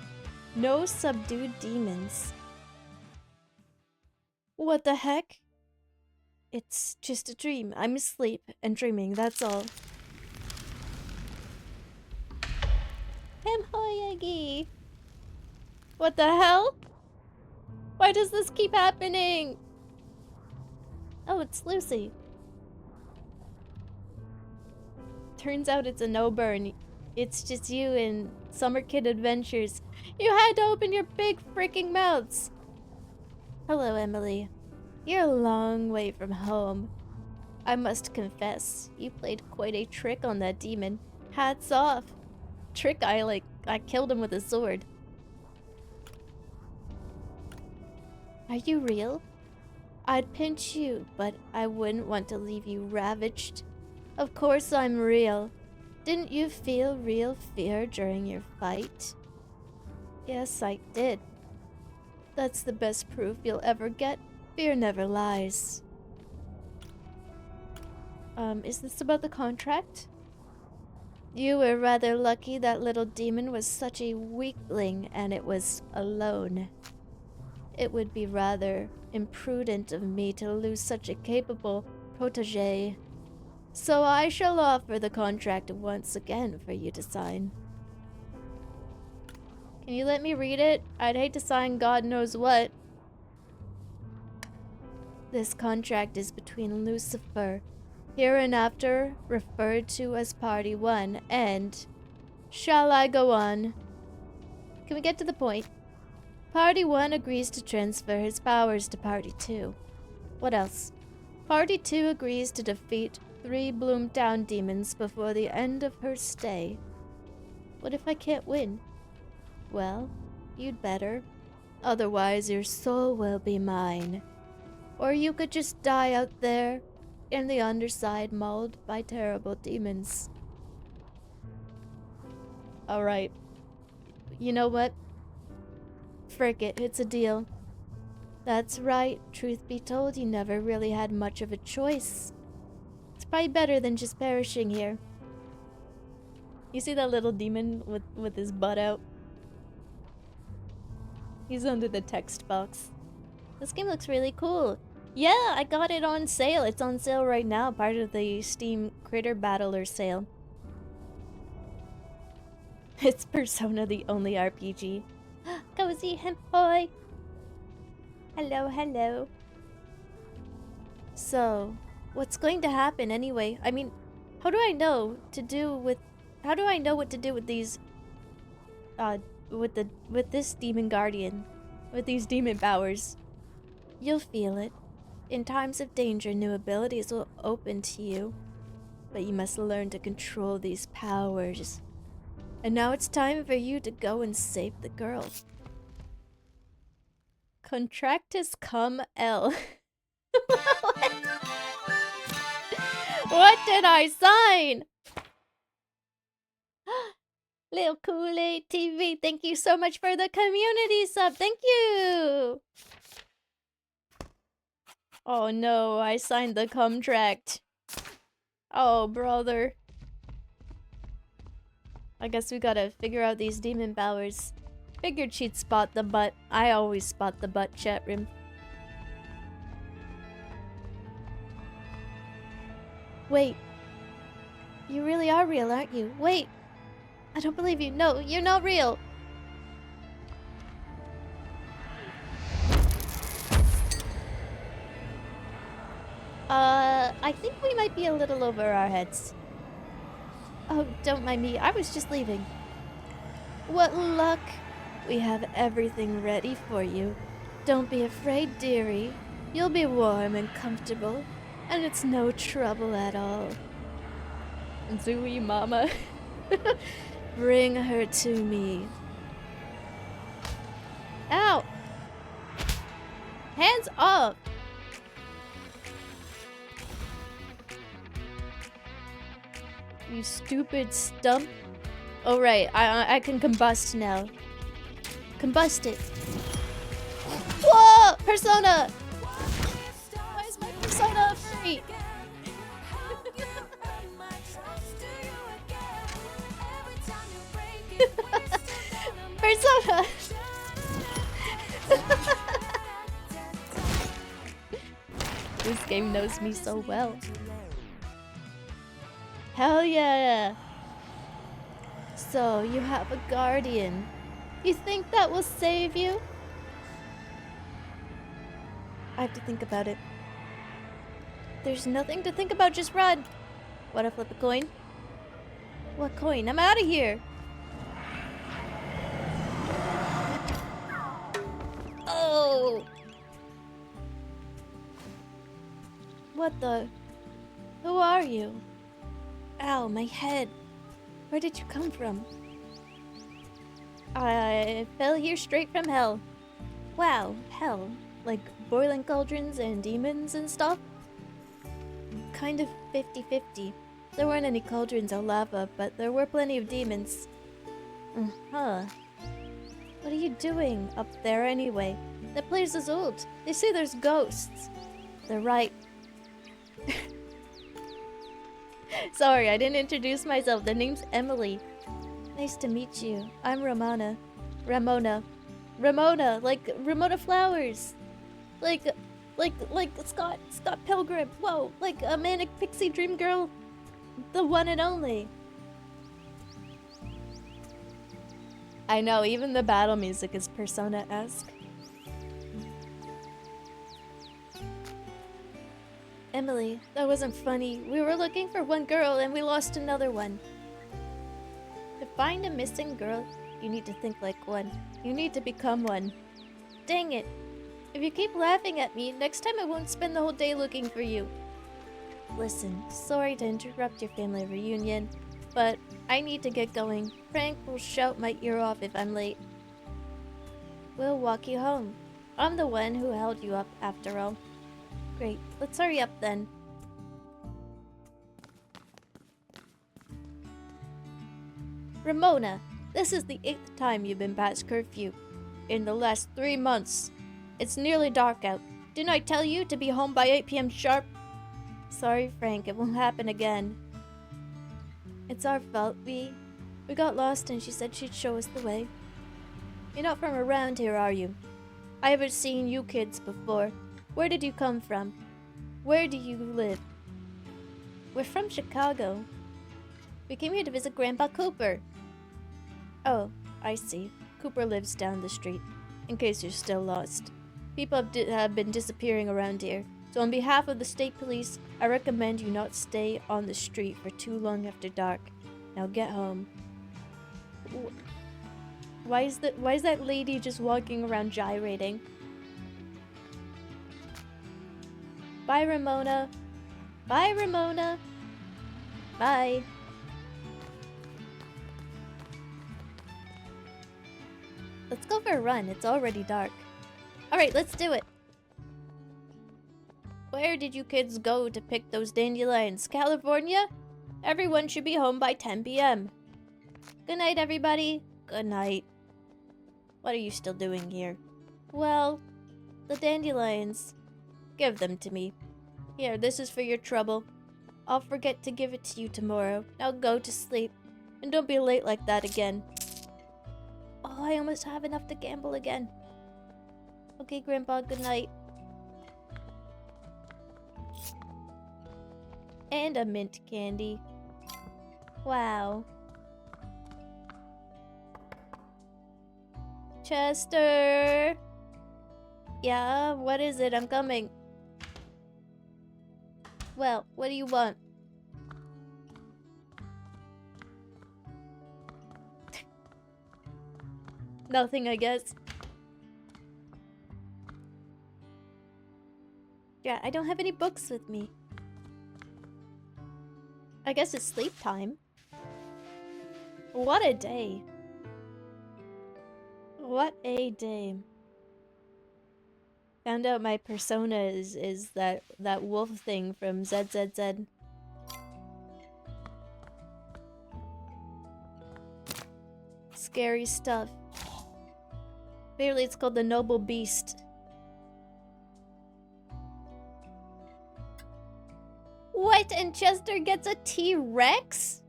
No subdued demons. What the heck? It's just a dream. I'm asleep and dreaming, that's all. Hemhoyagi! What the hell? Why does this keep happening? Oh, it's Lucy. Turns out it's a no burn. It's just you and Summer Kid Adventures. You had to open your big freaking mouths. Hello, Emily. You're a long way from home. I must confess, you played quite a trick on that demon. Hats off. Trick I killed him with a sword. Are you real? I'd pinch you, but I wouldn't want to leave you ravaged. Of course I'm real. Didn't you feel real fear during your fight? Yes, I did. That's the best proof you'll ever get. Fear never lies. Is this about the contract? You were rather lucky that little demon was such a weakling and it was alone. It would be rather imprudent of me to lose such a capable protégé. So I shall offer the contract once again for you to sign. Can you let me read it? I'd hate to sign God knows what. This contract is between Lucifer, hereinafter referred to as Party 1, and... Shall I go on? Can we get to the point? Party 1 agrees to transfer his powers to Party 2. What else? Party 2 agrees to defeat 3 Bloomtown demons before the end of her stay. What if I can't win? Well, you'd better. Otherwise, your soul will be mine. Or you could just die out there in the underside mauled by terrible demons. Alright. You know what? Frick it, it's a deal. That's right, truth be told, you never really had much of a choice. It's probably better than just perishing here. You see that little demon with his butt out? He's under the text box. This game looks really cool. Yeah, I got it on sale. It's on sale right now, part of the Steam Critter Battler sale. It's Persona the only RPG. Cozy hemp boy. Hello, hello. So, what's going to happen anyway? I mean, how do I know what to do with these with this demon guardian, with these demon powers? You'll feel it. In times of danger, new abilities will open to you, but you must learn to control these powers. And now it's time for you to go and save the girl. Contractus cum L. What did I sign? Lil Kool-Aid TV, thank you so much for the community sub. Thank you. Oh no, I signed the contract. Oh, brother. I guess we gotta figure out these demon powers. Figured she'd spot the butt. I always spot the butt, chat room. Wait. You really are real, aren't you? Wait. I don't believe you. No, you're not real. I think we might be a little over our heads. Oh, don't mind me. I was just leaving. What luck. We have everything ready for you. Don't be afraid, dearie. You'll be warm and comfortable, and it's no trouble at all. Zooey mama. Bring her to me. Ow! Hands off! You stupid stump. Oh right, I can combust now. Combust it. Whoa! Persona! Why is my persona free? Persona! This game knows me so well. Hell yeah! So, you have a guardian. You think that will save you? I have to think about it. There's nothing to think about, just run! Wanna flip a coin? What coin? I'm out of here! Oh! What the? Who are you? Ow, my head. Where did you come from? I fell here straight from hell. Wow, hell. Like boiling cauldrons and demons and stuff? Kind of 50-50. There weren't any cauldrons or lava, but there were plenty of demons. Huh. What are you doing up there anyway? That place is old. They say there's ghosts. They're right. Sorry, I didn't introduce myself. The name's Emily. Nice to meet you. I'm Ramona. Ramona, like Ramona Flowers. Like Scott Pilgrim. Whoa, like a manic pixie dream girl. The one and only. I know, even the battle music is Persona-esque. Emily, that wasn't funny. We were looking for one girl and we lost another one. To find a missing girl, you need to think like one. You need to become one. Dang it. If you keep laughing at me, next time I won't spend the whole day looking for you. Listen, sorry to interrupt your family reunion, but I need to get going. Frank will shout my ear off if I'm late. We'll walk you home. I'm the one who held you up after all. Great, let's hurry up then. Ramona, this is the 8th time you've been past curfew. In the last 3 months. It's nearly dark out. Didn't I tell you to be home by 8 p.m. sharp? Sorry, Frank, it won't happen again. It's our fault. We got lost and she said she'd show us the way. You're not from around here, are you? I haven't seen you kids before. Where did you come from? Where do you live? We're from Chicago. We came here to visit Grandpa Cooper. Oh, I see. Cooper lives down the street, in case you're still lost. People have been disappearing around here, so on behalf of the state police, I recommend you not stay on the street for too long after dark. Now get home. Why is that lady just walking around gyrating? Bye, Ramona. Bye, Ramona. Bye. Let's go for a run. It's already dark. Alright, let's do it. Where did you kids go to pick those dandelions? California? Everyone should be home by 10 p.m. Good night, everybody. Good night. What are you still doing here? Well, the dandelions. Give them to me. Here, this is for your trouble. I'll forget to give it to you tomorrow. Now go to sleep. And don't be late like that again. Oh, I almost have enough to gamble again. Okay, Grandpa, good night. And a mint candy. Wow. Chester! Yeah, what is it? I'm coming. Well, what do you want? Nothing, I guess. Yeah, I don't have any books with me. I guess it's sleep time. What a day. What a day. Found out my persona is that wolf thing from ZZZ. scary stuff. Apparently it's called the Noble Beast. What? And Chester gets a T-Rex?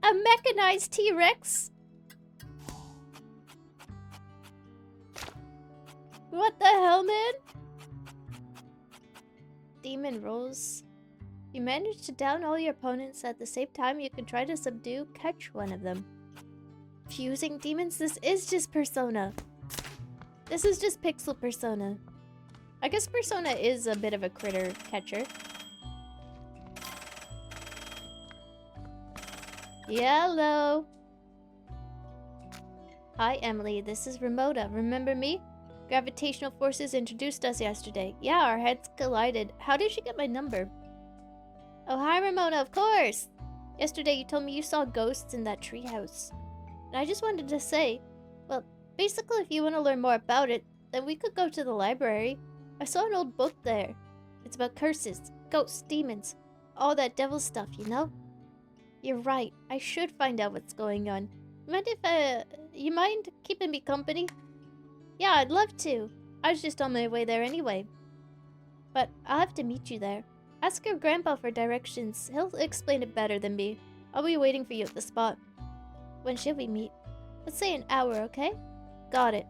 A mechanized T-Rex? What the hell, man? Demon rolls. You manage to down all your opponents at the same time you can try to catch one of them. Fusing demons? This is just Persona. This is just Pixel Persona. I guess Persona is a bit of a critter catcher. Hello. Hi, Emily. This is Ramona. Remember me? Gravitational forces introduced us yesterday. Yeah, our heads collided. How did she get my number? Oh, hi, Ramona. Of course. Yesterday, you told me you saw ghosts in that treehouse. And I just wanted to say, well, basically, if you want to learn more about it, then we could go to the library. I saw an old book there. It's about curses, ghosts, demons, all that devil stuff, you know? You're right. I should find out what's going on. You mind keeping me company? Yeah, I'd love to. I was just on my way there anyway. But I'll have to meet you there. Ask your grandpa for directions. He'll explain it better than me. I'll be waiting for you at the spot. When should we meet? Let's say an hour, okay? Got it.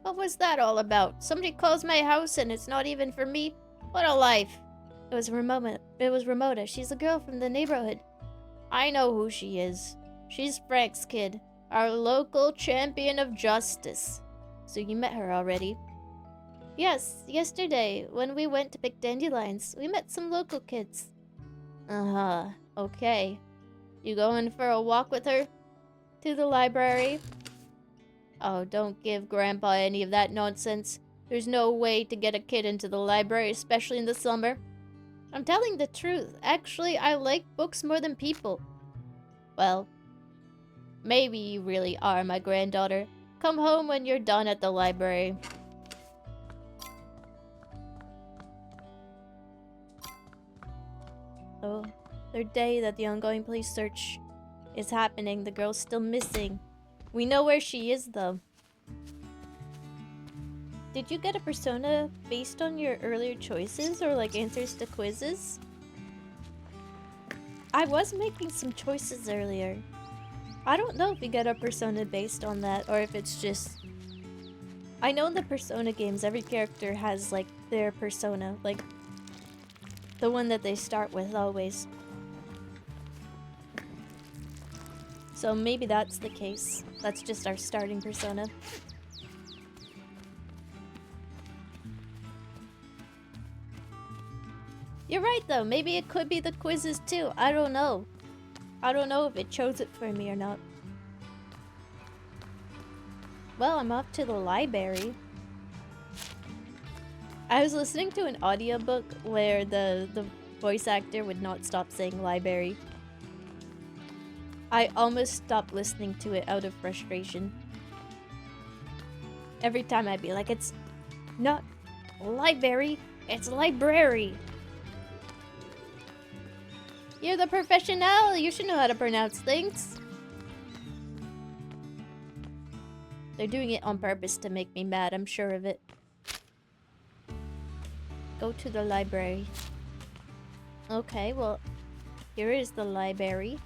What was that all about? Somebody calls my house and it's not even for me? What a life. It was Ramona. She's a girl from the neighborhood. I know who she is. She's Frank's kid. Our local champion of justice. So you met her already? Yes, yesterday, when we went to pick dandelions, we met some local kids. Uh-huh, okay. You going for a walk with her? To the library? Oh, don't give Grandpa any of that nonsense. There's no way to get a kid into the library, especially in the summer. I'm telling the truth. Actually, I like books more than people. Well, maybe you really are my granddaughter. Come home when you're done at the library. Oh, third day that the ongoing police search is happening. The girl's still missing. We know where she is, though. Did you get a persona based on your earlier choices or like answers to quizzes? I was making some choices earlier. I don't know if you get a persona based on that or if it's just... I know in the Persona games every character has like their persona, like the one that they start with always. So maybe that's the case. That's just our starting persona. You're right though, maybe it could be the quizzes too. I don't know. I don't know if it chose it for me or not. Well, I'm off to the library. I was listening to an audiobook where the voice actor would not stop saying library. I almost stopped listening to it out of frustration. Every time I'd be like, it's not library, it's library. You're the professional, you should know how to pronounce things. They're doing it on purpose to make me mad, I'm sure of it. Go to the library. Okay, well, here is the library.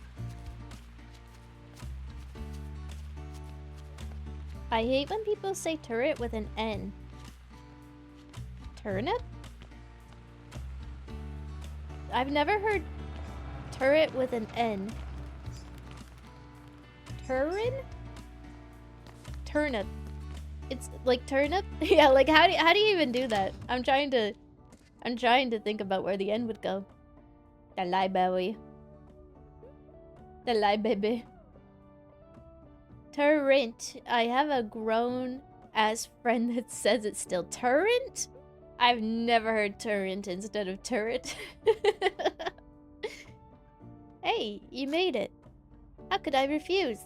I hate when people say turret with an N. Turnip? I've never heard turret with an N. Turin? Turnip. It's like turnip? Yeah, like how do you even do that? I'm trying to think about where the N would go. The library. The library. Turrent. I have a grown-ass friend that says it's still turrent? I've never heard turrent instead of turret. Hey, you made it. How could I refuse?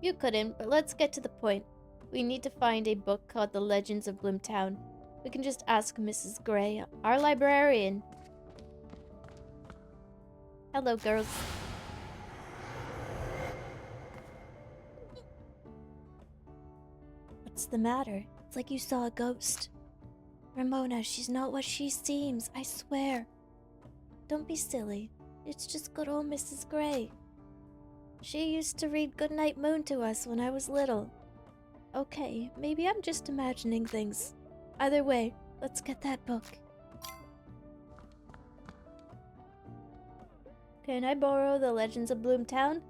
You couldn't, but let's get to the point. We need to find a book called The Legends of Bloomtown. We can just ask Mrs. Gray, our librarian. Hello, girls. What's the matter? It's like you saw a ghost. Ramona, she's not what she seems, I swear. Don't be silly. It's just good old Mrs. Gray. She used to read Goodnight Moon to us when I was little. Okay, maybe I'm just imagining things. Either way, let's get that book. Can I borrow the Legends of Bloomtown?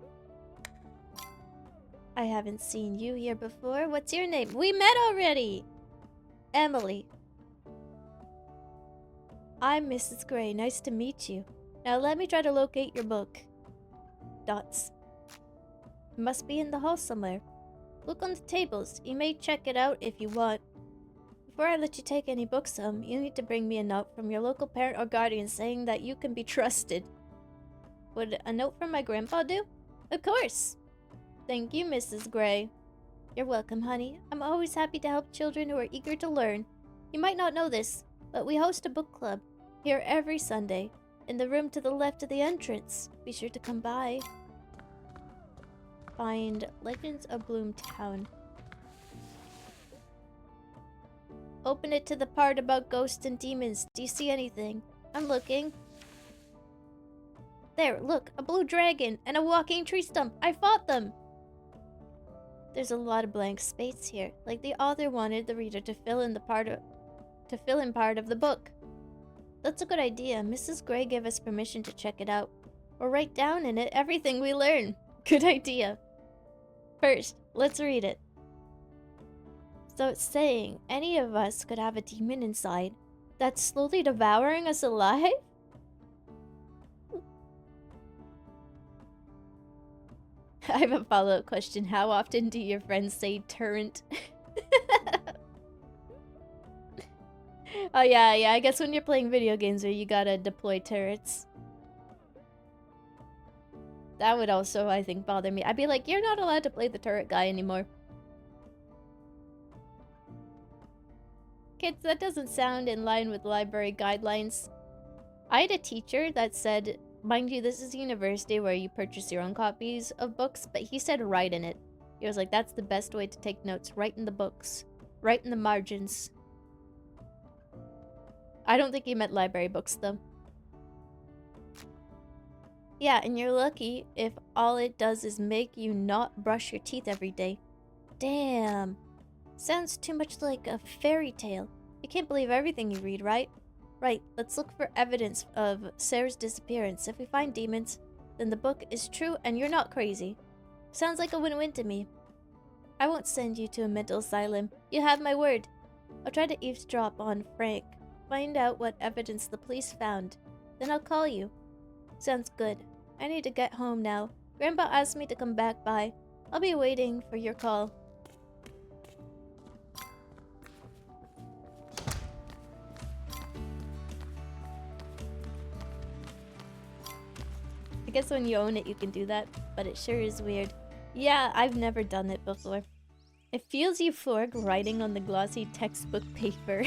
I haven't seen you here before. What's your name? We met already! Emily. I'm Mrs. Gray. Nice to meet you. Now let me try to locate your book. Dots. It must be in the hall somewhere. Look on the tables. You may check it out if you want. Before I let you take any books home, you need to bring me a note from your local parent or guardian saying that you can be trusted. Would a note from my grandpa do? Of course! Thank you, Mrs. Gray. You're welcome, honey. I'm always happy to help children who are eager to learn. You might not know this, but we host a book club here every Sunday in the room to the left of the entrance. Be sure to come by. Find Legends of Bloomtown. Open it to the part about ghosts and demons. Do you see anything? I'm looking. There, look, a blue dragon and a walking tree stump. I fought them. There's a lot of blank space here, like the author wanted the reader to fill in part of the book. That's a good idea. Mrs. Gray gave us permission to check it out. We'll write down in it everything we learn. Good idea. First, let's read it. So it's saying any of us could have a demon inside that's slowly devouring us alive? I have a follow-up question. How often do your friends say turret? Oh yeah, I guess when you're playing video games where you gotta deploy turrets. That would also, I think, bother me. I'd be like, you're not allowed to play the turret guy anymore. Kids, that doesn't sound in line with library guidelines. I had a teacher that said, mind you, this is a university where you purchase your own copies of books, but he said write in it. He was like, that's the best way to take notes. Write in the books. Write in the margins. I don't think he meant library books, though. Yeah, and you're lucky if all it does is make you not brush your teeth every day. Damn. Sounds too much like a fairy tale. You can't believe everything you read, right? Right, let's look for evidence of Sarah's disappearance. If we find demons, then the book is true and you're not crazy. Sounds like a win-win to me. I won't send you to a mental asylum. You have my word. I'll try to eavesdrop on Frank. Find out what evidence the police found. Then I'll call you. Sounds good. I need to get home now. Grandpa asked me to come back by. I'll be waiting for your call. I guess when you own it, you can do that, but it sure is weird. Yeah, I've never done it before. It feels euphoric writing on the glossy textbook paper.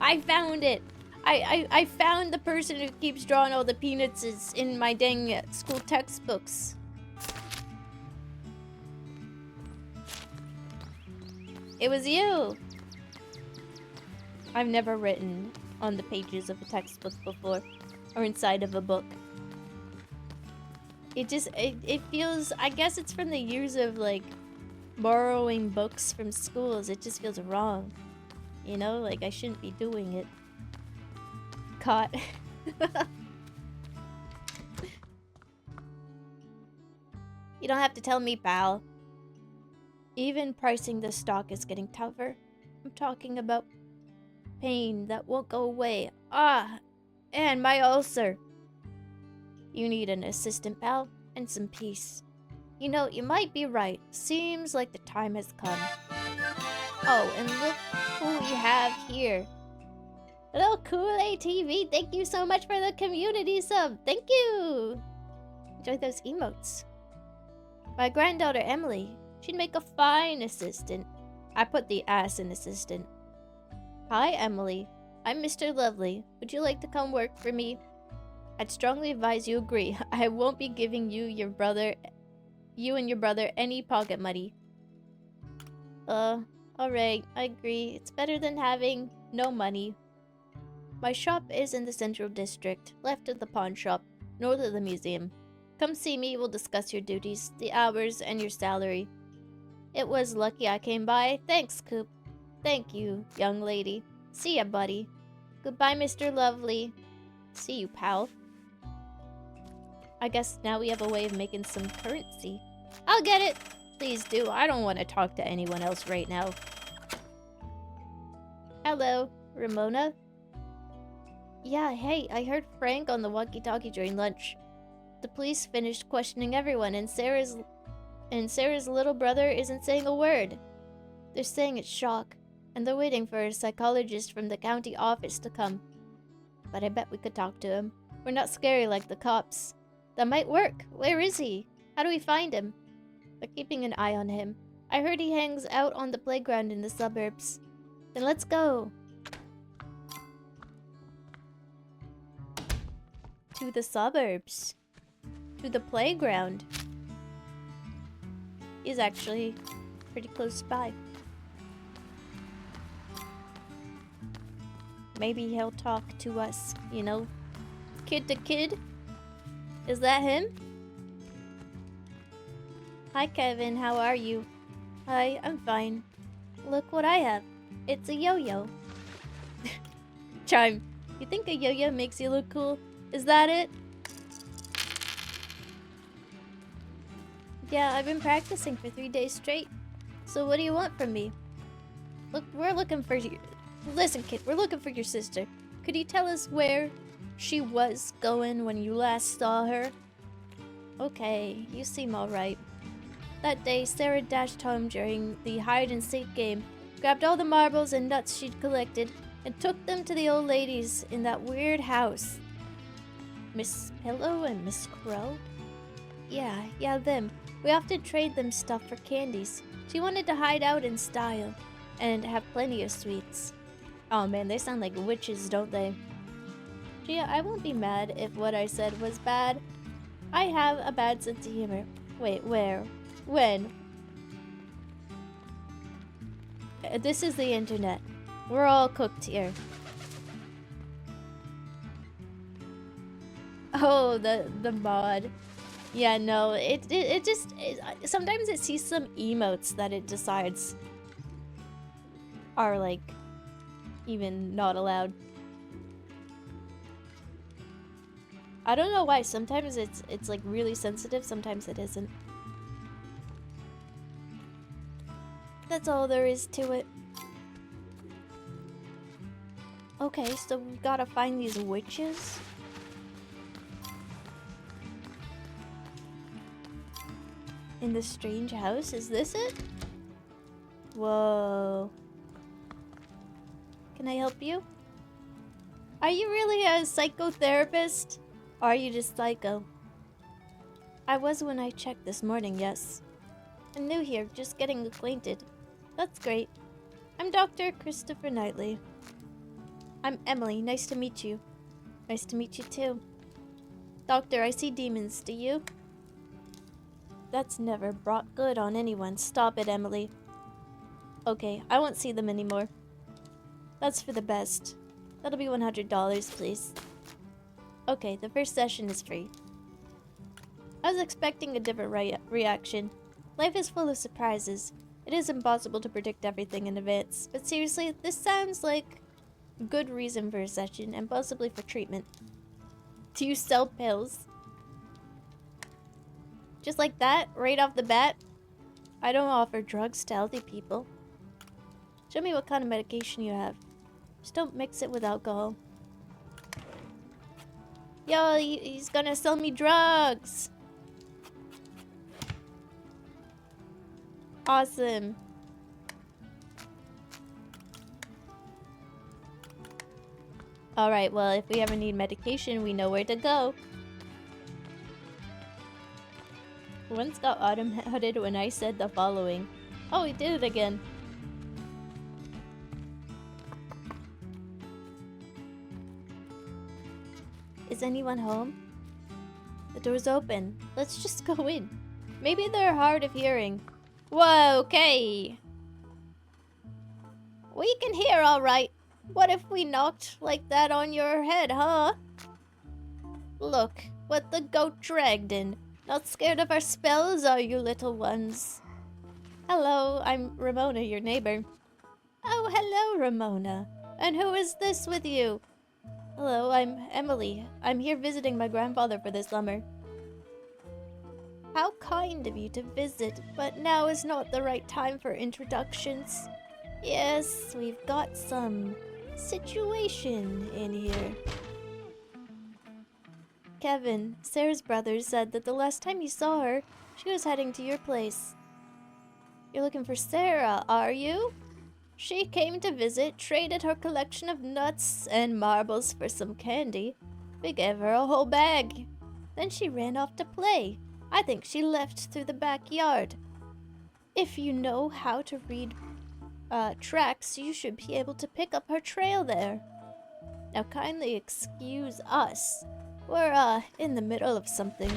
I found it! I found the person who keeps drawing all the peanuts in my dang school textbooks. It was you! I've never written on the pages of a textbook before, or inside of a book. It feels, I guess it's from the years of like borrowing books from schools. It just feels wrong. You know, like I shouldn't be doing it. Caught. You don't have to tell me, pal. Even pricing the stock is getting tougher. I'm talking about pain that won't go away. Ah, and my ulcer. You need an assistant, pal, and some peace. You know, you might be right. Seems like the time has come. Oh, and look who we have here. Hello, Kool-Aid TV. Thank you so much for the community sub. Thank you. Enjoy those emotes. My granddaughter, Emily. She'd make a fine assistant. I put the ass in assistant. Hi, Emily. I'm Mr. Lovely. Would you like to come work for me? I'd strongly advise you agree. I won't be giving you and your brother any pocket money. Alright, I agree. It's better than having no money. My shop is in the central district, left of the pawn shop, north of the museum. Come see me, we'll discuss your duties, the hours, and your salary. It was lucky I came by. Thanks, Coop. Thank you, young lady. See ya, buddy. Goodbye, Mr. Lovely. See you, pal. I guess now we have a way of making some currency. I'll get it! Please do. I don't want to talk to anyone else right now. Hello, Ramona? Yeah, hey, I heard Frank on the walkie-talkie during lunch. The police finished questioning everyone, and Sarah's little brother isn't saying a word. They're saying it's shock, and they're waiting for a psychologist from the county office to come. But I bet we could talk to him. We're not scary like the cops. That might work. Where is he? How do we find him? We're keeping an eye on him. I heard he hangs out on the playground in the suburbs. Then let's go. To the suburbs. To the playground. He's actually pretty close by. Maybe he'll talk to us, you know? Kid to kid? Is that him? Hi, Kevin. How are you? Hi, I'm fine. Look what I have. It's a yo-yo. Chime, you think a yo-yo makes you look cool? Is that it? Yeah, I've been practicing for 3 days straight. So what do you want from me? Look, we're looking for you. Listen, kid, we're looking for your sister. Could you tell us where she was going when you last saw her? Okay, you seem alright. That day, Sarah dashed home during the hide-and-seek game, grabbed all the marbles and nuts she'd collected, and took them to the old ladies in that weird house. Miss Pillow and Miss Crow? Yeah, them. We often trade them stuff for candies. She wanted to hide out in style, and have plenty of sweets. Oh man, they sound like witches, don't they? Chia, I won't be mad if what I said was bad. I have a bad sense of humor. Wait, where? When? This is the internet. We're all cooked here. Oh, the mod. Yeah, no, it just... sometimes it sees some emotes that it decides are, like, even not allowed. I don't know why. Sometimes it's like really sensitive, sometimes it isn't. That's all there is to it. Okay, so we've gotta find these witches. In this strange house? Is this it? Whoa. Can I help you? Are you really a psychotherapist? Or are you just psycho? I was when I checked this morning, yes. I'm new here, just getting acquainted. That's great. I'm Dr. Christopher Knightley. I'm Emily, nice to meet you. Nice to meet you too. Doctor, I see demons, do you? That's never brought good on anyone. Stop it, Emily. Okay, I won't see them anymore. That's for the best. That'll be $100, please. Okay, the first session is free. I was expecting a different reaction. Life is full of surprises. It is impossible to predict everything in advance. But seriously, this sounds like a good reason for a session and possibly for treatment. Do you sell pills? Just like that, right off the bat? I don't offer drugs to healthy people. Show me what kind of medication you have. Just don't mix it with alcohol. Yo, he's gonna sell me drugs! Awesome. Alright, well, if we ever need medication, we know where to go. Once got auto-headed when I said the following. Oh, he did it again. Is anyone home? The door's open. Let's just go in. Maybe they're hard of hearing. Whoa, okay. We can hear all right. What if we knocked like that on your head, huh? Look, what the goat dragged in. Not scared of our spells, are you, little ones? Hello, I'm Ramona, your neighbor. Oh, hello, Ramona. And who is this with you? Hello, I'm Emily. I'm here visiting my grandfather for the summer. How kind of you to visit, but now is not the right time for introductions. Yes, we've got some situation in here. Kevin, Sarah's brother, said that the last time you saw her, she was heading to your place. You're looking for Sarah, are you? She came to visit, traded her collection of nuts and marbles for some candy. We gave her a whole bag. Then she ran off to play. I think she left through the backyard. If you know how to read tracks, you should be able to pick up her trail there. Now kindly excuse us. We're in the middle of something.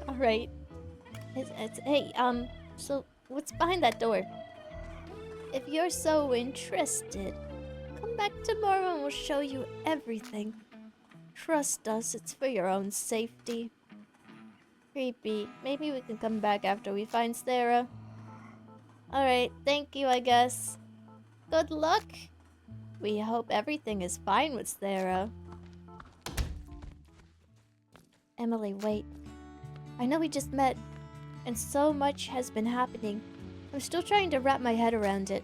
Alright. Hey, so what's behind that door? If you're so interested, come back tomorrow and we'll show you everything. Trust us, it's for your own safety. Creepy. Maybe we can come back after we find Sarah. Alright, thank you, I guess. Good luck. We hope everything is fine with Sarah. Emily, wait. I know we just met, and so much has been happening. I'm still trying to wrap my head around it.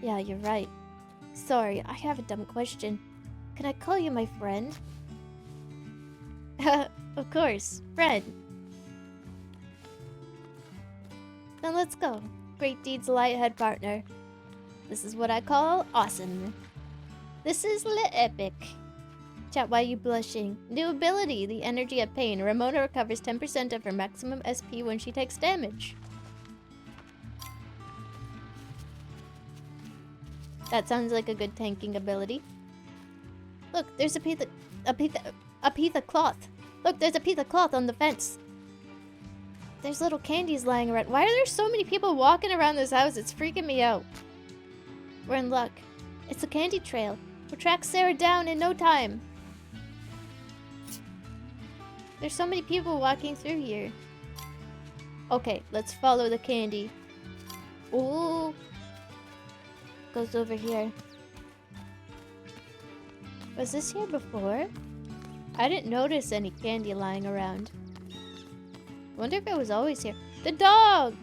Yeah, you're right. Sorry, I have a dumb question. Can I call you my friend? Of course, friend. Then let's go. Great deeds lie ahead, partner. This is what I call awesome. This is epic. Chat, why are you blushing? New ability, the energy of pain. Ramona recovers 10% of her maximum SP when she takes damage. That sounds like a good tanking ability. Look, there's a piece of cloth. Look, there's a piece of cloth on the fence. There's little candies lying around. Why are there so many people walking around this house? It's freaking me out. We're in luck. It's a candy trail. We'll track Sarah down in no time. There's so many people walking through here. Okay, let's follow the candy. Ooh. Goes over here. Was this here before? I didn't notice any candy lying around. Wonder if it was always here. The dog!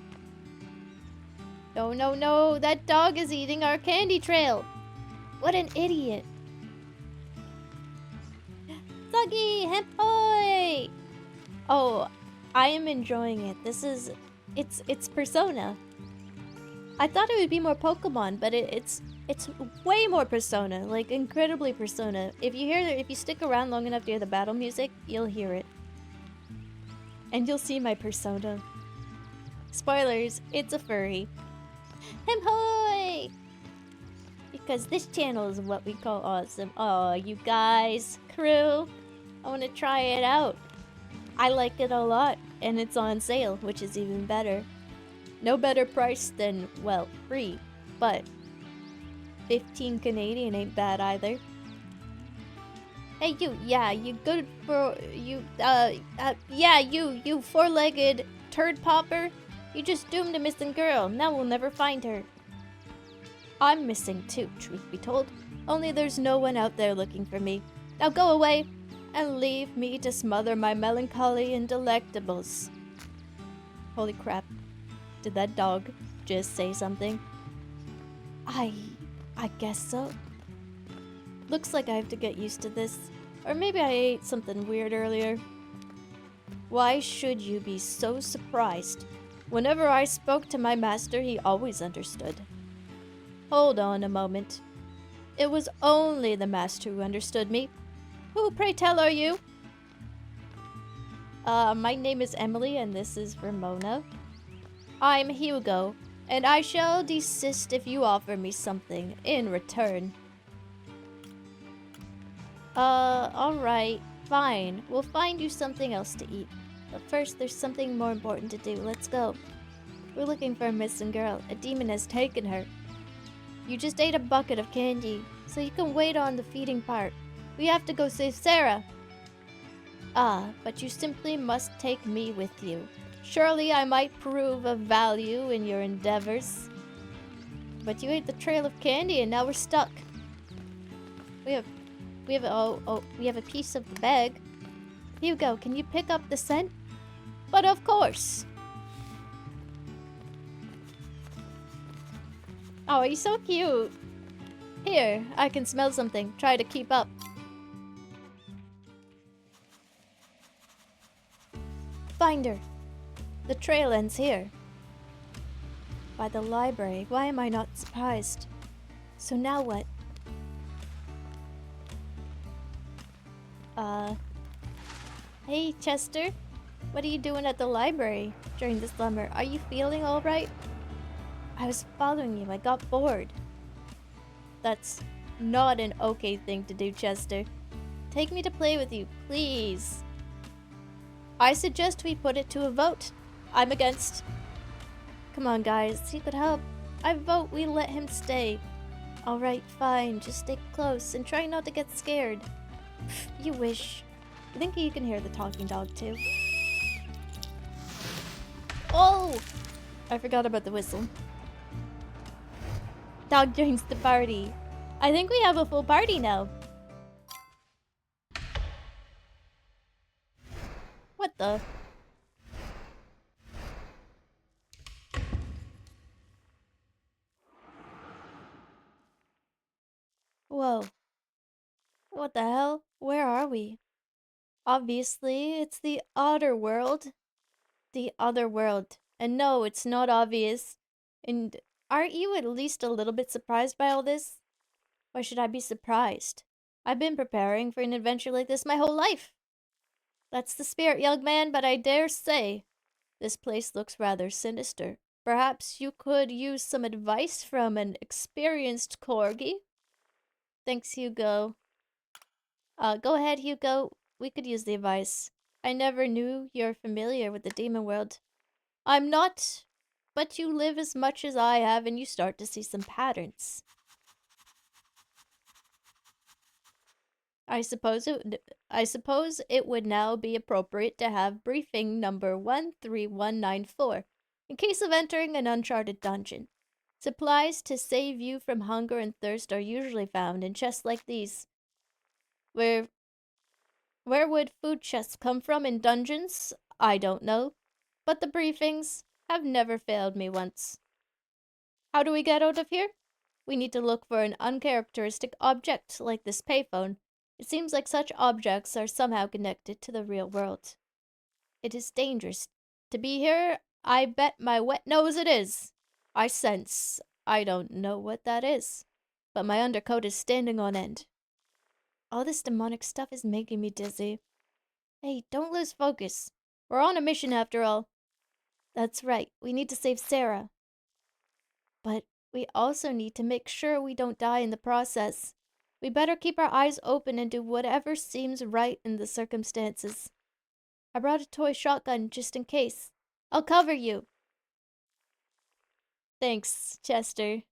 No, no, no. That dog is eating our candy trail. What an idiot. Thuggy! Hempoi! Oh, I am enjoying it. This is... It's Persona. I thought it would be more Pokemon, but it's way more Persona. Like, incredibly Persona. If you stick around long enough to hear the battle music, you'll hear it. And you'll see my Persona. Spoilers, it's a furry. Hempoi! Because this channel is what we call awesome. Oh, you guys, crew, I want to try it out. I like it a lot, and it's on sale, which is even better. No better price than, well, free, but 15 Canadian ain't bad either. Hey, you, yeah, you good for, you, yeah, you four-legged turd popper. You just doomed a missing girl. Now we'll never find her. I'm missing too, truth be told. Only there's no one out there looking for me. Now go away and leave me to smother my melancholy in delectables. Holy crap. Did that dog just say something? I guess so. Looks like I have to get used to this. Or maybe I ate something weird earlier. Why should you be so surprised? Whenever I spoke to my master, he always understood. Hold on a moment. It was only the master who understood me. Who, pray tell, are you? My name is Emily, and this is Ramona. I'm Hugo, and I shall desist if you offer me something in return. Alright, fine. We'll find you something else to eat. But first, there's something more important to do. Let's go. We're looking for a missing girl. A demon has taken her. You just ate a bucket of candy, so you can wait on the feeding part. We have to go save Sarah. Ah, but you simply must take me with you. Surely I might prove of value in your endeavors. But you ate the trail of candy and now we're stuck. We have a piece of the bag. Hugo, can you pick up the scent? But of course. Oh, he's so cute. Here, I can smell something. Try to keep up. Find her. The trail ends here. By the library. Why am I not surprised? So now what? Hey, Chester. What are you doing at the library during the summer? Are you feeling alright? I was following you. I got bored. That's not an okay thing to do, Chester. Take me to play with you, please. I suggest we put it to a vote. I'm against. Come on, guys. He could help. I vote we let him stay. Alright, fine. Just stay close and try not to get scared. You wish. I think you can hear the talking dog, too. Oh! I forgot about the whistle. Dog joins the party. I think we have a full party now. What the? Whoa. What the hell? Where are we? Obviously, it's the other world. The other world. And no, it's not obvious. And aren't you at least a little bit surprised by all this? Why should I be surprised? I've been preparing for an adventure like this my whole life. That's the spirit, young man, but I dare say this place looks rather sinister. Perhaps you could use some advice from an experienced corgi? Thanks, Hugo. Go ahead, Hugo. We could use the advice. I never knew you're familiar with the demon world. I'm not, but you live as much as I have and you start to see some patterns. I suppose it would now be appropriate to have briefing number 13194 in case of entering an uncharted dungeon. Supplies to save you from hunger and thirst are usually found in chests like these. Where would food chests come from in dungeons? I don't know. But the briefings have never failed me once. How do we get out of here? We need to look for an uncharacteristic object like this payphone. It seems like such objects are somehow connected to the real world. It is dangerous to be here. I bet my wet nose it is. I sense. I don't know what that is. But my undercoat is standing on end. All this demonic stuff is making me dizzy. Hey, don't lose focus. We're on a mission after all. That's right. We need to save Sarah. But we also need to make sure we don't die in the process. We better keep our eyes open and do whatever seems right in the circumstances. I brought a toy shotgun just in case. I'll cover you. Thanks, Chester.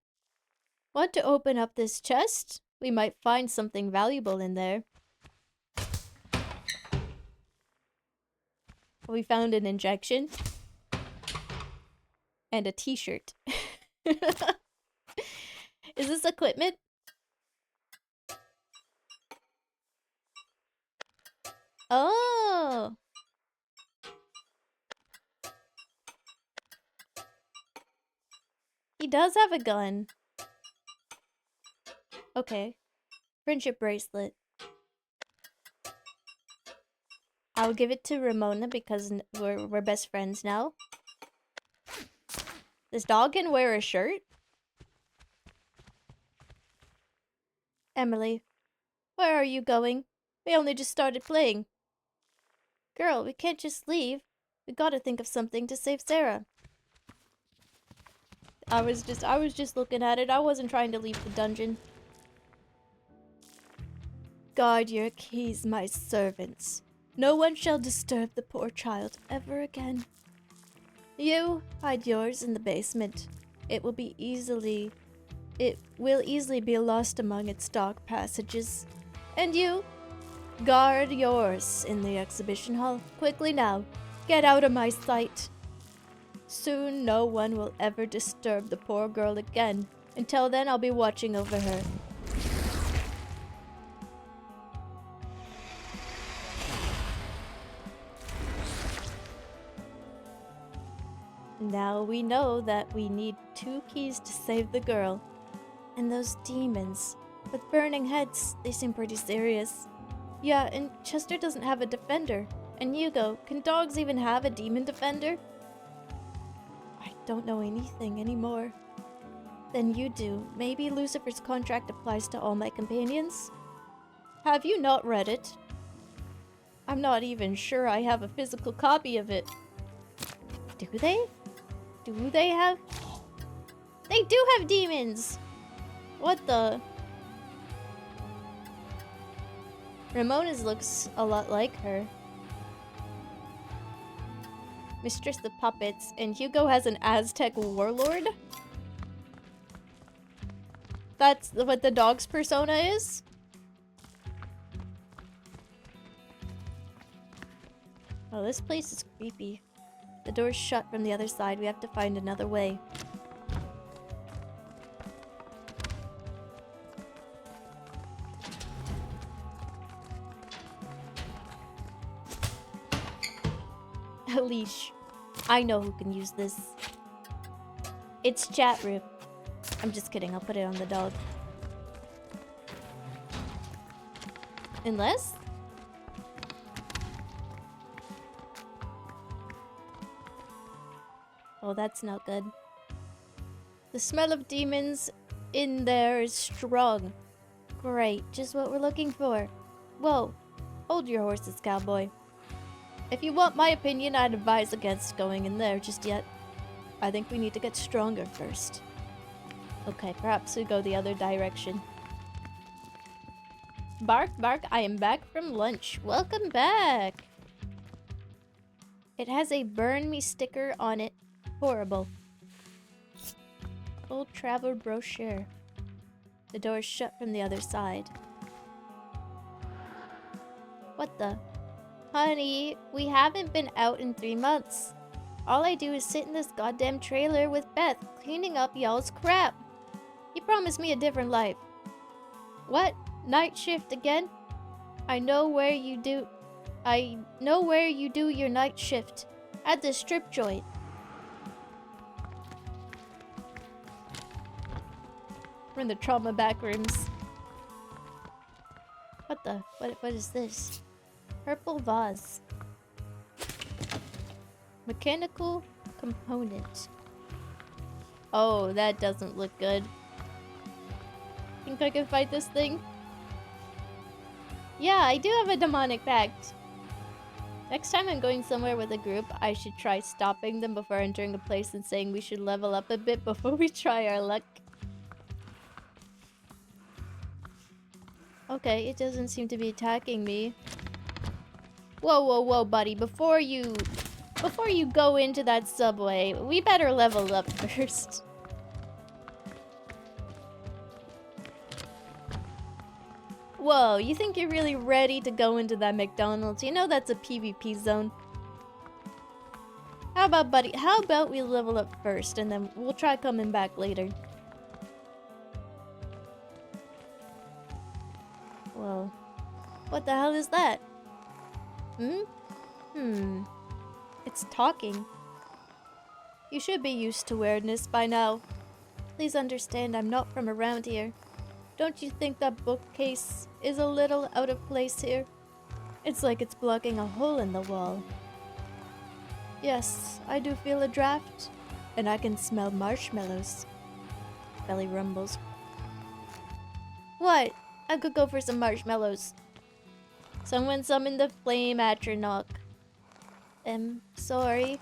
Want to open up this chest? We might find something valuable in there. We found an injection. And a t-shirt. Is this equipment? Oh! He does have a gun. Okay. Friendship bracelet. I'll give it to Ramona because we're best friends now. This dog can wear a shirt? Emily, where are you going? We only just started playing. Girl, we can't just leave. We gotta think of something to save Sarah. I was just looking at it. I wasn't trying to leave the dungeon. Guard your keys, my servants. No one shall disturb the poor child ever again. You hide yours in the basement. It will easily be lost among its dark passages. And you, guard yours in the exhibition hall. Quickly now, get out of my sight. Soon no one will ever disturb the poor girl again. Until then, I'll be watching over her. Now we know that we need 2 keys to save the girl. And those demons, with burning heads, they seem pretty serious. Yeah, and Chester doesn't have a defender. And Hugo, can dogs even have a demon defender? I don't know anything anymore. Then you do. Maybe Lucifer's contract applies to all my companions? Have you not read it? I'm not even sure I have a physical copy of it. Do they? Do they have? They do have demons! What the? Ramona's looks a lot like her. Mistress of Puppets, and Hugo has an Aztec warlord? That's what the dog's persona is? Oh, this place is creepy. The door's shut from the other side. We have to find another way. A leash. I know who can use this. It's chat room. I'm just kidding, I'll put it on the dog. Unless? Oh, that's not good. The smell of demons in there is strong. Great, just what we're looking for. Whoa, hold your horses, cowboy. If you want my opinion, I'd advise against going in there just yet. I think we need to get stronger first. Okay, perhaps we go the other direction. Bark, bark, I am back from lunch. Welcome back! It has a burn me sticker on it. Horrible. Old travel brochure. The door's shut from the other side. What the? Honey, we haven't been out in 3 months. All I do is sit in this goddamn trailer with Beth, cleaning up y'all's crap. You promised me a different life. What? Night shift again? I know where you do your night shift. At the strip joint. We're in the trauma back rooms. What the? What is this? Purple vase. Mechanical component. Oh, that doesn't look good. Think I can fight this thing? Yeah, I do have a demonic pact. Next time I'm going somewhere with a group, I should try stopping them before entering a place and saying we should level up a bit before we try our luck. Okay, it doesn't seem to be attacking me. Whoa, whoa, whoa, buddy. Before you go into that subway, we better level up first. Whoa, you think you're really ready to go into that McDonald's? You know that's a PvP zone. How about, buddy? How about we level up first and then we'll try coming back later. Whoa. What the hell is that? It's talking. You should be used to weirdness by now. Please understand I'm not from around here. Don't you think that bookcase is a little out of place here? It's like it's blocking a hole in the wall. Yes, I do feel a draft. And I can smell marshmallows. Belly rumbles. What? I could go for some marshmallows. Someone summon the flame atronach. Sorry.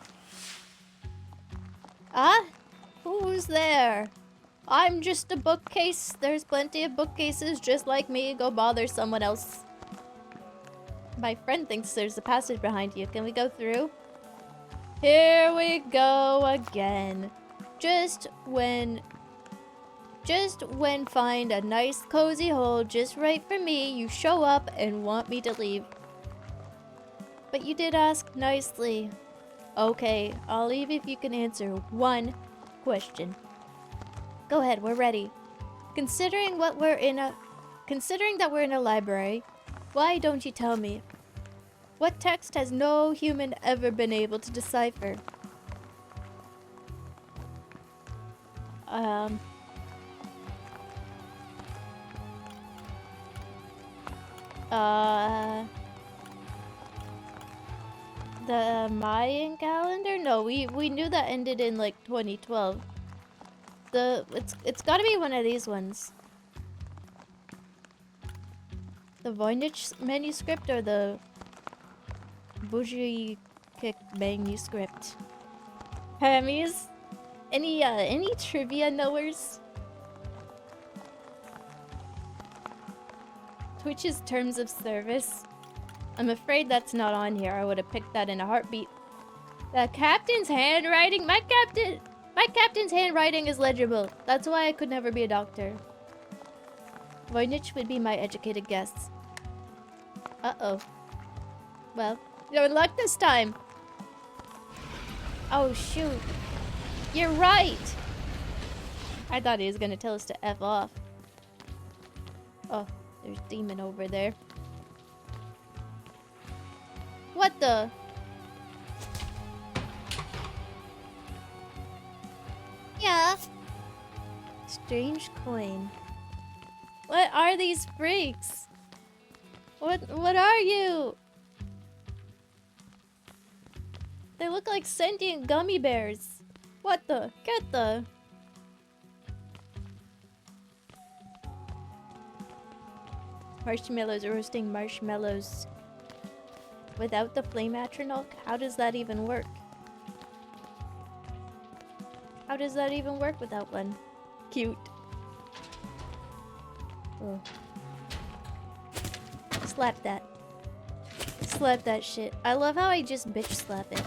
Ah? Who's there? I'm just a bookcase. There's plenty of bookcases just like me. Go bother someone else. My friend thinks there's a passage behind you. Can we go through? Here we go again. Just when find a nice cozy hole just right for me, you show up and want me to leave. But you did ask nicely. Okay, I'll leave if you can answer one question. Go ahead, we're ready. Considering that we're in a library, why don't you tell me? What text has no human ever been able to decipher? The Mayan calendar? No, we knew that ended in like 2012. It's gotta be one of these ones. The Voynich manuscript or the Bougie Kick manuscript. Hammies? Any trivia knowers? Twitch's terms of service? I'm afraid that's not on here. I would have picked that in a heartbeat. The captain's handwriting? My captain's handwriting is legible. That's why I could never be a doctor. Voynich would be my educated guess. Uh-oh. Well, you're in luck this time. Oh, shoot. You're right. I thought he was gonna tell us to F off. Oh, there's demon over there. What the? Yeah. Strange coin. What are these freaks? What are you? They look like sentient gummy bears. What the? Get the... Marshmallows, roasting marshmallows. Without the flame atronach? How does that even work? How does that even work without one? Cute. Oh. Slap that. Slap that shit. I love how I just bitch slap it.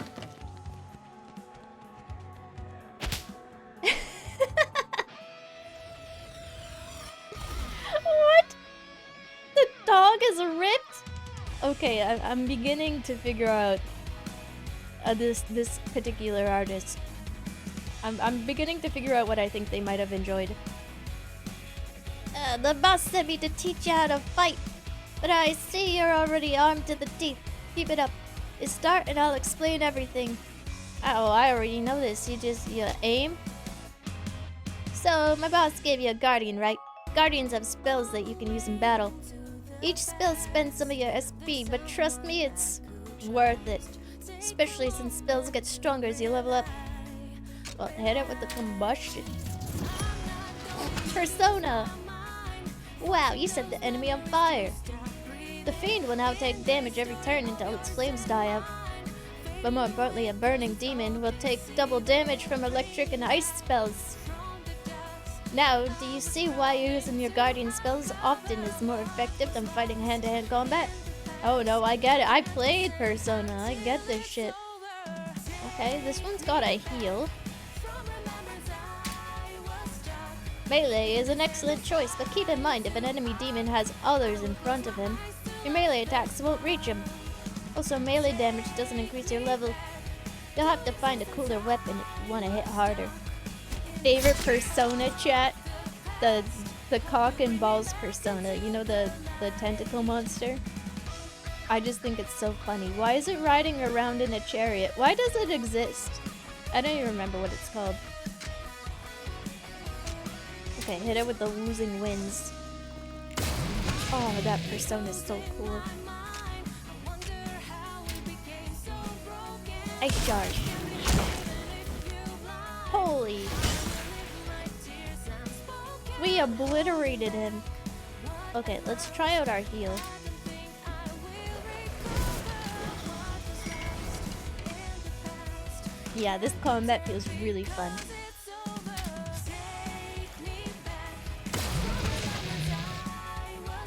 What? The dog is ripped? Okay, I'm beginning to figure out this particular artist. I'm beginning to figure out what I think they might have enjoyed. The boss sent me to teach you how to fight, but I see you're already armed to the teeth. Keep it up. You start and I'll explain everything. Oh, I already know this. You aim. So, my boss gave you a guardian, right? Guardians have spells that you can use in battle. Each spell spends some of your SP, but trust me, it's worth it. Especially since spells get stronger as you level up. Well, hit it with the combustion. Persona! Wow, you set the enemy on fire. The fiend will now take damage every turn until its flames die out. But more importantly, a burning demon will take double damage from electric and ice spells. Now, do you see why using your guardian spells often is more effective than fighting hand-to-hand combat? Oh no, I get it. I played Persona. I get this shit. Okay, this one's got a heal. Melee is an excellent choice, but keep in mind if an enemy demon has others in front of him, your melee attacks won't reach him. Also, melee damage doesn't increase your level. You'll have to find a cooler weapon if you want to hit harder. Favorite Persona, chat? The cock and balls Persona. You know, the tentacle monster? I just think it's so funny. Why is it riding around in a chariot? Why does it exist? I don't even remember what it's called. Okay, hit it with the losing winds. Oh, that Persona is so cool. Ice charge. Holy. We obliterated him. Okay, let's try out our heal. Yeah, this combat feels really fun.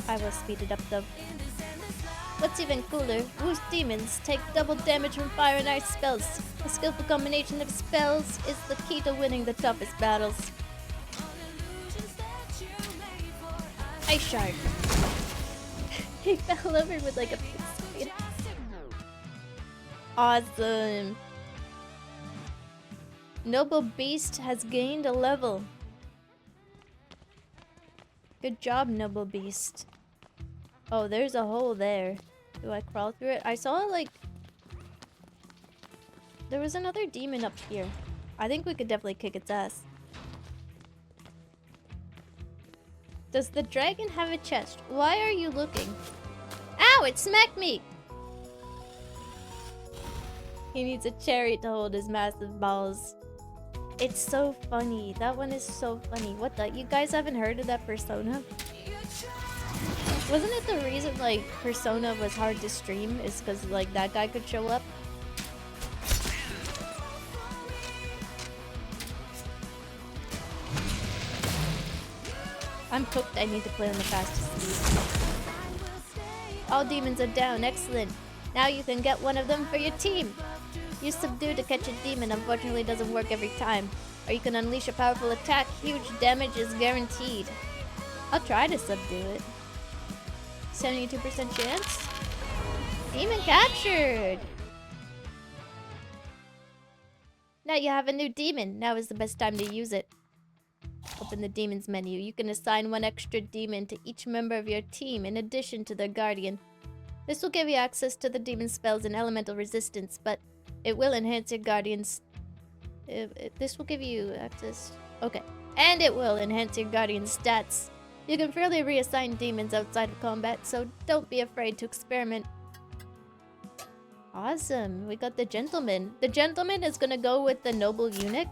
I will speed it up though. What's even cooler, Woo's demons take double damage from fire and ice spells. A skillful combination of spells is the key to winning the toughest battles. Ice Shard. He fell over with like a pig. Awesome. Noble Beast has gained a level. Good job, Noble Beast. Oh, there's a hole there. Do I crawl through it? I saw like... There was another demon up here. I think we could definitely kick its ass. Does the dragon have a chest? Why are you looking? Ow! It smacked me! He needs a chariot to hold his massive balls. It's so funny. That one is so funny. What the? You guys haven't heard of that persona? Wasn't it the reason, like, Persona was hard to stream? Is because, like, that guy could show up? I'm cooked. I need to play on the fastest speed. All demons are down. Excellent. Now you can get one of them for your team. Use subdue to catch a demon. Unfortunately, doesn't work every time. Or you can unleash a powerful attack. Huge damage is guaranteed. I'll try to subdue it. 72% chance. Demon captured. Now you have a new demon. Now is the best time to use it. Open the demons menu. You can assign one extra demon to each member of your team in addition to their guardian. This will give you access to the demon spells and elemental resistance, but it will enhance your guardian's... this will give you access... Okay. And it will enhance your guardian's stats. You can freely reassign demons outside of combat, so don't be afraid to experiment. Awesome. We got the gentleman. The gentleman is gonna go with the noble eunuch.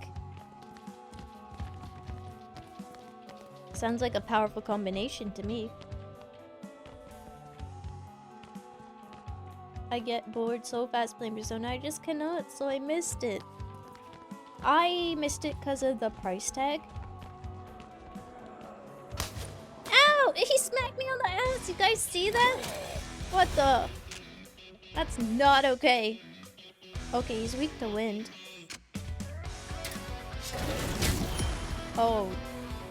Sounds like a powerful combination to me. I get bored so fast playing Persona, I just cannot, so I missed it. I missed it because of the price tag. Ow! He smacked me on the ass! You guys see that? What the? That's not okay. Okay, he's weak to wind. Oh.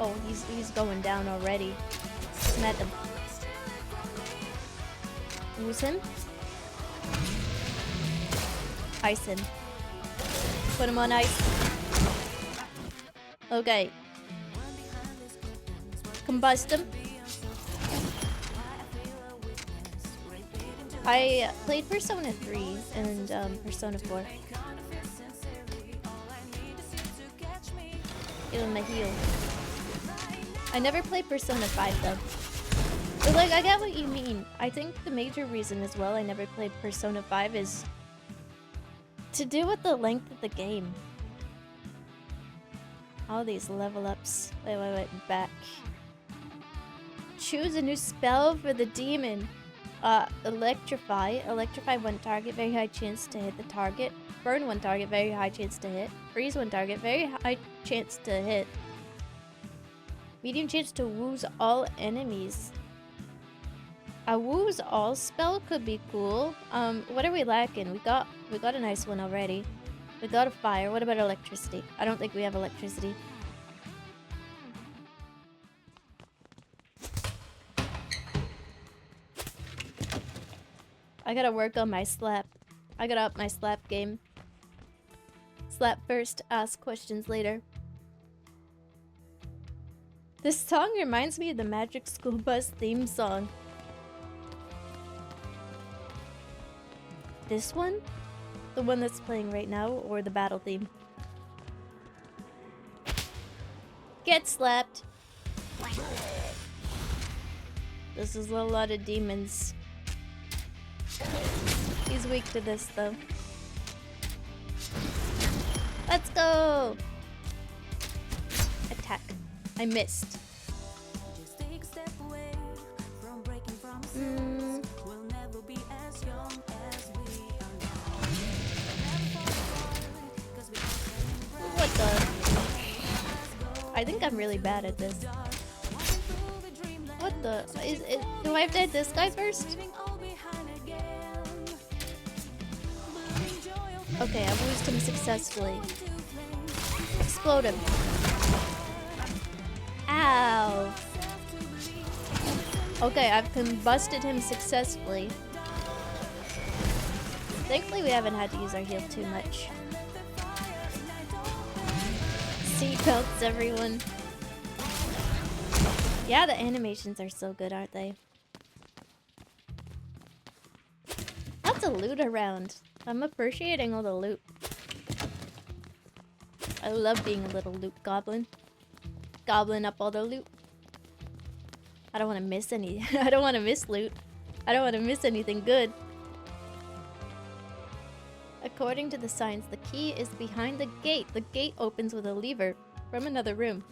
Oh, he's going down already. Met him. Lose him. Ice him. Put him on ice. Okay. Combust him. I played Persona 3 and Persona 4. Give him a heal. I never played Persona 5 though. But like, I get what you mean. I think the major reason as well I never played Persona 5 is to do with the length of the game. All these level ups. Wait, back. Choose a new spell for the demon. Electrify. Electrify one target, very high chance to hit the target. Burn one target, very high chance to hit. Freeze one target, very high chance to hit. Medium chance to woos all enemies. A woos all spell could be cool. What are we lacking? We got a nice one already. We got a fire. What about electricity? I don't think we have electricity. I gotta work on my slap. I gotta up my slap game. Slap first, ask questions later. This song reminds me of the Magic School Bus theme song. This one? The one that's playing right now, or the battle theme? Get slapped! This is a lot of demons. He's weak to this though. Let's go! Attack. I missed. What the? I think I'm really bad at this. What the? Do I have to hit this guy first? Okay, I woozed him successfully. Explode him. Ow. Okay, I've combusted him successfully. Thankfully, we haven't had to use our heal too much. Seatbelts, everyone. Yeah, the animations are so good, aren't they? Lots of loot around. I'm appreciating all the loot. I love being a little loot goblin. Gobbling up all the loot. I don't want to miss any. I don't want to miss loot. I don't want to miss anything good. According to the signs, the key is behind the gate. The gate opens with a lever from another room.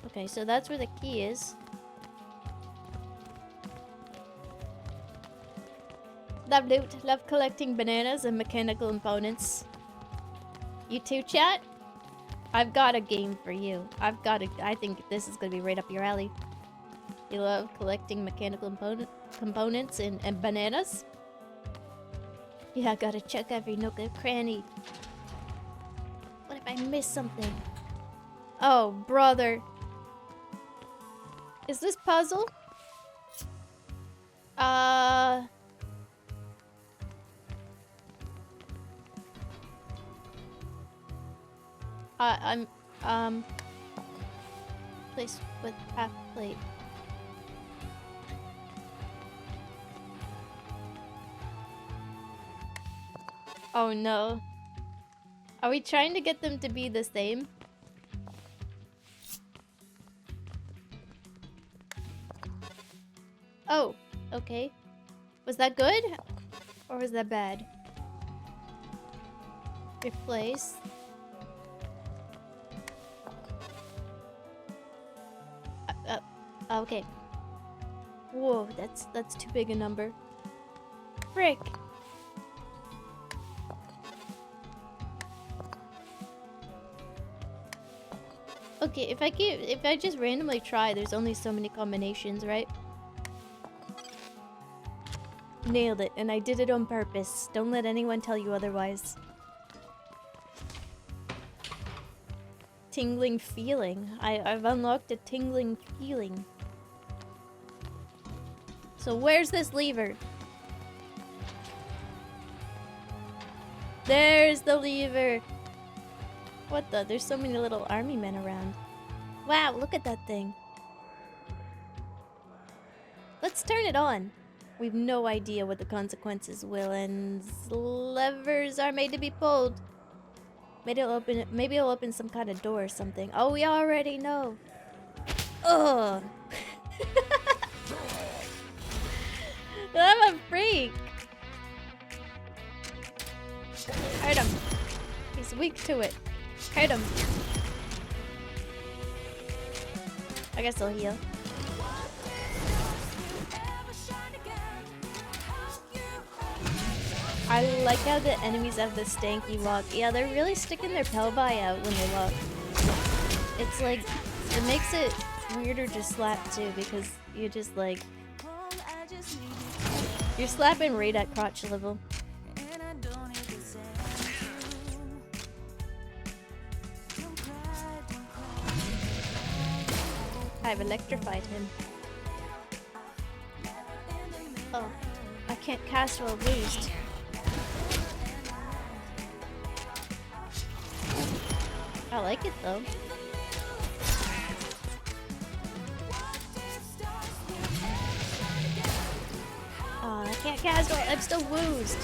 Okay, so that's where the key is. Love loot. Love collecting bananas and mechanical components. You too, chat? I've got a game for you. I think this is gonna be right up your alley. You love collecting mechanical components and bananas? Yeah, I gotta check every nook and cranny. What if I miss something? Oh, brother. Is this puzzle? I'm place with half plate. Oh no. Are we trying to get them to be the same? Oh, okay. Was that good? Or was that bad? Replace. Okay. Whoa, that's too big a number. Frick. Okay, if I just randomly try, there's only so many combinations, right? Nailed it, and I did it on purpose. Don't let anyone tell you otherwise. Tingling feeling. I've unlocked a tingling feeling. So where's this lever? There's the lever. What the? There's so many little army men around. Wow, look at that thing. Let's turn it on. We've no idea what the consequences will, and levers are made to be pulled. Maybe it'll open some kind of door or something. Oh, we already know. Ugh. I'm a freak. Hurt him. He's weak to it. Hurt him. I guess I'll heal. I like how the enemies have the stanky walk. Yeah, they're really sticking their pelvi out when they walk. It's like, it makes it weirder to slap too, because you're just like, you're slapping right at crotch level. I've electrified him. Oh, I can't cast while boosted. I like it though. Oh, I can't cast while I'm still woozed.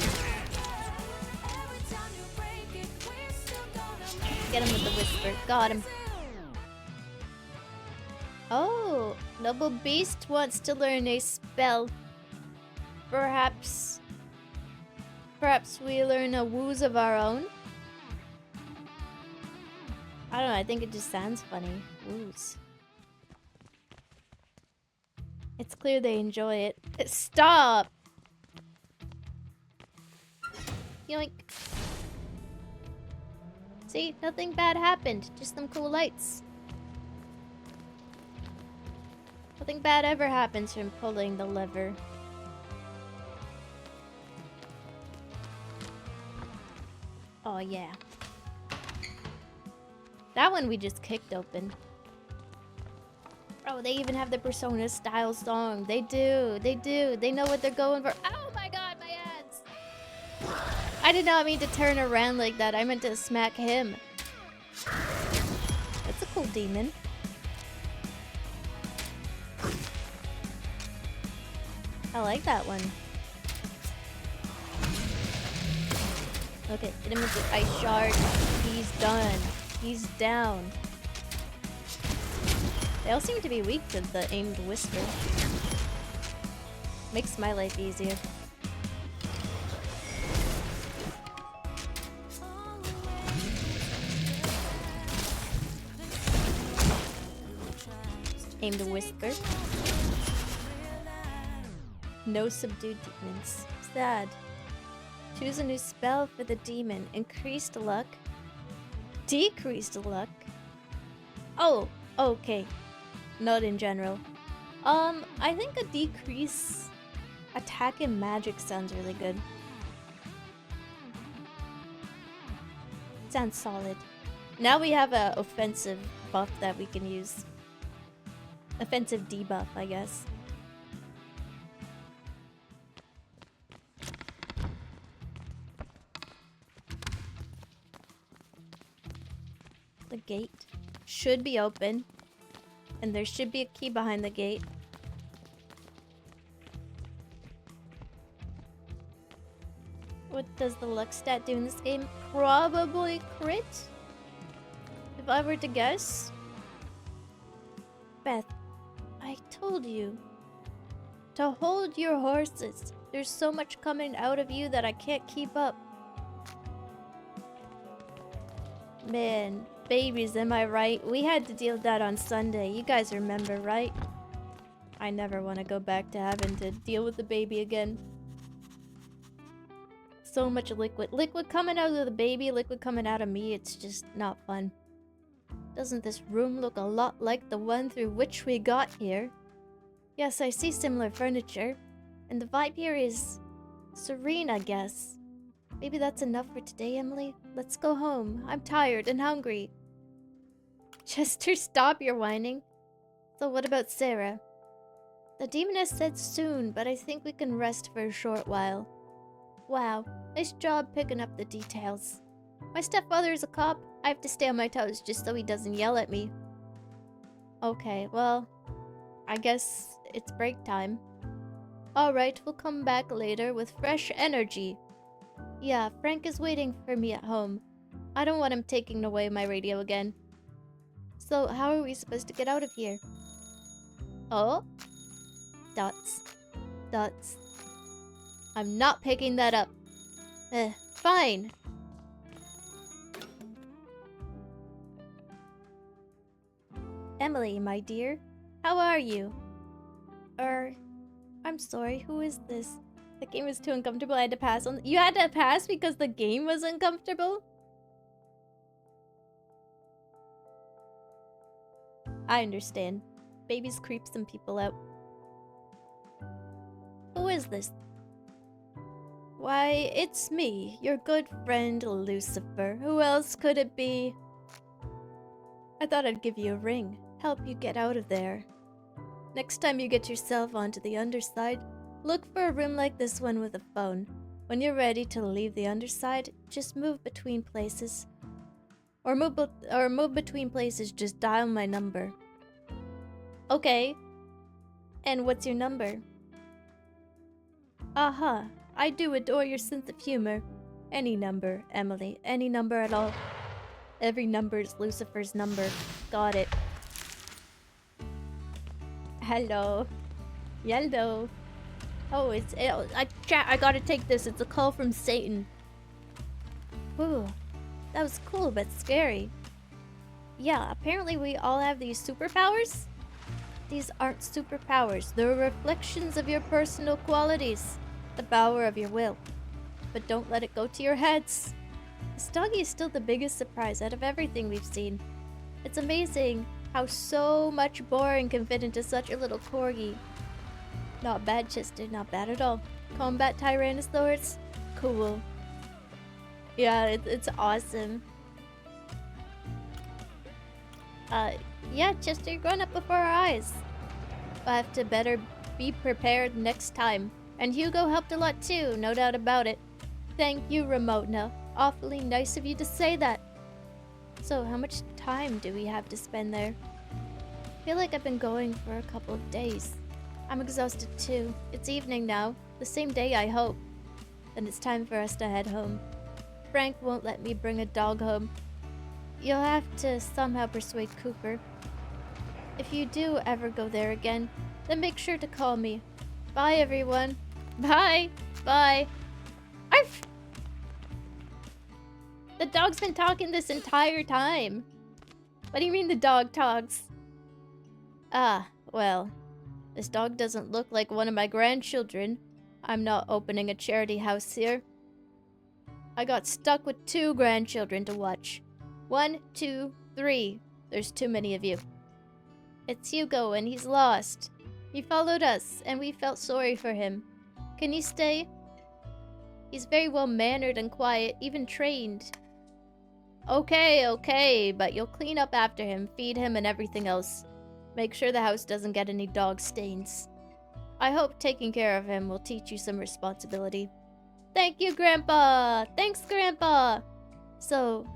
Get him with the whisper. Got him. Oh, Noble Beast wants to learn a spell. Perhaps we learn a wooz of our own? I don't know, I think it just sounds funny. Wooz. It's clear they enjoy it. Stop! Yoink. See, nothing bad happened. Just some cool lights. Nothing bad ever happens from pulling the lever. Oh yeah. That one we just kicked open. Oh, they even have the Persona style song. They do. They do. They know what they're going for. Oh my god, my ads! I did not mean to turn around like that. I meant to smack him. That's a cool demon. I like that one. Okay, hit him with the ice shard. He's done. He's down. They all seem to be weak to the aimed whisper. Makes my life easier. Aimed whisper. No subdued demons. Sad. Choose a new spell for the demon. Increased luck. Decreased luck. Oh, okay. Not in general. I think a decrease attack and magic sounds really good. Sounds solid. Now we have a offensive buff that we can use. Offensive debuff, I guess. The gate should be open. And there should be a key behind the gate. What does the luck stat do in this game? Probably crit? If I were to guess. Beth, I told you to hold your horses. There's so much coming out of you that I can't keep up. Man. Babies, am I right? We had to deal with that on Sunday. You guys remember, right? I never want to go back to having to deal with the baby again. So much liquid. Liquid coming out of the baby, liquid coming out of me. It's just not fun. Doesn't this room look a lot like the one through which we got here? Yes, I see similar furniture. And the vibe here is serene, I guess. Maybe that's enough for today, Emily. Let's go home. I'm tired and hungry. Chester, stop your whining. So what about Sarah? The demoness said soon, but I think we can rest for a short while. Wow, nice job picking up the details. My stepfather is a cop. I have to stay on my toes just so he doesn't yell at me. Okay, well, I guess it's break time. Alright, we'll come back later with fresh energy. Yeah, Frank is waiting for me at home. I don't want him taking away my radio again. So, how are we supposed to get out of here? Oh? Dots. Dots. I'm not picking that up. Fine. Emily, my dear. How are you? I'm sorry, who is this? The game was too uncomfortable, I had to pass on. You had to pass because the game was uncomfortable? I understand. Babies creep some people out. Who is this? Why, it's me, your good friend Lucifer. Who else could it be? I thought I'd give you a ring, help you get out of there. Next time you get yourself onto the underside, look for a room like this one with a phone. When you're ready to leave the underside, just move between places. Or move between places, just dial my number. Okay. And what's your number? Aha, I do adore your sense of humor. Any number, Emily, any number at all. Every number is Lucifer's number. Got it. Hello. Hello. Oh, I gotta take this. It's a call from Satan. Ooh, that was cool but scary. Yeah, apparently we all have these superpowers. These aren't superpowers. They're reflections of your personal qualities. The power of your will. But don't let it go to your heads. This doggy is still the biggest surprise out of everything we've seen. It's amazing how so much boring can fit into such a little corgi. Not bad, Chester. Not bad at all. Combat Tyrannosaurus? Cool. Yeah, it's awesome. Yeah, Chester, you're growing up before our eyes. We'll have to better be prepared next time. And Hugo helped a lot too, no doubt about it. Thank you, Ramona. Awfully nice of you to say that. So, how much time do we have to spend there? I feel like I've been going for a couple of days. I'm exhausted too. It's evening now. The same day, I hope. Then it's time for us to head home. Frank won't let me bring a dog home. You'll have to somehow persuade Cooper. If you do ever go there again, then make sure to call me. Bye, everyone. Bye. Bye. Arf! The dog's been talking this entire time. What do you mean the dog talks? Ah, well. This dog doesn't look like one of my grandchildren. I'm not opening a charity house here. I got stuck with 2 grandchildren to watch. 1, 2, 3. There's too many of you. It's Hugo and he's lost. He followed us and we felt sorry for him. Can you stay? He's very well mannered and quiet, even trained. Okay, but you'll clean up after him, feed him and everything else. Make sure the house doesn't get any dog stains. I hope taking care of him will teach you some responsibility. Thank you, Grandpa! Thanks, Grandpa! So,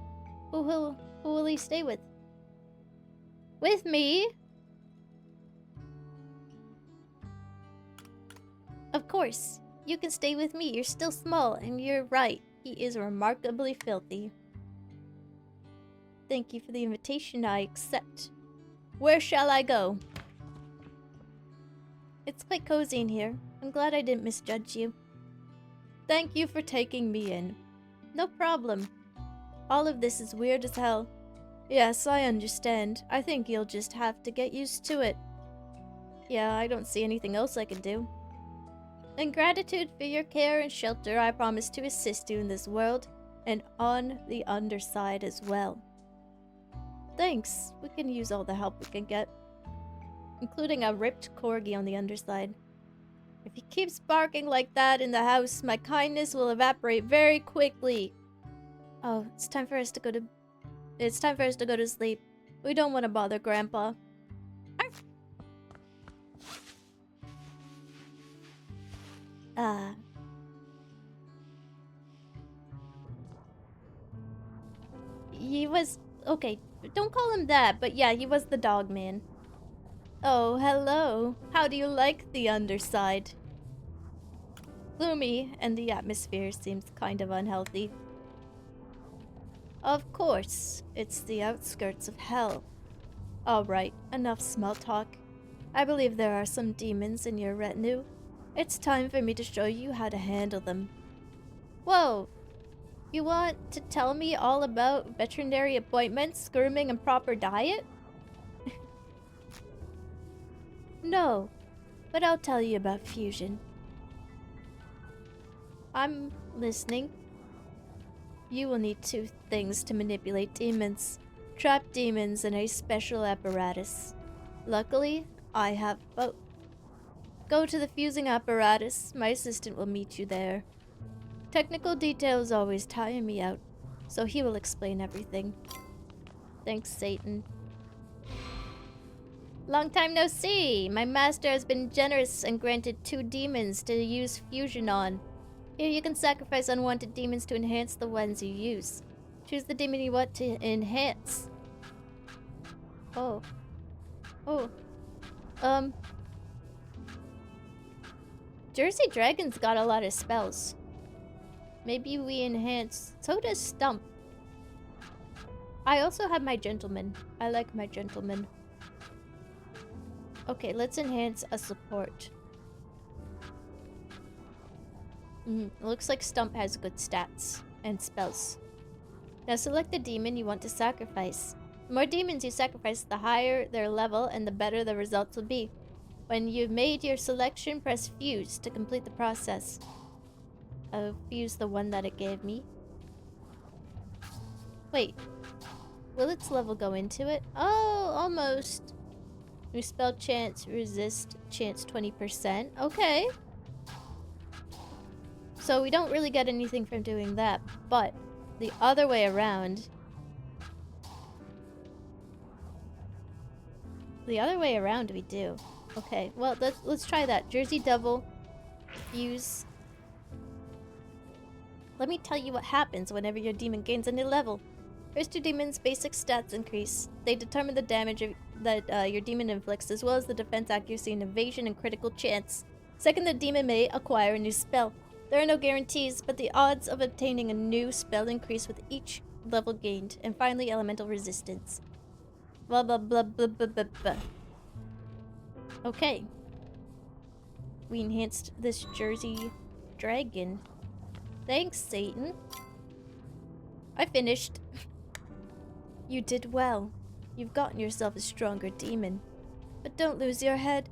who will he stay with? With me? Of course. You can stay with me. You're still small, and you're right. He is remarkably filthy. Thank you for the invitation. I accept. Where shall I go? It's quite cozy in here. I'm glad I didn't misjudge you. Thank you for taking me in. No problem. All of this is weird as hell. Yes, I understand. I think you'll just have to get used to it. Yeah, I don't see anything else I can do. In gratitude for your care and shelter, I promise to assist you in this world and on the underside as well. Thanks. We can use all the help we can get, including a ripped corgi on the underside. If he keeps barking like that in the house, my kindness will evaporate very quickly. Oh, it's time for us to go to sleep. We don't want to bother Grandpa. He was... Okay, don't call him that, but yeah, he was the dog man. Oh, hello. How do you like the underside? Gloomy, and the atmosphere seems kind of unhealthy. Of course, it's the outskirts of hell. Alright, enough small talk. I believe there are some demons in your retinue. It's time for me to show you how to handle them. Whoa! You want to tell me all about veterinary appointments, grooming, and proper diet? No, but I'll tell you about fusion. I'm listening. You will need 2 things to manipulate demons. Trap demons and a special apparatus. Luckily, I have both. Go to the fusing apparatus. My assistant will meet you there. Technical details always tire me out, so he will explain everything. Thanks, Satan. Long time no see! My master has been generous and granted 2 demons to use fusion on. Here you can sacrifice unwanted demons to enhance the ones you use. Choose the demon you want to enhance. Oh. Jersey Dragon's got a lot of spells. Maybe we enhance... So does Stump. I also have my gentleman. I like my gentleman. Okay, let's enhance a support. Looks like Stump has good stats and spells. Now select the demon you want to sacrifice. The more demons you sacrifice, the higher their level and the better the results will be. When you've made your selection, press Fuse to complete the process. I'll fuse the one that it gave me. Wait. Will its level go into it? Oh, almost. New spell chance, resist chance 20%. Okay. So we don't really get anything from doing that, but The other way around. The other way around we do. Okay, well, let's try that. Jersey Devil. Fuse. Let me tell you what happens whenever your demon gains a new level. First, your demon's basic stats increase. They determine the damage that your demon inflicts, as well as the defense accuracy and evasion and critical chance. Second, the demon may acquire a new spell. There are no guarantees, but the odds of obtaining a new spell increase with each level gained. And finally, elemental resistance. Blah blah blah blah blah blah blah. Okay. We enhanced this Jersey Dragon. Thanks, Satan. I finished. You did well. You've gotten yourself a stronger demon. But don't lose your head.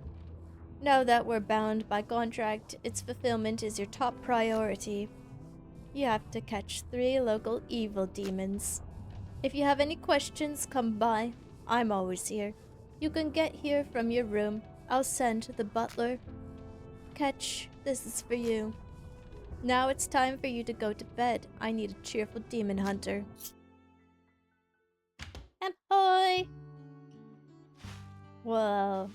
Now that we're bound by contract, its fulfillment is your top priority. You have to catch 3 local evil demons. If you have any questions, come by. I'm always here. You can get here from your room. I'll send the butler. Catch, this is for you. Now it's time for you to go to bed. I need a cheerful demon hunter. Ahoy! Whoa.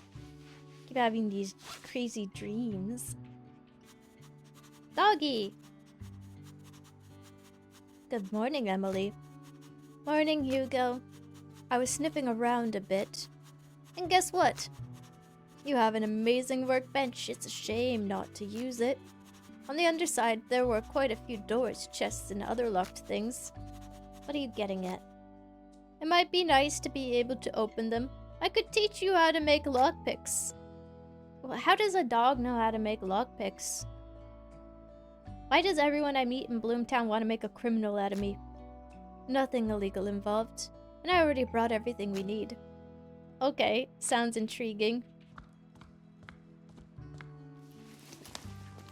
Keep having these crazy dreams. Doggy! Good morning, Emily. Morning, Hugo. I was sniffing around a bit. And guess what? You have an amazing workbench. It's a shame not to use it. On the underside, there were quite a few doors, chests, and other locked things. What are you getting at? It might be nice to be able to open them. I could teach you how to make lockpicks. Well, how does a dog know how to make lockpicks? Why does everyone I meet in Bloomtown want to make a criminal out of me? Nothing illegal involved, and I already brought everything we need. Okay, sounds intriguing.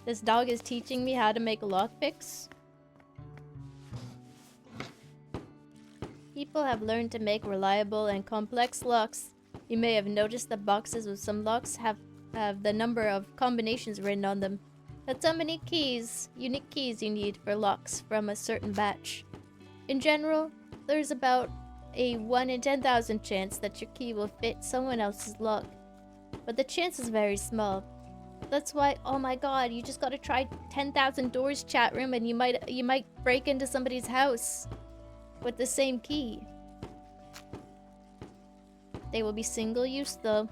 This dog is teaching me how to make lockpicks. People have learned to make reliable and complex locks. You may have noticed that boxes with some locks have the number of combinations written on them. That's how many keys, unique keys you need for locks from a certain batch. In general, there's about a 1 in 10,000 chance that your key will fit someone else's lock. But the chance is very small. That's why, oh my god, you just gotta try 10,000 doors, chat room, and you might break into somebody's house with the same key. They will be single use though.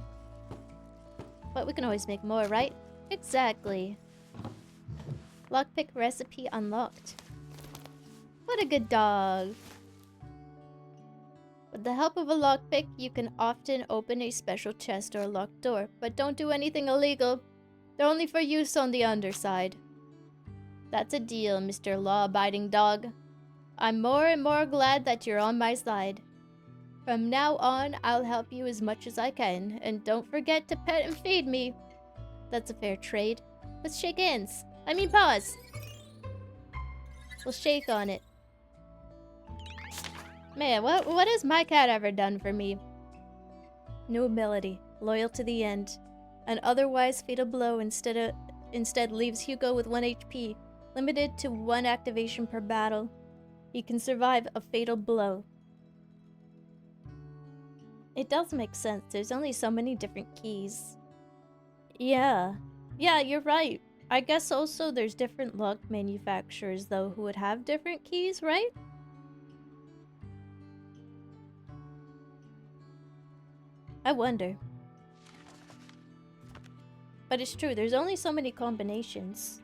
But we can always make more, right? Exactly. Lockpick recipe unlocked. What a good dog. With the help of a lockpick, you can often open a special chest or locked door, but don't do anything illegal. They're only for use on the underside. That's a deal, Mr. Law-abiding dog. I'm more and more glad that you're on my side. From now on, I'll help you as much as I can, and don't forget to pet and feed me. That's a fair trade. Let's shake hands. I mean paws. We'll shake on it. Man, what has my cat ever done for me? New ability. Loyal to the end. An otherwise fatal blow instead leaves Hugo with 1 HP, limited to 1 activation per battle. He can survive a fatal blow. It does make sense. There's only so many different keys. Yeah, you're right. I guess also there's different lock manufacturers though who would have different keys, right? I wonder. But it's true, there's only so many combinations.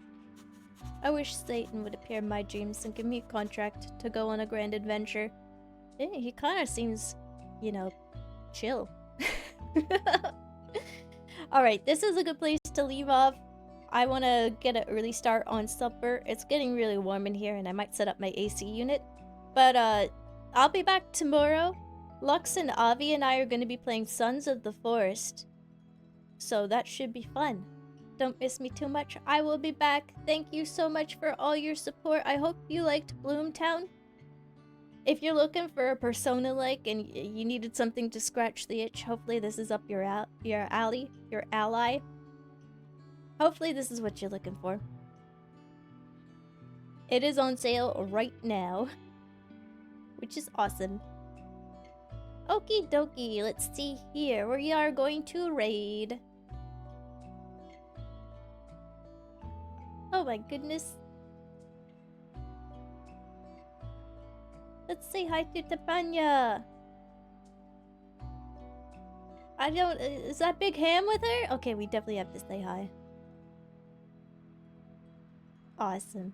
I wish Satan would appear in my dreams and give me a contract to go on a grand adventure. He kind of seems, you know, chill. Alright, this is a good place to leave off. I want to get an early start on supper. It's getting really warm in here and I might set up my AC unit. But I'll be back tomorrow. Lux and Avi and I are going to be playing Sons of the Forest. So that should be fun. Don't miss me too much. I will be back. Thank you so much for all your support. I hope you liked Bloomtown. If you're looking for a persona-like and you needed something to scratch the itch, hopefully this is up your alley, your ally. Hopefully this is what you're looking for. It is on sale right now. which is awesome. Okie dokie, let's see here. We are going to raid. Oh my goodness. Let's say hi to Tapanya. I don't... Is that Big Ham with her? Okay, we definitely have to say hi. Awesome.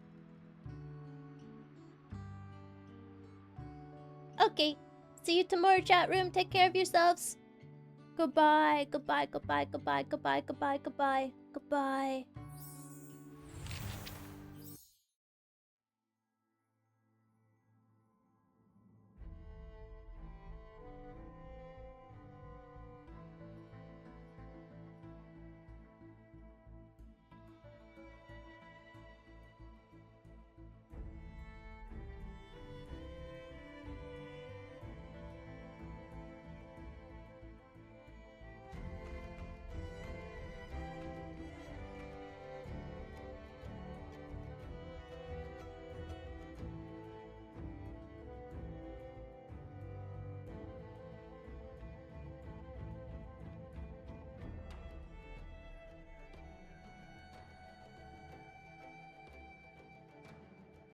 Okay. See you tomorrow, chat room. Take care of yourselves. Goodbye. Goodbye, goodbye, goodbye, goodbye, goodbye, goodbye. Goodbye.